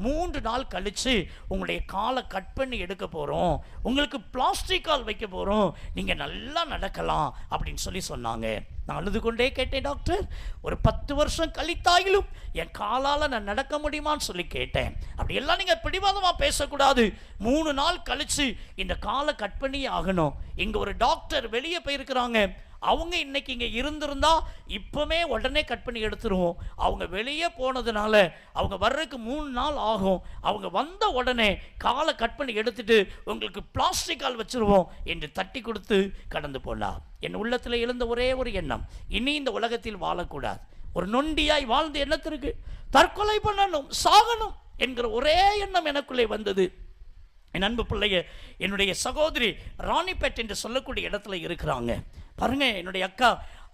3 நாள் கழிச்சு உங்களுடைய காலை கட் பண்ணி எடுக்க போகிறோம், உங்களுக்கு பிளாஸ்டிக் கால் வைக்க போகிறோம், நீங்கள் நல்லா நடக்கலாம் அப்படின்னு சொல்லி சொன்னாங்க. நான் அழுது கொண்டே கேட்டேன், டாக்டர் ஒரு 10 வருஷம் கழித்தாயிலும் என் காலால் நான் நடக்க முடியுமான்னு சொல்லி கேட்டேன். அப்படியெல்லாம் நீங்கள் பிடிவாதமாக பேசக்கூடாது, 3 நாள் கழிச்சு இந்த காலை கட் பண்ணி ஆகணும். இங்கே ஒரு டாக்டர் வெளியே போயிருக்கிறாங்க, அவங்க இன்னைக்கு இங்கே இருந்திருந்தா இப்போவே உடனே கட் பண்ணி எடுத்துருவோம். அவங்க வெளியே போனதுனால அவங்க வர்றதுக்கு 3 நாள் ஆகும். அவங்க வந்த உடனே காலை கட் பண்ணி எடுத்துட்டு உங்களுக்கு பிளாஸ்டிக் கால் வச்சிருவோம் என்று தட்டி கொடுத்து கடந்து போனார். என் உள்ளத்தில் எழுந்த ஒரே ஒரு எண்ணம், இனி இந்த உலகத்தில் வாழக்கூடாது. ஒரு நொண்டியாய் வாழ்ந்து எண்ணத்திற்கு தற்கொலை பண்ணணும், சாகணும் என்கிற ஒரே எண்ணம் எனக்குள்ளே வந்தது. என் அன்பு பிள்ளைய, என்னுடைய சகோதரி ராணிப்பேட் என்று சொல்லக்கூடிய இடத்துல இருக்கிறாங்க. பாருங்க, என்னுடைய அக்கா,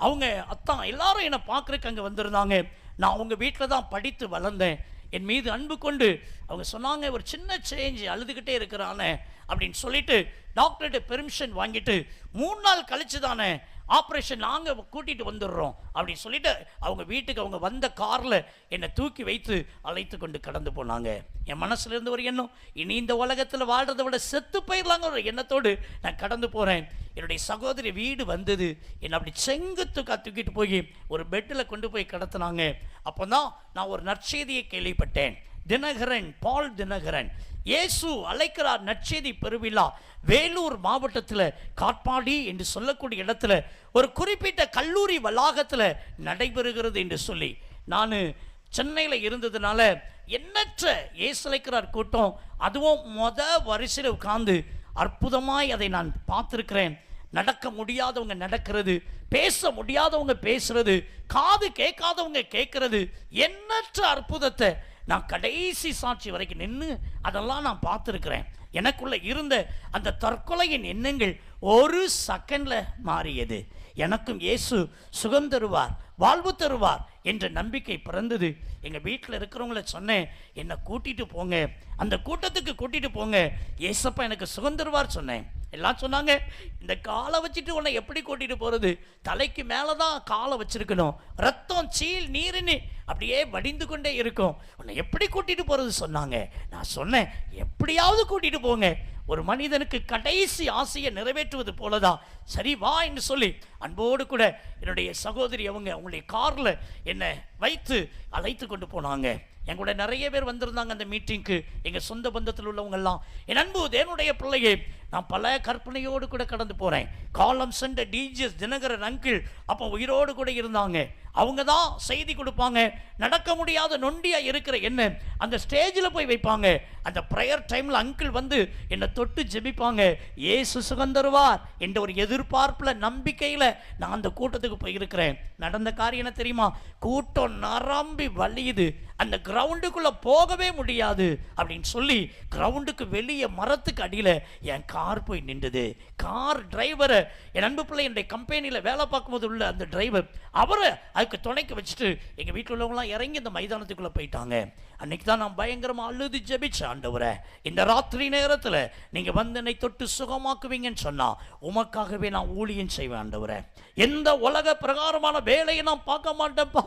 அவங்க அத்தான் எல்லாரும் என்னை பார்க்குறக்கு அங்கே வந்திருந்தாங்க. நான் அவங்க வீட்டில் தான் படித்து வளர்ந்தேன். என் மீது அன்பு கொண்டு அவங்க சொன்னாங்க, ஒரு சின்ன சேஞ்ச், அழுதுகிட்டே இருக்கிறானே அப்படின்னு சொல்லிட்டு டாக்டர்கிட்ட பெர்மிஷன் வாங்கிட்டு 3 நாள் கழிச்சு தானே ஆப்ரேஷன் நாங்கள் கூட்டிகிட்டு வந்துடுறோம் அப்படின்னு சொல்லிட்டு அவங்க வீட்டுக்கு அவங்க வந்த காரில் என்னை தூக்கி வைத்து அழைத்து கொண்டு கடந்து போனாங்க. என் மனசுல இருந்து ஒரு எண்ணம், இனி இந்த உலகத்தில் வாழ்றதை விட செத்து போயிடலாங்க ஒரு எண்ணத்தோடு நான் கடந்து போகிறேன். என்னுடைய சகோதரி வீடு வந்தது, என்னை அப்படி செங்குத்துக்கா தூக்கிட்டு போய் ஒரு பெட்டில் கொண்டு போய் கடத்தினாங்க. அப்போ தான் நான் ஒரு நற்செய்தியை கேள்விப்பட்டேன். தினகரன், பால் தினகரன், இயேசு அழைக்கிறார் நற்செய்தி பெருவிழா வேலூர் மாவட்டத்தில் காட்பாடி என்று சொல்லக்கூடிய இடத்துல ஒரு குறிப்பிட்ட கல்லூரி வளாகத்தில் நடைபெறுகிறது என்று சொல்லி, நான் சென்னையில் இருந்ததுனால எண்ணற்ற இயேசு அழைக்கிறார் கூட்டம், அதுவும் வரிசையில் உட்கார்ந்து அற்புதமாய் அதை நான் பார்த்துருக்கிறேன். நடக்க முடியாதவங்க நடக்கிறது, பேச முடியாதவங்க பேசுறது, காது கேட்காதவங்க கேட்கறது, எண்ணற்ற அற்புதத்தை நான் கடைசி சாட்சி வரைக்கும் நின்று அதெல்லாம் நான் பார்த்துருக்கிறேன். எனக்குள்ள இருந்த அந்த தற்கொலையின் எண்ணங்கள் ஒரு செகண்ட்ல மாறியது. எனக்கும் இயேசு சுகம் தருவார், வாழ்வு தருவார் என்ற நம்பிக்கை பிறந்தது. எங்கள் வீட்டில் இருக்கிறவங்கள சொன்னேன், என்னை கூட்டிகிட்டு போங்க, அந்த கூட்டத்துக்கு கூட்டிகிட்டு போங்க, ஏசப்பா எனக்கு சுகம் தருவார் சொன்னேன். எல்லாம் சொன்னாங்க, இந்த காலை வச்சுட்டு உன்னை எப்படி கூட்டிகிட்டு போகிறது, தலைக்கு மேலே தான் காலை வச்சிருக்கணும், ரத்தம் சீல் நீருன்னு அப்படியே வடிந்து கொண்டே இருக்கும், உன்னை எப்படி கூட்டிகிட்டு போகிறது சொன்னாங்க. நான் சொன்னேன், எப்படியாவது கூட்டிகிட்டு போங்க, ஒரு மனிதனுக்கு கடைசி ஆசையை நிறைவேற்றுவது போலதான், சரி வா என்று சொல்லி அன்போடு கூட என்னுடைய சகோதரி அவங்களுடைய காரில் என்னை வைத்து அழைத்து கொண்டு போனாங்க. என் கூட நிறைய பேர் வந்திருந்தாங்க அந்த மீட்டிங்க்கு, எங்கள் சொந்த பந்தத்தில் உள்ளவங்கெல்லாம். என் அன்பு தேவனுடைய பிள்ளையே, நான் பல கற்பனையோடு கூட கடந்து போகிறேன். காலம் சென்ற டிஜிஎஸ் தினகரன் அங்கிள் அப்போ உயிரோடு கூட இருந்தாங்க. அவங்க தான் செய்தி கொடுப்பாங்க. நடக்க முடியாத நொண்டியாக இருக்கிற என்ன அந்த ஸ்டேஜில் போய் வைப்பாங்க. அந்த ப்ரேயர் டைமில் அங்கிள் வந்து என்னை தொட்டு ஜெபிப்பாங்க, ஏசு சுகம் தருவார் என்ற ஒரு எதிர்பார்ப்பில் நம்பிக்கையில் நான் அந்த கூட்டத்துக்கு போயிருக்கிறேன். நடந்த காரியம் என்ன தெரியுமா? கூட்டம் நரம்பி வலியுது. அந்த கிரவுண்டுக்குள்ள போகவே முடியாது அப்படின்னு சொல்லி கிரவுண்டுக்கு வெளியே மரத்துக்கு அடியில் என் கார் போய் நின்றுது. கார் டிரைவரை, என் அன்பு பிள்ளை என்னுடைய கம்பெனியில் வேலை பார்க்கும்போது உள்ள அந்த டிரைவர், அவரை அதுக்கு துணைக்கு வச்சுட்டு எங்கள் வீட்டில் உள்ளவங்களாம் இறங்கி இந்த மைதானத்துக்குள்ளே போயிட்டாங்க. அன்னைக்கு தான் நான் பயங்கரமாக அழுது ஜெபிச்சேன், ஆண்டவரே இந்த ராத்திரி நேரத்தில் நீங்கள் வந்து என்னை தொட்டு சுகமாக்குவீங்கன்னு சொன்னால் உமக்காகவே நான் ஊழியம் செய்வேன் ஆண்டவரே. எந்த உலக பிரகாரமான வேலையை நான் பார்க்க மாட்டேன்ப்பா,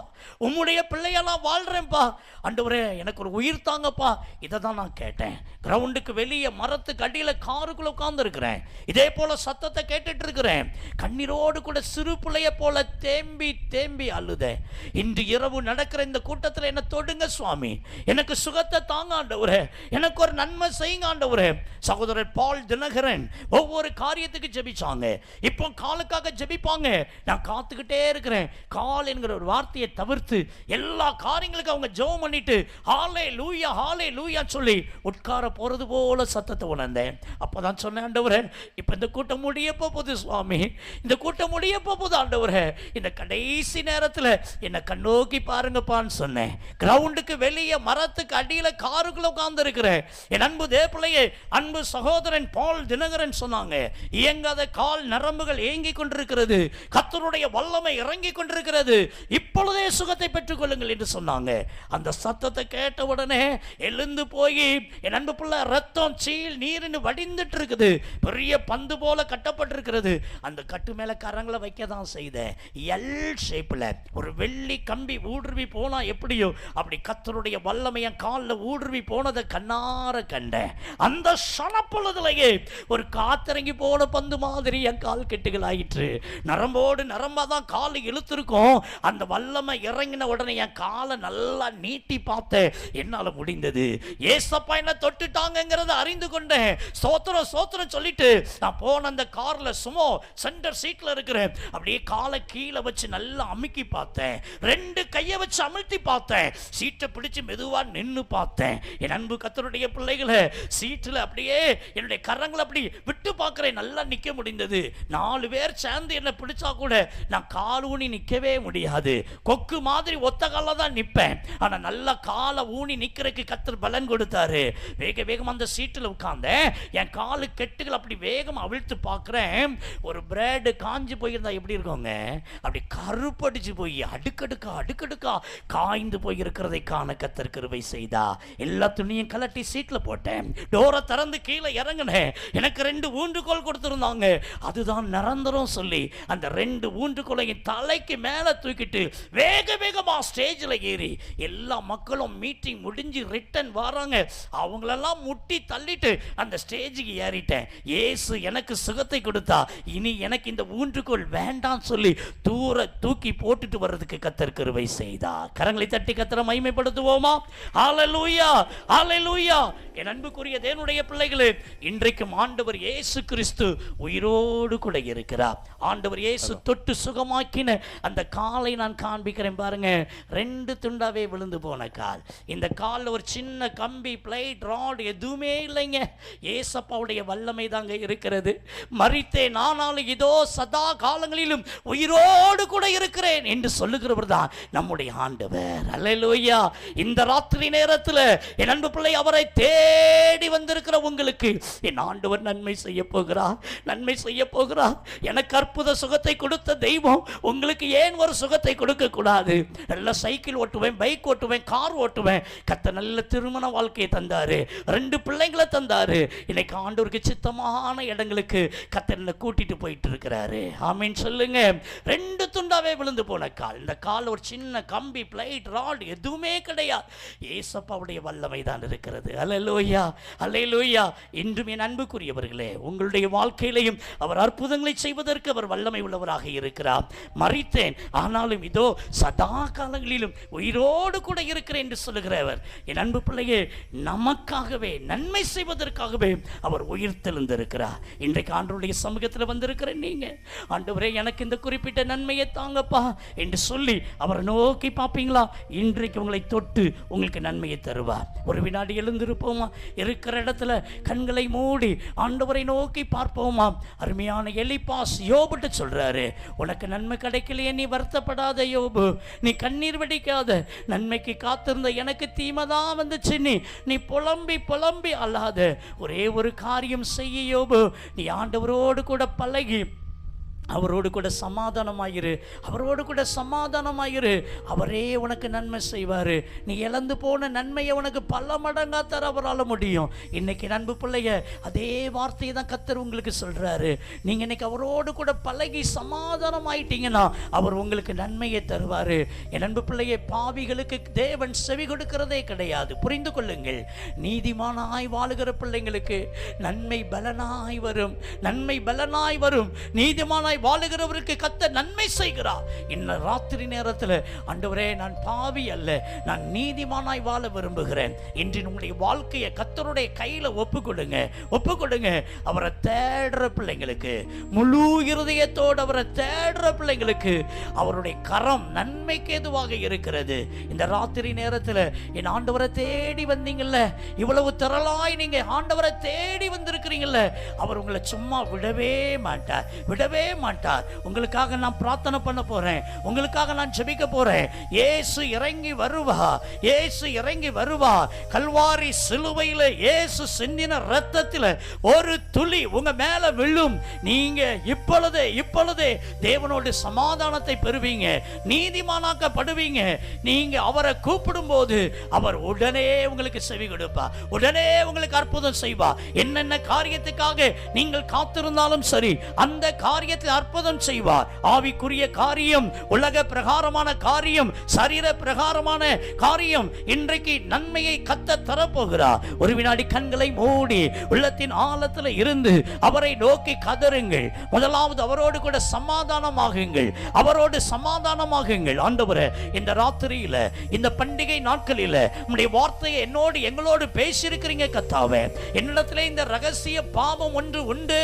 உம்முடைய பிள்ளையெல்லாம் வாழ்கிறேன்ப்பா ஆண்டவரே, எனக்கு ஒரு உயிர் தாங்கப்பா. இதை தான் நான் கேட்டேன். கிரவுண்டுக்கு வெளியே மரத்துக்கு அடியில் காருக்குள்ளே உட்கார்ந்துருக்கிறேன். இதே போல் சத்தத்தை கேட்டுட்டு இருக்கிறேன். கண்ணீரோடு கூட சிறு பிள்ளைய போல தேம்பி தேம்பி அழுதேன். இன்று இரவு நடக்கிற இந்த கூட்டத்தில் என்ன தொடுங்க சுவாமி, எனக்கு சுகத்தை தாங்க ஆண்டவரே, எனக்கு ஒரு நன்மை செய்யுங்க ஆண்டவரே. சகோதரர் பால் தினகரன் ஒவ்வொரு காரியத்துக்கு ஜெபிச்சாங்க. இப்போ காலுக்காக ஜெபிப்பாங்க. நான் காத்துக்கிட்டே இருக்கிறேன். கால் என்கிற ஒரு வார்த்தையை தவிர்த்து எல்லா காரியங்களுக்கும் அவங்க ஜெபம் பண்ணிட்டு ஹல்லேலூயா ஹல்லேலூயா சொல்லி உட்கார போறது போல சத்தத்தை உணர்ந்தேன். அப்பதான் சொன்னேன், ஆண்டவரே இப்ப இந்த கூட்டம் முடிய போகுது சுவாமி, இந்த கூட்டம் முடிய போகுது ஆண்டவரே, இந்த கடைசி நேரத்தில் என்ன கண்ணோக்கி பாருங்கப்பான்னு சொன்னேன். கிரவுண்டுக்கு வெளியே மரத்துக்கு அடியில் காருக்குள்ள உட்கார்ந்து இருக்கிறேன். என் அன்பு தேவப்பிள்ளையே, அன்பு சகோதரன் பால் தினகரன் சொன்னாங்க, இயங்காத கால் நரம்புகள் ஏங்கி கொண்டிருக்கிறது, கர்த்தருடைய வல்லமை இறங்கி கொண்டிருக்கிறது, இப்பொழுதே சுகத்தை பெற்றுக் கொள்ளுங்கள் என்று சொன்னாங்க. அந்த சத்தத்தை கேட்ட உடனே எழுந்து போய் என் அன்பு பிள்ளை ரத்தம் சீல் நீர்னு வடிந்துட்டு இருக்குது, பெரிய பந்து போல கட்டப்பட்டிருக்கிறது. அந்த கட்டு மேல கரங்களை வைக்க தான் செய்தேன். எல் ஷேப்ல ஒரு வெள்ளி கம்பி ஊடுருவி போனா எப்படியோ அப்படி கர்த்தருடைய வல்லமைய காலில் ஊடுருவி போனதை கண்ணார கண்டேன். அந்த சனப்பொழுதுலையே ஒரு காத்திறங்கி போன பந்து மாதிரி என் கால் கெட்டுகள் ஆயிற்று. நரம்போடு நரம்பாதான் காலை இழுத்திருக்கும். அந்த வல்லமை இறங்கின உடனே என் காலை நல்லா நீட்டி பார்த்தேன். என்னால முடிந்தது. ஏசப்பா என்ன தொட்டுட்டாங்கிறத அறிந்து கொண்டேன். சோத்திரம் சோத்திரம் சொல்லிட்டு நான் போன அந்த கார்ல சும்மா சென்டர் சீட்ல இருக்கிறேன். அப்படியே காலை கீழே வச்சு நல்லா அமுக்கி பார்த்தேன். ரெண்டு கையை வச்சு அமுழ்த்தி பார்த்தேன். சீட்டை பிடிச்சு மெதுவா நின்னு பார்த்தேன். என் அன்பு கர்த்தருடைய பிள்ளைகளை சீட்டில் அப்படியே என்னுடைய கரங்களை அப்படி விட்டு பார்க்கிறேன். நல்லா நிக்க முடிந்தது. 4 பேர் சேர்ந்து என்ன பிடிச்சா கூட நான் கால் ஊனி நிக்கவே முடியாது. கொக்கு மாதிரி ஒத்த கால தான் நிப்பேன். ஆனா நல்லா காலை ஊனி நிக்கிறதுக்கு கர்த்தர் பலன் கொடுத்தாரு. வேக வேகம் அந்த சீட்டில் உட்கார்ந்தேன். என் காலு கெட்டுகள் அப்படி வேகம் அவிழ்த்து பார்க்கிறேன். ஒரு பிரெட் காஞ்சி போயிருந்தா எப்படி இருக்குங்க, அப்படி கருப்படிச்சு போய் அடுக்கடுக்கா அடுக்கடுக்கா காய்ந்து போய் இருக்கிறதை காண கர்த்தர் கிருபை செய்தா. எல்லா துணியும் கலட்டி சீட்ல போட்டேன். டோரை திறந்து கீழே இறங்கினேன். எனக்கு 2 ஊன்றுகோல் கொடுத்திருந்தாங்க. அதுதான் நிரந்தரம் சொல்லி அந்த 2 ஊன்றுகோலையும் தலைக்கு மேல தூக்கிட்டு வேக வேகமா ஸ்டேஜில் ஏறி எல்லா மக்களும் மீட்டிங் முடிஞ்சு ரிட்டன் வராங்க. அவங்களெல்லாம் முட்டி தள்ளிட்டு அந்த ஸ்டேஜுக்கு ஏறிட்டேன். இயேசு எனக்கு சுகத்தை கொடுத்தா, இனி எனக்கு இந்த ஊன்றுகோல் வேண்டாம் சொல்லி தூர தூக்கி போட்டுட்டு வர்றதுக்கு கர்த்தர் கிருபை செய்தா. கரங்களை தட்டி கர்த்தரை மகிமைப்படுத்துவோமா? ஹல்லேலூயா ஹல்லேலூயா. என் அன்புக்குரிய தேவனுடைய பிள்ளைகளே, இன்றைக்கும் ஆண்டவர் இயேசு கிறிஸ்து உயிரோடு கூட இருக்கிறார். ஆண்டவர் இயேசு தொட்டு சுகமாக்கின அந்த காலை நான் காண்பிக்கிறேன் பாருங்க. 2 துண்டாவே விழுந்து போன கால். இந்த காலில் ஒரு சின்ன கம்பி, பிளேட், ராட் எதுவுமே இல்லைங்க. ஏசப்பாவுடைய வல்லமை தாங்க இருக்கிறது. மரித்தேன் ஆனாலும் இதோ சதா காலங்களிலும் உயிரோடு கூட இருக்கிறேன் என்று சொல்லுகிறவர் தான் நம்முடைய ஆண்டவர். அல்லேலூயா. இந்த ராத்திரி நேரத்தில் என் அன்பு பிள்ளை, அவரை தேடி வந்திருக்கிற உங்களுக்கு என் ஆண்டவர் நன்மை செய்ய போகிறார், நன்மை செய்ய போகிறார். எனக்கு அற்புத சுகத்தை கொடுத்த தெய்வம் உங்களுக்கு ஏன் ஒரு சுகத்தை கொடுக்க கூடாது? நல்ல சைக்கிள் ஓட்டுவேன், பைக் ஓட்டுவேன், கார் ஓட்டுவேன். கர்த்தர் நல்ல திருமண வாழ்க்கையை தந்தாரு, 2 பிள்ளைங்களை தந்தாரு. இன்னைக்கு ஆண்டவருக்கு சித்தமான இடங்களுக்கு கர்த்தர் கூட்டிட்டு போயிட்டு இருக்கிறாரு. ஆமீன் சொல்லுங்க. 2 துண்டாவே விழுந்து போன கால். இந்த கால் ஒரு சின்ன கம்பி, பிளேட், ராட் எதுவுமே கிடையாது. ஏசப்பாவுடைய வல்லமை தான் இருக்கிறது. அல்லேலூயா அல்லேலூயா. இன்றும் என் அன்புக்குரியவர்களே, உங்களுடைய வாழ்க்கையிலையும் அவர் அற்புதங்களை செய்வதற்கு அவர் வல்லமை உள்ளவராக இருக்கிறார். மரித்தேன் ஆனாலும் இதோ சதா காலங்களிலும் உயிரோடு கூட இருக்கிறேன் என்று சொல்லுகிறவர் என் அன்பு பிள்ளையே, நமக்காகவே நன்மை செய்வதற்காகவே அவர் உயிர் தெழுந்திருக்கிறார். இன்றைக்கு ஆண்டவருடைய சமூகத்தில் வந்திருக்கிற நீங்க, ஆண்டவரே எனக்கு இந்த குறிப்பிட்ட நன்மையை தாங்கப்பா என்று சொல்லி அவரை நோக்கி பார்ப்பீங்களா? இன்றைக்கு உங்களை தொட்டு உங்களுக்கு நன்மையை தருவார். ஒரு வினாடி எழுந்திருப்போமா? இருக்கிற இடத்துல கண்களை மூடி ஆண்டவரை நோக்கி பார்ப்போமா? அருமையான எலிப்பாஸ் யோபுட்டு சொல்றாரு, உனக்கு நன்மை கிடைக்கலையே நீ வருத்தப்படாத யோபு, நீ கண்ணீர் வடிக்காத, நன்மை நன்மைக்கு காத்திருந்த எனக்கு தீமைதான் வந்துச்சு, நீ புலம்பி புலம்பி அல்லாத ஒரே ஒரு காரியம் செய்ய யோபு. நீ ஆண்டவரோடு கூட பழகி அவரோடு கூட சமாதானமாயிரு, அவரோடு கூட சமாதானமாயிரு. அவரே உனக்கு நன்மை செய்வார். நீ இழந்து போன நன்மையை உனக்கு பல மடங்கா தர அவரால் முடியும். இன்னைக்கு நண்பு பிள்ளைய அதே வார்த்தையை தான் கர்த்தர் உங்களுக்கு சொல்றாரு. நீங்க இன்னைக்கு அவரோடு கூட பழகி சமாதானம் ஆயிட்டீங்கன்னா அவர் உங்களுக்கு நன்மையை தருவார். என் நண்பு பிள்ளைய, பாவிகளுக்கு தேவன் செவி கொடுக்கிறதே கிடையாது. புரிந்து கொள்ளுங்கள். நீதிமானாய் வாழுகிற பிள்ளைங்களுக்கு நன்மை பலனாய் வரும், நன்மை பலனாய் வரும். நீதிமானாய் வாழுகிறவருக்கு கர்த்தர் நன்மை செய்கிறார். இந்த ராத்திரி நேரத்தில் ஆண்டவரே, நான் பாவி அல்ல, நான் நீதிமானாய் வாழ விரும்புகிறேன். இன்று உங்களுடைய வாழ்க்கையை கர்த்தருடைய கையில ஒப்புக்கொடுங்க, ஒப்புக்கொடுங்க. அவரை தேடுற பிள்ளைங்களுக்கு, முழு இருதயத்தோடு அவரை தேடுற பிள்ளைங்களுக்கு அவருடைய கரம் நன்மைக்கு ஏதுவாக இருக்கிறது. இந்த ராத்திரி நேரத்தில் என் ஆண்டவரை தேடி வந்தீங்கல்ல, இவ்வளவு திரளாய் நீங்க ஆண்டவரை தேடி வந்திருக்கிறீங்கல்ல, அவர் உங்களை சும்மா விடவே மாட்டார், விடவே மாட்டார். உங்களுக்காக நான் பிரார்த்தனை பண்ண போறேன், உங்களுக்காக நான் ஜெபிக்க போறேன். இயேசு இறங்கி வருவா, இயேசு இறங்கி வருவா. கல்வாரி சிலுவையில் இயேசு சிந்தின இரத்தத்தில் ஒரு துளி உங்க மேல விழும். நீங்க இப்பொழுதே தேவனோடு சமாதானத்தை பெறுவீங்க, நீதிமானாக்கப்படுவீங்க. நீங்க அவரை கூப்பிடும் போது அவர் உடனே உங்களுக்கு செவி கொடுப்பா, உடனே உங்களுக்கு அற்புதம் செய்வா. என்னென்ன காரியத்துக்காக நீங்கள் காத்திருந்தாலும் சரி, அந்த காரியத்தில் அற்புதம் செய்வார். ஆவிக்குரிய காரியம், உலக பிரகாரமான காரியம், சரீர பிரகாரமான காரியம், இன்றைக்கு நன்மையை கர்த்தர் தரப்போகிறார். ஒரு வினாடி கண்களை மூடி உள்ளத்தின் ஆழத்தில் இருந்து அவரை நோக்கி கதறுங்கள். முதலாவது அவரோடு கூட சமாதானமாகுங்கள், அவரோடு சமாதானமாகுங்கள். ஆண்டவரே, இந்த ராத்திரியில, இந்த பண்டிகை நாட்களில் உம்முடைய வார்த்தையை எங்களோடு பேசியிருக்கிறீங்க கர்த்தாவே. என்னிடத்திலே இந்த ரகசிய பாவம் ஒன்று உண்டு,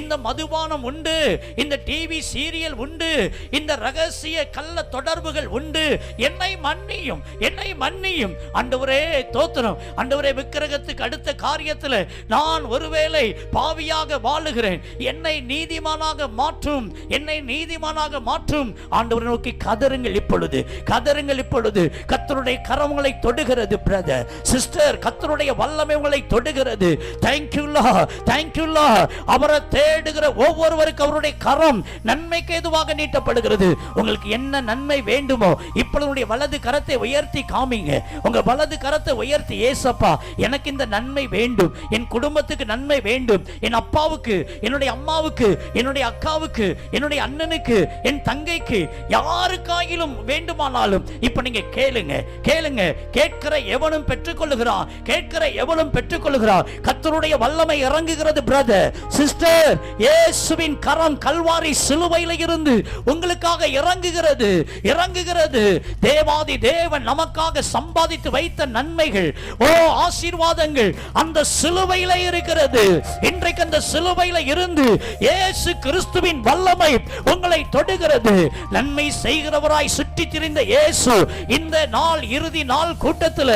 இந்த மதுபானம் உண்டு, இந்த டிவி சீரியல் உண்டு, இந்த ரகசிய கள்ள தொடர்புகள் உண்டு. என்னை மன்னியும், என்னை மன்னியும் ஆண்டவரே. தோத்திரம் ஆண்டவரே. விக்கிரகத்துக்கு அடுத்த காரியத்தில் நான் ஒருவேளை பாவியாக வாழுகிறேன், என்னை நீதிமானாக மாற்றும், என்னை நீதிமானாக மாற்றும். ஆண்டவரை நோக்கி கதறுங்கள் இப்பொழுது, கதறுங்கள் இப்பொழுது. கர்த்தருடைய கரங்களை தொடுகிறது பிரதர், சிஸ்டர், கர்த்தருடைய வல்லமை உங்களை தொடுகிறது. Thank you Lord, thank you Lord. அவரை தேடுகிற ஒவ்வொருவருக்கு அவருடைய கரம் நன்மைக்கு ஏதுவாக நீட்டப்படுகிறது. உங்களுக்கு என்ன நன்மை வேண்டுமோ இப்பொழுது வலது கரத்தை உயர்த்தி காமிங்க. உங்க வலது கரத்தை உயர்த்தி, ஏசப்பா எனக்கு இந்த நன்மை வேண்டும், என் குடும்பத்துக்கு நன்மை வேண்டும், என் அப்பாவுக்கு, என்னுடைய அம்மாவுக்கு, என்னுடைய அக்காவுக்கு, என்னுடைய அண்ணனுக்கு, என் தங்கைக்கு, யாருக்காயிலும் வேண்டுமானாலும் இப்ப நீங்க கேளுங்க, கேளுங்க. கேட்கிற எவனும் பெற்றுக்கொள்ளுகிறான், கேட்கிற எவனும் பெற்றுக்கொள்ளுகிறான். கர்த்தருடைய வல்லமை இறங்குகிறது பிரதர், சிஸ்டர். இயேசுவின் கரம் கல்வாரி சிலுவையில் இருந்து உங்களுக்காக இறங்குகிறது, இறங்குகிறது. தேவாதி தேவன் நமக்காக சம்பாதித்து வைத்த நன்மைகள், ஓ ஆசீர்வாதங்கள் அந்த சிலுவையில் இருக்கிறது. இன்றைக்கு அந்த சிலுவையில் இருந்து இயேசு கிறிஸ்துவின் வல்லமை உங்களை தொடுகிறது. நன்மை செய்கிறவராய் சுற்றி திரிந்த இயேசு இந்த நாள், இறுதி நாள் கூட்டத்தில்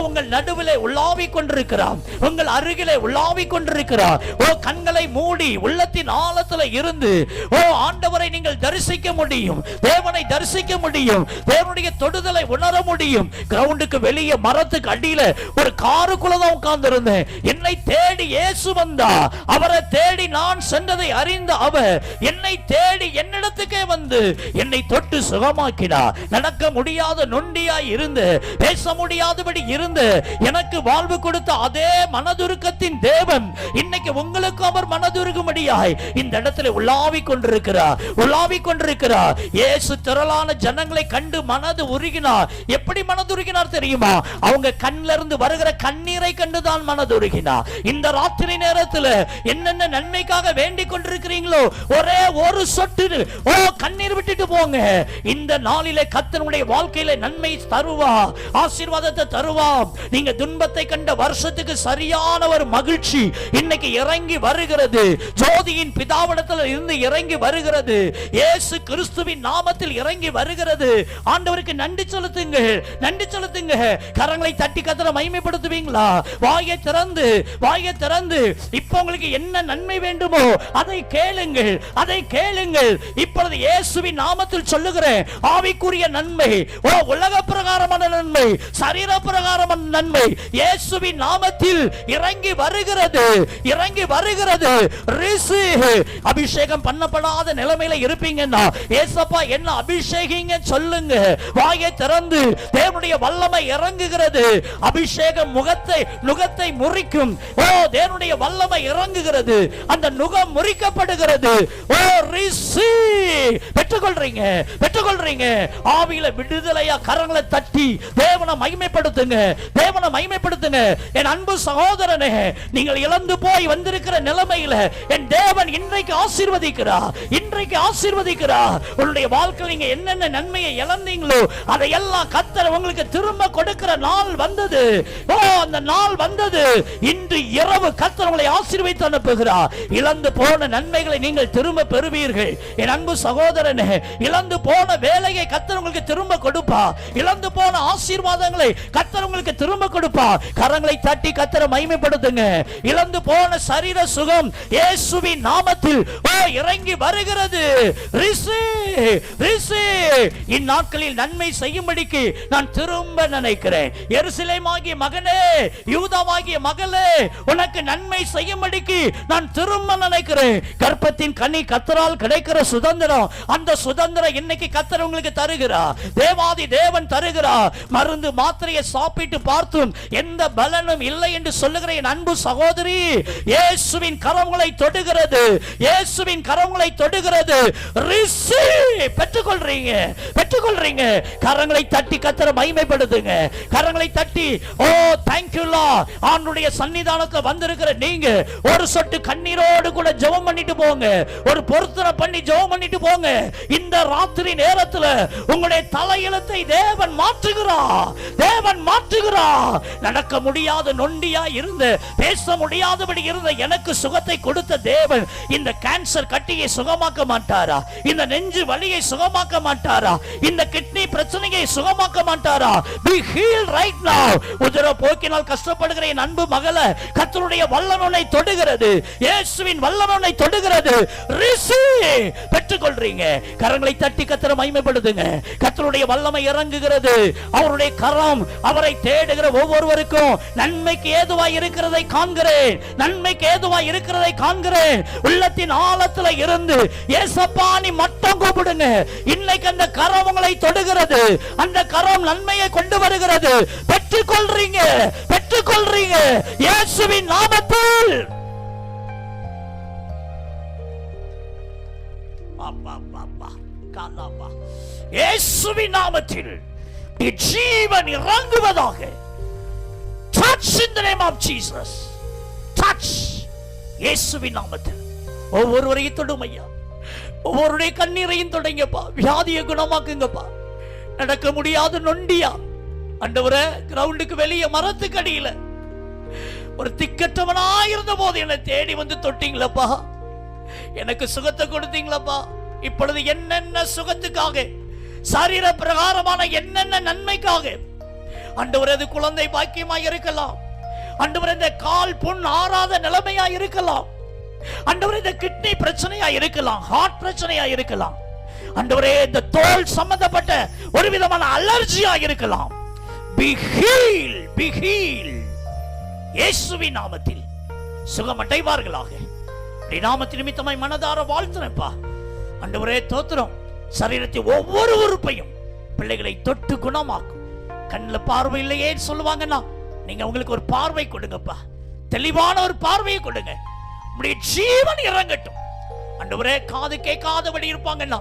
உங்கள் நடுவிலே உலாவிக் கொண்டிருக்கிறார், உங்கள் அருகிலே உலாவிக் கொண்டிருக்கிறார். ஓ கண்களை மூடி உள்ளத்தின் ஆழத்தில் இருந்து ஓ ஆண்டவரை நீங்கள் தரிசிக்க முடியும், தேவனை தரிசிக்க முடியும், தேவனுடைய தொடுதலை உணர முடியும். கிரவுண்டுக்கு வெளியே மரத்துக்கு அடியில ஒரு காருக்குள்ள தான் உட்கார்ந்து இருந்தேன். என்னை தேடி இயேசு வந்தா, அவரை தேடி நான் சென்றதை அறிந்த அவர் என்னை தேடி என்னிடத்துக்கே வந்து என்னை தொட்டு சுகமாக்கினார். நடக்க முடியாத நொண்டியாய் இருந்து, பேச முடியாதபடி இருந்து எனக்கு வாழ்வு கொடுத்த அதே மனதுருக்கத்தின் தேவன் இன்னைக்கு உங்களுக்கு அவர் மனதுருகும்படியாய் இந்த இடத்துல உலாவிக் கொண்டிருக்கிறார், உலாவிக் கொண்டிருக்கிறார். இயேசு திரளான ஜனங்களை கண்டு மனது உருகினார். எப்படி மனதுருகினார் தெரியுமா? அவங்க கண்ணில இருந்து வருகிற கண்ணீரை கண்டுதான் மனதுருகினார். இந்த ராத்திரி நேரத்தில் என்னென்ன நன்மைக்காக வேண்டிக் கொண்டிருக்கிறீங்களோ ஒரே ஒரு சொட்டு ஓ கண்ணீர் விட்டுட்டு போங்க. இந்த நாளிலே கர்த்தருடைய வாழ்க்கையில நன்மை தருவா, ஆசீர்வாதத்தை தருவா. நீங்க துன்பத்தை கண்ட வருஷத்துக்கு சரியான ஒரு மகிழ்ச்சி இன்னைக்கு இறங்கி வருகிறது. ஜோதியின் பிதாவிடத்தில் இருந்து இறங்கி வருகிறது. இயேசு கிறிஸ்துவின் நாமத்தில் இறங்கி வருகிறது. ஆண்டவருக்கு நன்றி செலுத்துங்க, நன்றி செலுத்துங்க. கரங்களை தட்டி கர்த்தரை மகிமைப்படுத்துவீங்களா? வாயை திறந்து, வாயை திறந்து இப்ப இப்போ உங்களுக்கு என்ன நன்மை வேண்டுமோ அதை கேளுங்கள், அதை கேளுங்கள். இப்பொழுது இயேசுவின் நாமத்தில் சொல்லுகிறேன், ஆவிக்குரிய நன்மை, உலக பிரகாரமான நன்மை, சரீர பிரகாரமான நன்மை இயேசுவின் நாமத்தில் இறங்கி வருகிறது, இறங்கி வருகிறது. அபிஷேகம் பண்ணப்படாத நிலைமையில இருப்பீங்கன்னா, ஏசப்பா என்ன அபிஷேகிங்க சொல்லுங்க. வாயை திறந்து தேவனுடைய வல்லமை இறங்குகிறது. அபிஷேகம் நுகத்தை முறிக்கும். தேவனுடைய வல்லமை இறங்குகிறது, அந்த நுகம் முறிக்கப்படுகிறது. பெற்றுக்கொள்றீங்க, பெற்றுக்கொள்றீங்க. ஆவியில விடுதலையா கரங்களை தட்டி தேவனை மகிமைப்படுத்துங்க, தேவனை மகிமைப்படுத்துங்க. என் அன்பு சகோதரனே, நீங்கள் இழந்து போய் வந்திருக்கிற நிலைமையில என் தேவன் இன்றைக்கு ஆசீர்வதிக்கிறார், இன்றைக்கு ஆசீர்வதிக்கிறார். உங்களுடைய வாழ்க்கையில் நீங்க என்னென்ன நன்மையை இழந்தீங்களோ அதையெல்லாம் கர்த்தர் உங்களுக்கு திரும்ப கொடுக்கிற நாள் வந்தது. அந்த நாள் வந்தது. இன்று இரவு கர்த்தர் உங்களை ஆசீர்வதித்து அனுப்புகிறார். இழந்து போன நன்மைகளை நீங்கள் திரும்ப பெறுவீர்கள். என் அன்பு சகோதரனே, இழந்து போன வேலையை கர்த்தர் உங்களுக்கு திரும்ப கொடுப்பார். இழந்து போன ஆசீர்வாதங்களை கர்த்தர் உங்களுக்கு திரும்ப கொடுப்பார். கரங்களை தட்டி கர்த்தரை மகிமைப்படுத்துங்க. இழந்து போன சரீர சுகம் இயேசுவின் நாமத்தில் இறங்கி வருகிறது. இந்நாட்களில் நன்மை செய்யும்படிக்கு நான் திரும்ப நினைக்கிறேன். எருசலேமாகிய மகனே, யூதாவாகிய மகளே, உனக்கு நன்மை செய்யும்படிக்கு நான் திரும்ப நினைக்கிறேன். கர்ப்பத்தின் கனி கர்த்தரால் கிடைக்கிற சுதந்திரம், அந்த சுதந்திரம் இன்னைக்கு கர்த்தர் உங்களுக்கு தருகிறார். தேவாதி தேவன் தருகிறார். மருந்து மாத்திரையை சாப்பிட்டு பார்த்தும் எந்த பலனும் இல்லை என்று சொல்லுகிற என் அன்பு சகோதரி, இயேசுவின் கரங்களை தொடுகிறது, இயேசுவின் கரங்களை தொடுகிறது. பெற்றுக்கொள்றீங்க, பெற்றுக்கொள்றீங்க. கரங்களை தட்டி கர்த்தரை மகிமைப்படுத்துங்க. கரங்களை தட்டி, ஓ thank you Lord. ஆண்டவருடைய சன்னிதானத்தில் வந்திருக்கிற நீங்க ஒரு சொட்டு கண்ணீரோடு கூட ஜெபம் பண்ணிட்டு போங்க, ஒரு பொருத்தனை பண்ணி ஜெபம் பண்ணிட்டு போங்க. இந்த ராத்திரி நேரத்தில் உங்களுடைய தலையெழுத்தை தேவன் மாற்றுகிறார், தேவன் மாற்றுகிறார். நடக்க முடியாத நொண்டியா இருந்த, பேச முடியாதபடி இருந்த எனக்கு சுகத்தை கொடுத்த தேவன் இந்த கேன்சர் கட்டியை சுகமாக்க மாட்டாரா? இந்த நெஞ்சு வலியை சுகமாக்க மாட்டாரா? இந்த கிட்னி பிரச்சனையை சுகமாக்க மாட்டாரா? Be healed right now. உதர போக்கினால் கஷ்டப்படுகிற என் அன்பு மகளே, கர்த்தருடைய வல்லமை தொடுகிறது, இயேசுவின் வல்லமை தொடுகிறது. பெற்றுக்கொள்றீங்க. கரங்களை தட்டி கர்த்தரை மகிமைப்படுத்துங்க. கர்த்தருடைய வல்லமை இறங்குகிறது. அவருடைய கரம் அவரை தேடுகிற ஒவ்வொருவருக்கும் நன்மைக்கு ஏதுவாய் இருக்கிறதை காண்கிறேன், நன்மைக்கு ஏதுவாய் இருக்கிறதை காண்கிறேன். உள்ளத்தின் ஆழத்துல இருந்து ஏசப்பா நீ மட்டும் கூப்பிடுங்க. இன்னைக்கு அந்த கரம் உங்களை தொடுகிறது, அந்த கரம் நன்மையை கொண்டு வருகிறது. பெற்றுக்கொள்றீங்க, பெற்றுக்கொள்றீங்க இயேசுவின் நாமத்தில். இயேசுவின் நாமத்தில் ஜீவன் இறங்குவதாக. Touch in the name of Jesus. Touch. இயேசுவின் நாமத்தில் ஒவ்வொருவரையும் தொடும் ஐயா. ஒவ்வொருடைய கண்ணீரையும் தொடங்கப்பா. வியாதியை குணமாக்குங்கப்பா. நடக்க முடியாத நொண்டியா ஆண்டவரே, கிரவுண்டுக்கு வெளியே மரத்துக்கு அடியில ஒரு திக்கற்றவனாயிருந்த போது என்னை தேடி வந்து தொட்டீங்களப்பா. எனக்கு சுகத்தை கொடுத்தீங்களப்பா. இப்பொழுது என்னென்ன சுகத்துக்காக, சரீர பிரகாரமான என்னென்ன நன்மைக்காக ஆண்டவரே, அது குழந்தை பாக்கியமாய் இருக்கலாம், ஆண்டவரே இந்த கால் புண் ஆறாத நிலைமையா இருக்கலாம், ஆண்டவரே இந்த கிட்னி பிரச்சனையா இருக்கலாம், ஹார்ட் பிரச்சனையா இருக்கலாம், ஆண்டவரே இந்த தோல் சம்பந்தப்பட்ட ஒரு விதமான அலர்ஜியா இருக்கலாம். Be healed, be healed. இயேசுவின் நாமத்தில் சுகமடைவார்களாக. நாமத்தின் நிமித்தமாய் மனதார வாழ்த்துறேன்ப்பா. ஆண்டவரே தோத்திரம். சரீரத்தில் ஒவ்வொரு உறுப்பையும் பிள்ளைகளை தொட்டு குணமாக்கும். கண்ணில் பார்வை இல்லையே சொல்லுவாங்கன்னா, நீங்க உங்களுக்கு ஒரு பார்வை கொடுங்கப்பா, தெளிவான ஒரு பார்வையை கொடுங்க. உங்களுடைய ஜீவன் இறங்கட்டும். ஆண்டவரே காது கேட்காதபடி இருப்பாங்கன்னா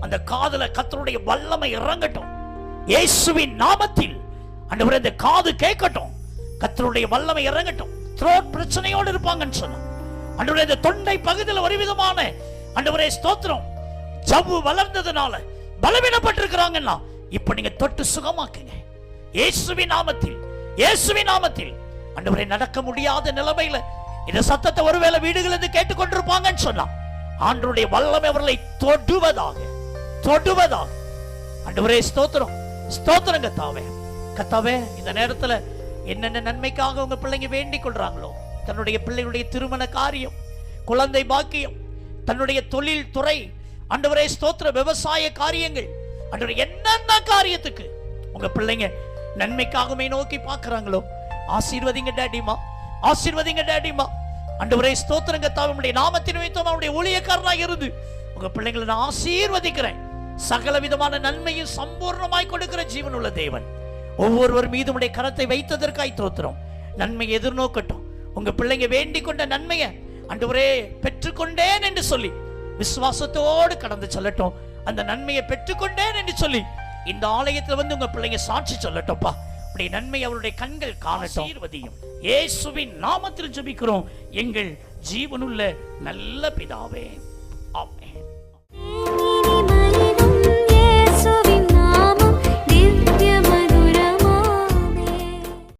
அந்த காதுல கர்த்தருடைய வல்லமை இறங்கட்டும் இயேசுவின் நாமத்தில். ஆண்டவரே இந்த காது கேட்கட்டும், கர்த்தருடைய வல்லமை இறங்கட்டும். த்ரோட் பிரச்சனையோடு இருப்பாங்கன்னு சொன்னா, ஆண்டவரே இந்த தொண்டை பகுதியில் ஒரு விதமான ஆண்டவரே ஸ்தோத்திரம் ஜவ்வு வளர்ந்ததுனால பலவீனப்பட்டிருக்கிறாங்கன்னா இப்ப நீங்க தொட்டு சுகமாக்குங்க இயேசுவின் நாமத்தில், இயேசுவின் நாமத்தில். ஆண்டவரே நடக்க முடியாத நிலைமையில இந்த சத்தத்தை ஒருவேளை வீடுகளிலிருந்து கேட்டுக்கொண்டிருப்பாங்கன்னு சொன்னா, ஆண்டவருடைய வல்லமை அவர்களை தொடுவதாக, தொடுவதாக. ஆண்டவரே ஸ்தோத்திரம், ஸ்தோத்திரம் கர்த்தாவே. கர்த்தாவே இந்த நேரத்துல என்னென்ன நன்மைக்காக உங்க பிள்ளைங்க வேண்டிக் கொள்றாங்களோ தன்னுடைய பிள்ளைகளுடைய திருமண காரியம், குழந்தை பாக்கியம், தன்னுடைய தொழில் துறை, ஆண்டவரே ஸ்தோத்திர, விவசாய காரியங்கள், ஆண்டவரே என்னென்ன காரியத்துக்கு உங்க பிள்ளைங்க நன்மைக்காகவே நோக்கி பார்க்கறாங்களோ ஆசீர்வதிங்க டாடிமா, ஆசீர்வதிங்க டாடிமா. ஆண்டவரே ஸ்தோத்திரங்க, தாவுடைய நாமத்தின் நிமித்தம் அவருடைய ஊழியக்காரனாக இருந்து உங்க பிள்ளைங்களை நான் ஆசீர்வதிக்கிறேன். சகல விதமான நன்மையும் சம்பூர்ணமாய் கொடுக்கிற ஜீவனுள்ள தேவன் ஒவ்வொருவர் மீது உடைய கரத்தை வைத்ததற்காய் தோத்திரம். நன்மை எதிர்நோக்கட்டும். உங்க பிள்ளைங்க வேண்டிக் கொண்ட நன்மையை ஆண்டவரே பெற்றுக்கொண்டேன் என்று சொல்லி விசுவாசத்தோடு கடந்து சொல்லட்டும். அந்த நன்மையை பெற்றுக்கொண்டேன் என்று சொல்லி இந்த ஆலயத்தில் வந்து உங்க பிள்ளைங்க சாட்சி சொல்லட்டும்ப்பா. அப்படி நன்மை அவருடைய கண்கள் காணட்டும். இயேசுவின் நாமத்தில் ஜெபிக்கிறோம் எங்கள் ஜீவனுள்ள நல்ல பிதாவே.